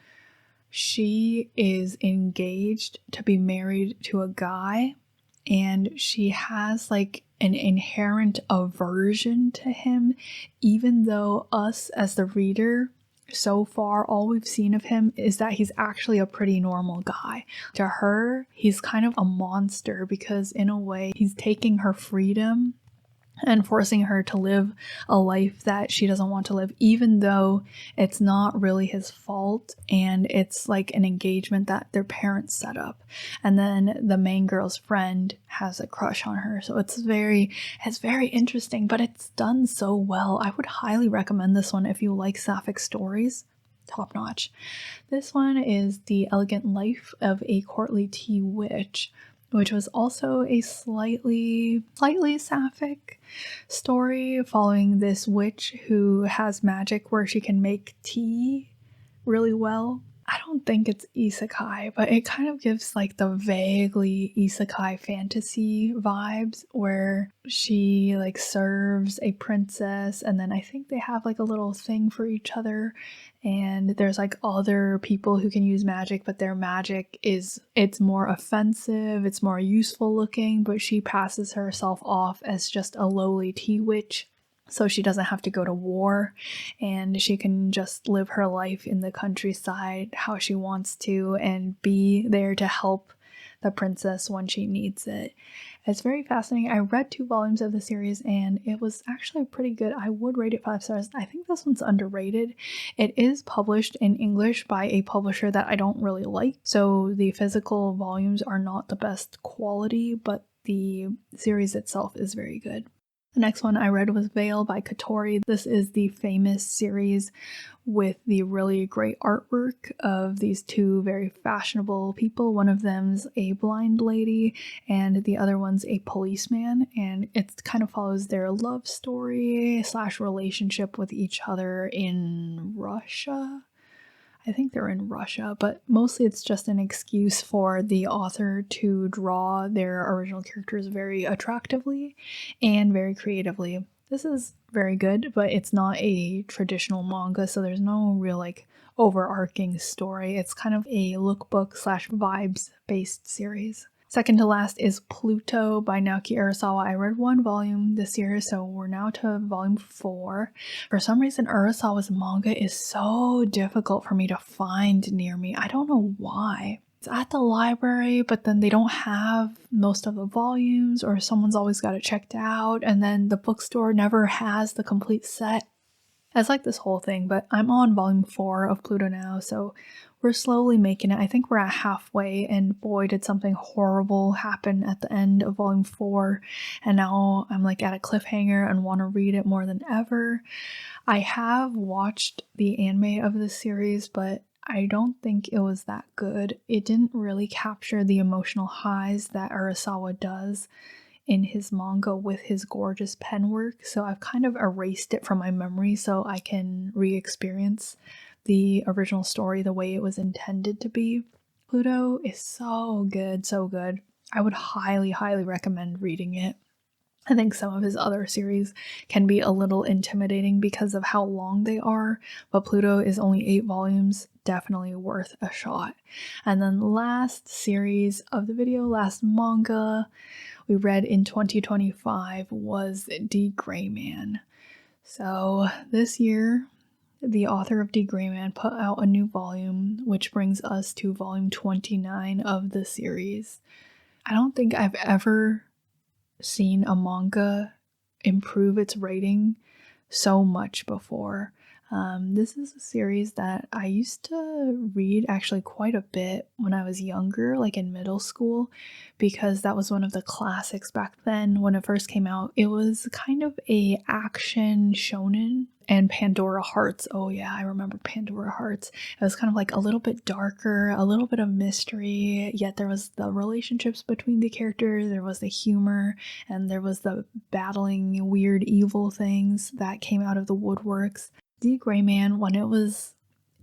Speaker 2: she is engaged to be married to a guy, and she has like an inherent aversion to him, even though us as the reader, so far all we've seen of him is that he's actually a pretty normal guy. To her, he's kind of a monster because in a way he's taking her freedom and forcing her to live a life that she doesn't want to live, even though it's not really his fault and it's like an engagement that their parents set up. And then the main girl's friend has a crush on her, so it's very interesting, but it's done so well. I would highly recommend this one if you like sapphic stories. Top notch. This one is The Elegant Life of a Courtly Tea Witch, which was also a slightly sapphic story following this witch who has magic where she can make tea really well. I don't think it's isekai, but it kind of gives like the vaguely isekai fantasy vibes where she like serves a princess, and then I think they have like a little thing for each other, and there's like other people who can use magic, but their magic it's more offensive, it's more useful looking, but she passes herself off as just a lowly tea witch. So she doesn't have to go to war, and she can just live her life in the countryside how she wants to and be there to help the princess when she needs it. It's very fascinating. I read 2 volumes of the series and it was actually pretty good. I would rate it 5 stars. I think this one's underrated. It is published in English by a publisher that I don't really like, so the physical volumes are not the best quality, but the series itself is very good. The next one I read was Veil by Katori. This is the famous series with the really great artwork of these 2 very fashionable people. One of them's a blind lady and the other one's a policeman, and it kind of follows their love story / relationship with each other in Russia. I think they're in Russia, but mostly it's just an excuse for the author to draw their original characters very attractively and very creatively. This is very good, but it's not a traditional manga, so there's no real like overarching story. It's kind of a lookbook / vibes based series. Second to last is Pluto by Naoki Urasawa. I read 1 volume this year, so we're now to volume 4. For some reason, Urasawa's manga is so difficult for me to find near me. I don't know why. It's at the library, but then they don't have most of the volumes, or someone's always got it checked out, and then the bookstore never has the complete set. It's like this whole thing, but I'm on volume 4 of Pluto now, so we're slowly making it. I think we're at halfway, and boy, did something horrible happen at the end of volume 4, and now I'm like at a cliffhanger and want to read it more than ever. I have watched the anime of this series, but I don't think it was that good. It didn't really capture the emotional highs that Urasawa does in his manga with his gorgeous pen work, so I've kind of erased it from my memory so I can re-experience the original story the way it was intended to be. Pluto is so good, so good. I would highly recommend reading it. I think some of his other series can be a little intimidating because of how long they are, but Pluto is only 8 volumes, definitely worth a shot. And then last series of the video, last manga we read in 2025 was D. Gray Man. So this year, the author of D. Gray Man put out a new volume, which brings us to volume 29 of the series. I don't think I've ever seen a manga improve its rating so much before. This is a series that I used to read actually quite a bit when I was younger, like in middle school, because that was one of the classics back then when it first came out. It was kind of a action shonen. And Pandora Hearts, oh yeah, I remember Pandora Hearts. It was kind of like a little bit darker, a little bit of mystery, yet there was the relationships between the characters, there was the humor, and there was the battling weird evil things that came out of the woodworks. D. Gray Man, when it was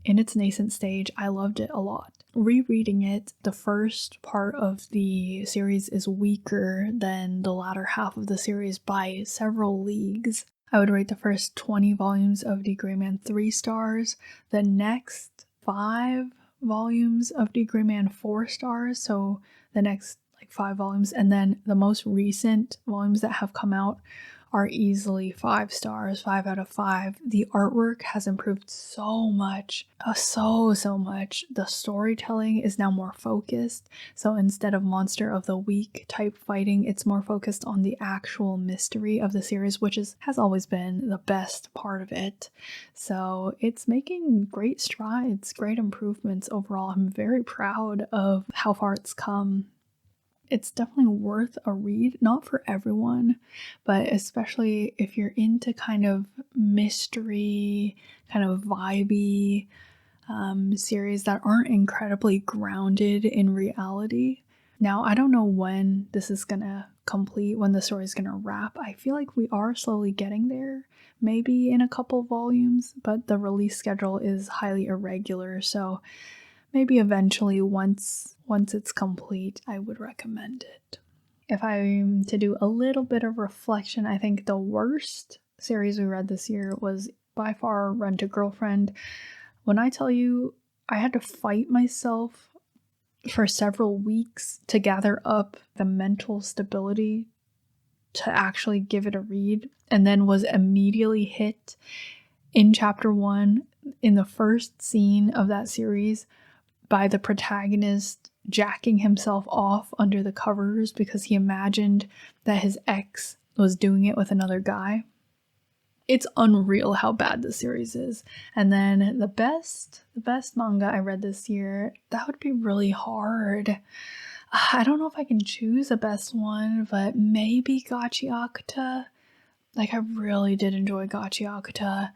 Speaker 2: in its nascent stage, I loved it a lot. Rereading it, the first part of the series is weaker than the latter half of the series by several leagues. I would rate the first 20 volumes of D. Gray Man 3 stars, the next 5 volumes of D. Gray Man 4 stars, so the next like 5 volumes, and then the most recent volumes that have come out are easily 5 stars, 5 out of 5. The artwork has improved so much, so much. The storytelling is now more focused, so instead of monster of the week type fighting, it's more focused on the actual mystery of the series, which has always been the best part of it. So it's making great strides, great improvements overall. I'm very proud of how far it's come. It's definitely worth a read, not for everyone, but especially if you're into kind of mystery, kind of vibey series that aren't incredibly grounded in reality. Now, I don't know when this is gonna complete, when the story's gonna wrap. I feel like we are slowly getting there, maybe in a couple volumes, but the release schedule is highly irregular, so maybe eventually once it's complete, I would recommend it. If I'm to do a little bit of reflection, I think the worst series we read this year was by far Rent a Girlfriend. When I tell you, I had to fight myself for several weeks to gather up the mental stability to actually give it a read, and then was immediately hit in chapter 1 in the first scene of that series by the protagonist jacking himself off under the covers because he imagined that his ex was doing it with another guy. It's unreal how bad this series is. And then the best manga I read this year, that would be really hard. I don't know if I can choose a best one, but maybe GACHIAKUTA. Like, I really did enjoy GACHIAKUTA,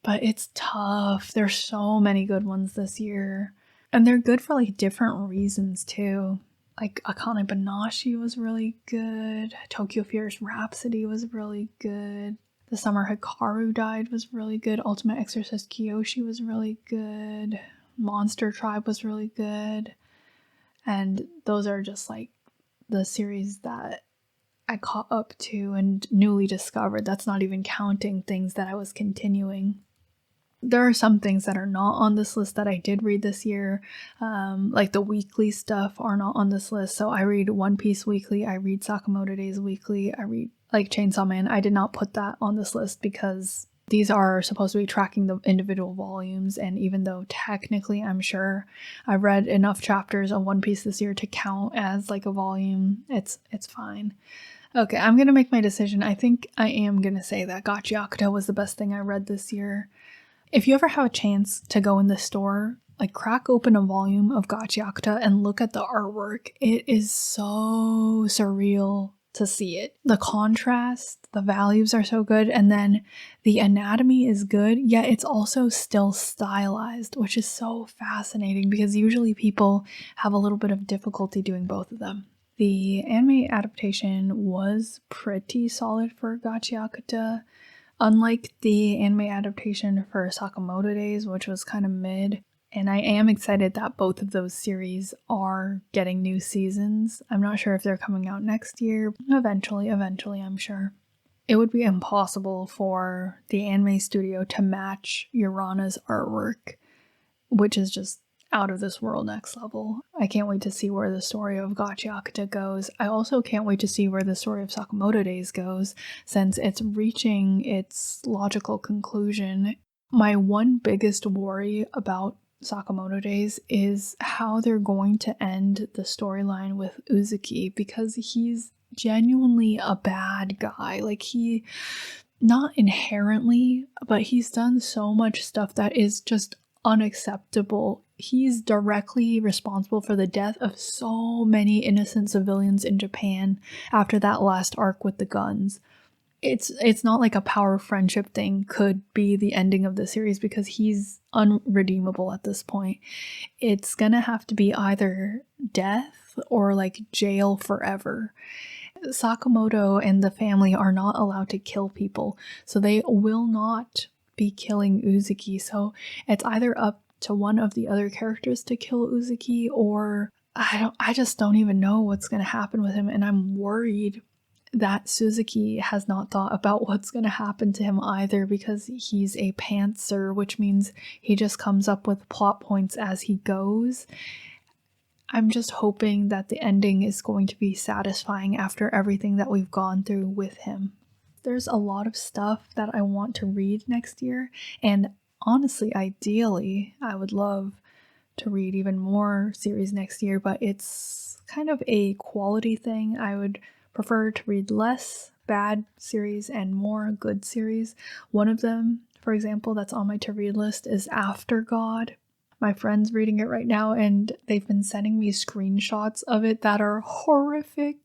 Speaker 2: but it's tough. There's so many good ones this year. And they're good for like different reasons too. Like AKANE BANASHI was really good. Tokyo Fierce Rhapsody was really good. The Summer Hikaru Died was really good. Ultimate Exorcist Kyoshi was really good. Monster Tribe was really good. And those are just like the series that I caught up to and newly discovered. That's not even counting things that I was continuing. There are some things that are not on this list that I did read this year, like the weekly stuff are not on this list. So I read One Piece weekly, I read Sakamoto Days weekly, I read like Chainsaw Man. I did not put that on this list because these are supposed to be tracking the individual volumes, and even though technically I'm sure I read enough chapters of One Piece this year to count as like a volume, it's fine. Okay, I'm gonna make my decision. I think I am gonna say that GACHIAKUTA was the best thing I read this year. If you ever have a chance to go in the store, like crack open a volume of GACHIAKUTA and look at the artwork, it is so surreal to see it. The contrast, the values are so good, and then the anatomy is good, yet it's also still stylized, which is so fascinating because usually people have a little bit of difficulty doing both of them. The anime adaptation was pretty solid for GACHIAKUTA, unlike the anime adaptation for Sakamoto Days, which was kind of mid. And I am excited that both of those series are getting new seasons. I'm not sure if they're coming out next year. Eventually, I'm sure. It would be impossible for the anime studio to match Urana's artwork, which is just out of this world next level. I can't wait to see where the story of GACHIAKUTA goes. I also can't wait to see where the story of Sakamoto Days goes, since it's reaching its logical conclusion. My one biggest worry about Sakamoto Days is how they're going to end the storyline with Uzuki, because he's genuinely a bad guy. Like, he, not inherently, but he's done so much stuff that is just unacceptable. He's directly responsible for the death of so many innocent civilians in Japan after that last arc with the guns. It's not like a power friendship thing could be the ending of the series, because he's unredeemable at this point. It's gonna have to be either death or like jail forever. Sakamoto and the family are not allowed to kill people, so they will not be killing Uzuki. So it's either up to one of the other characters to kill Uzuki, or I just don't even know what's going to happen with him, and I'm worried that Suzuki has not thought about what's going to happen to him either, because he's a pantser, which means he just comes up with plot points as he goes. I'm just hoping that the ending is going to be satisfying after everything that we've gone through with him. There's a lot of stuff that I want to read next year, and honestly, ideally, I would love to read even more series next year, but it's kind of a quality thing. I would prefer to read less bad series and more good series. One of them, for example, that's on my to-read list is After God. My friend's reading it right now, and they've been sending me screenshots of it that are horrific.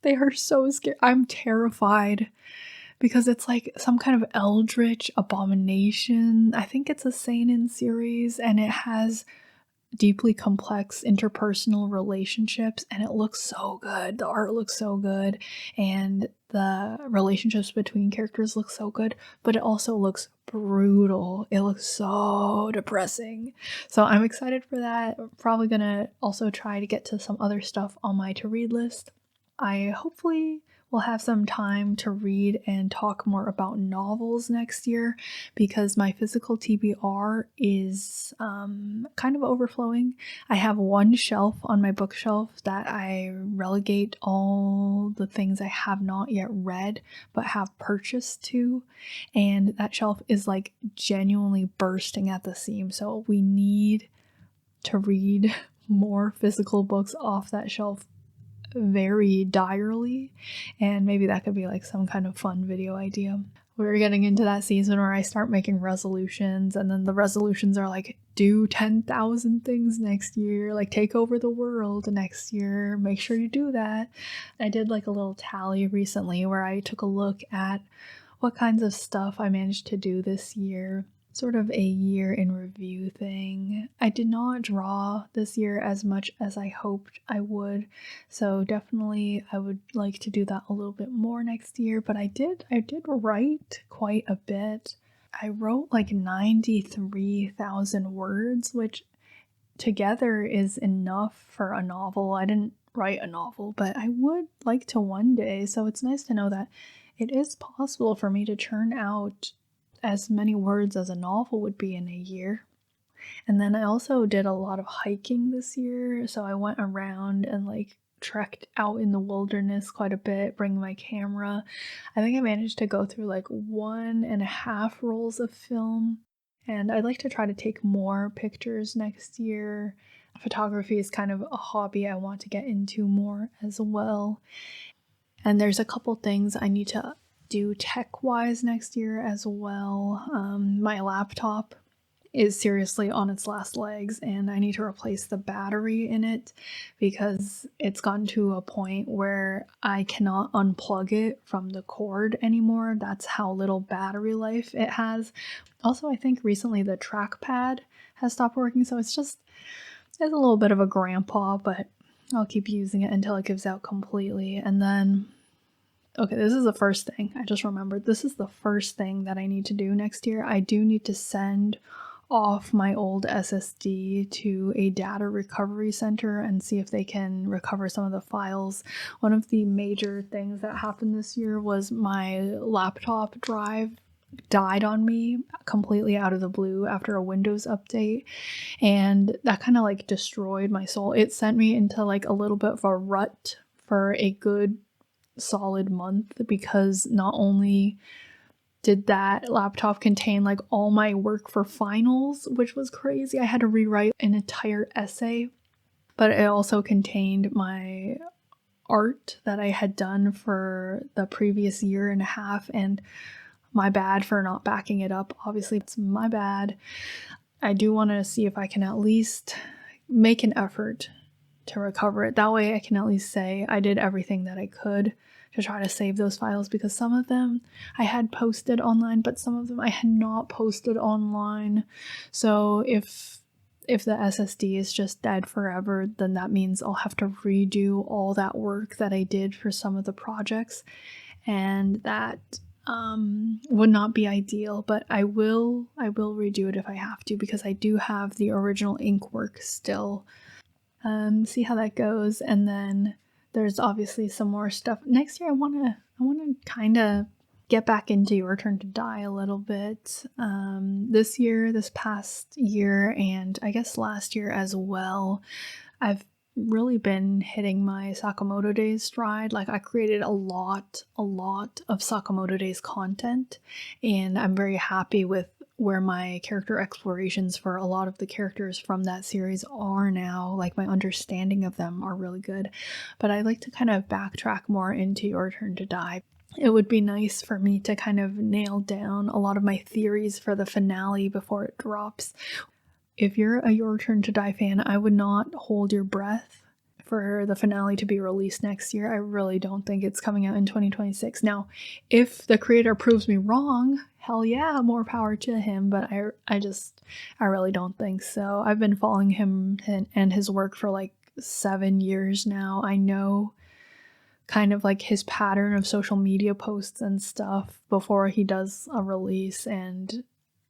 Speaker 2: They are so scary. I'm terrified, because it's like some kind of eldritch abomination. I think it's a seinen series, and it has deeply complex interpersonal relationships, and it looks so good. The art looks so good, and the relationships between characters look so good, but it also looks brutal. It looks so depressing. So I'm excited for that. Probably gonna also try to get to some other stuff on my to-read list. I hopefully will have some time to read and talk more about novels next year, because my physical TBR is kind of overflowing. I have one shelf on my bookshelf that I relegate all the things I have not yet read but have purchased to, and that shelf is like genuinely bursting at the seams. So we need to read more physical books off that shelf very direly, and maybe that could be like some kind of fun video idea. We're getting into that season where I start making resolutions, and then the resolutions are like, do 10,000 things next year, like take over the world next year, make sure you do that. I did like a little tally recently where I took a look at what kinds of stuff I managed to do this year. Sort of a year in review thing. I did not draw this year as much as I hoped I would, so definitely I would like to do that a little bit more next year, but I did write quite a bit. I wrote like 93,000 words, which together is enough for a novel. I didn't write a novel, but I would like to one day, so it's nice to know that it is possible for me to churn out as many words as a novel would be in a year. And then I also did a lot of hiking this year, so I went around and like trekked out in the wilderness quite a bit, bringing my camera. I think I managed to go through like 1.5 rolls of film, and I'd like to try to take more pictures next year. Photography is kind of a hobby I want to get into more as well. And there's a couple things I need to do tech-wise next year as well. My laptop is seriously on its last legs, and I need to replace the battery in it because it's gotten to a point where I cannot unplug it from the cord anymore. That's how little battery life it has. Also, I think recently the trackpad has stopped working, so it's a little bit of a grandpa, but I'll keep using it until it gives out completely. And then, okay, this is the first thing. I just remembered. This is the first thing that I need to do next year. I do need to send off my old SSD to a data recovery center and see if they can recover some of the files. One of the major things that happened this year was my laptop drive died on me completely out of the blue after a Windows update, and that kind of like destroyed my soul. It sent me into like a little bit of a rut for a good solid month, because not only did that laptop contain like all my work for finals, which was crazy. I had to rewrite an entire essay, but it also contained my art that I had done for the previous year and a half, and my bad for not backing it up. Obviously, it's my bad. I do want to see if I can at least make an effort to recover it. That way I can at least say I did everything that I could to try to save those files, because some of them I had posted online, but some of them I had not posted online. So if the SSD is just dead forever, then that means I'll have to redo all that work that I did for some of the projects, and that would not be ideal, but I will redo it if I have to, because I do have the original ink work still. See how that goes. And then there's obviously some more stuff next year. I want to kind of get back into Your Turn to Die a little bit. This past year, and I guess last year as well, I've really been hitting my Sakamoto Days stride. Like, I created a lot of Sakamoto Days content, and I'm very happy with where my character explorations for a lot of the characters from that series are now. Like, my understanding of them are really good, but I like to kind of backtrack more into Your Turn to Die. It would be nice for me to kind of nail down a lot of my theories for the finale before it drops. If you're a Your Turn to Die fan, I would not hold your breath for the finale to be released next year. I really don't think it's coming out in 2026. Now, if the creator proves me wrong, hell yeah, more power to him, but I really don't think so. I've been following him and his work for like 7 years now. I know kind of like his pattern of social media posts and stuff before he does a release, and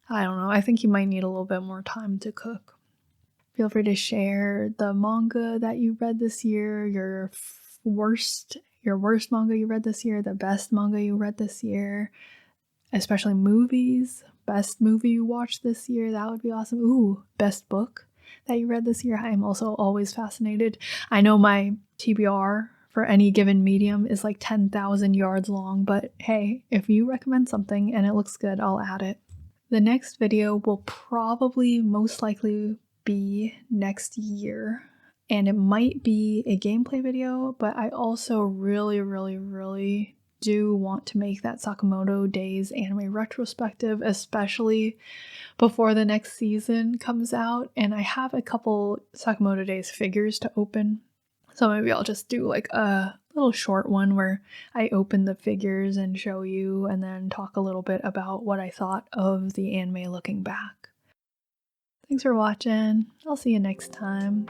Speaker 2: I don't know, I think he might need a little bit more time to cook. Feel free to share the manga that you read this year, your worst manga you read this year, the best manga you read this year, especially movies, best movie you watched this year, that would be awesome. Ooh, best book that you read this year. I am also always fascinated. I know my TBR for any given medium is like 10,000 yards long, but hey, if you recommend something and it looks good, I'll add it. The next video will probably most likely be next year, and it might be a gameplay video, but I also really do want to make that Sakamoto Days anime retrospective, especially before the next season comes out, and I have a couple Sakamoto Days figures to open, so maybe I'll just do like a little short one where I open the figures and show you, and then talk a little bit about what I thought of the anime looking back. Thanks for watching. I'll see you next time.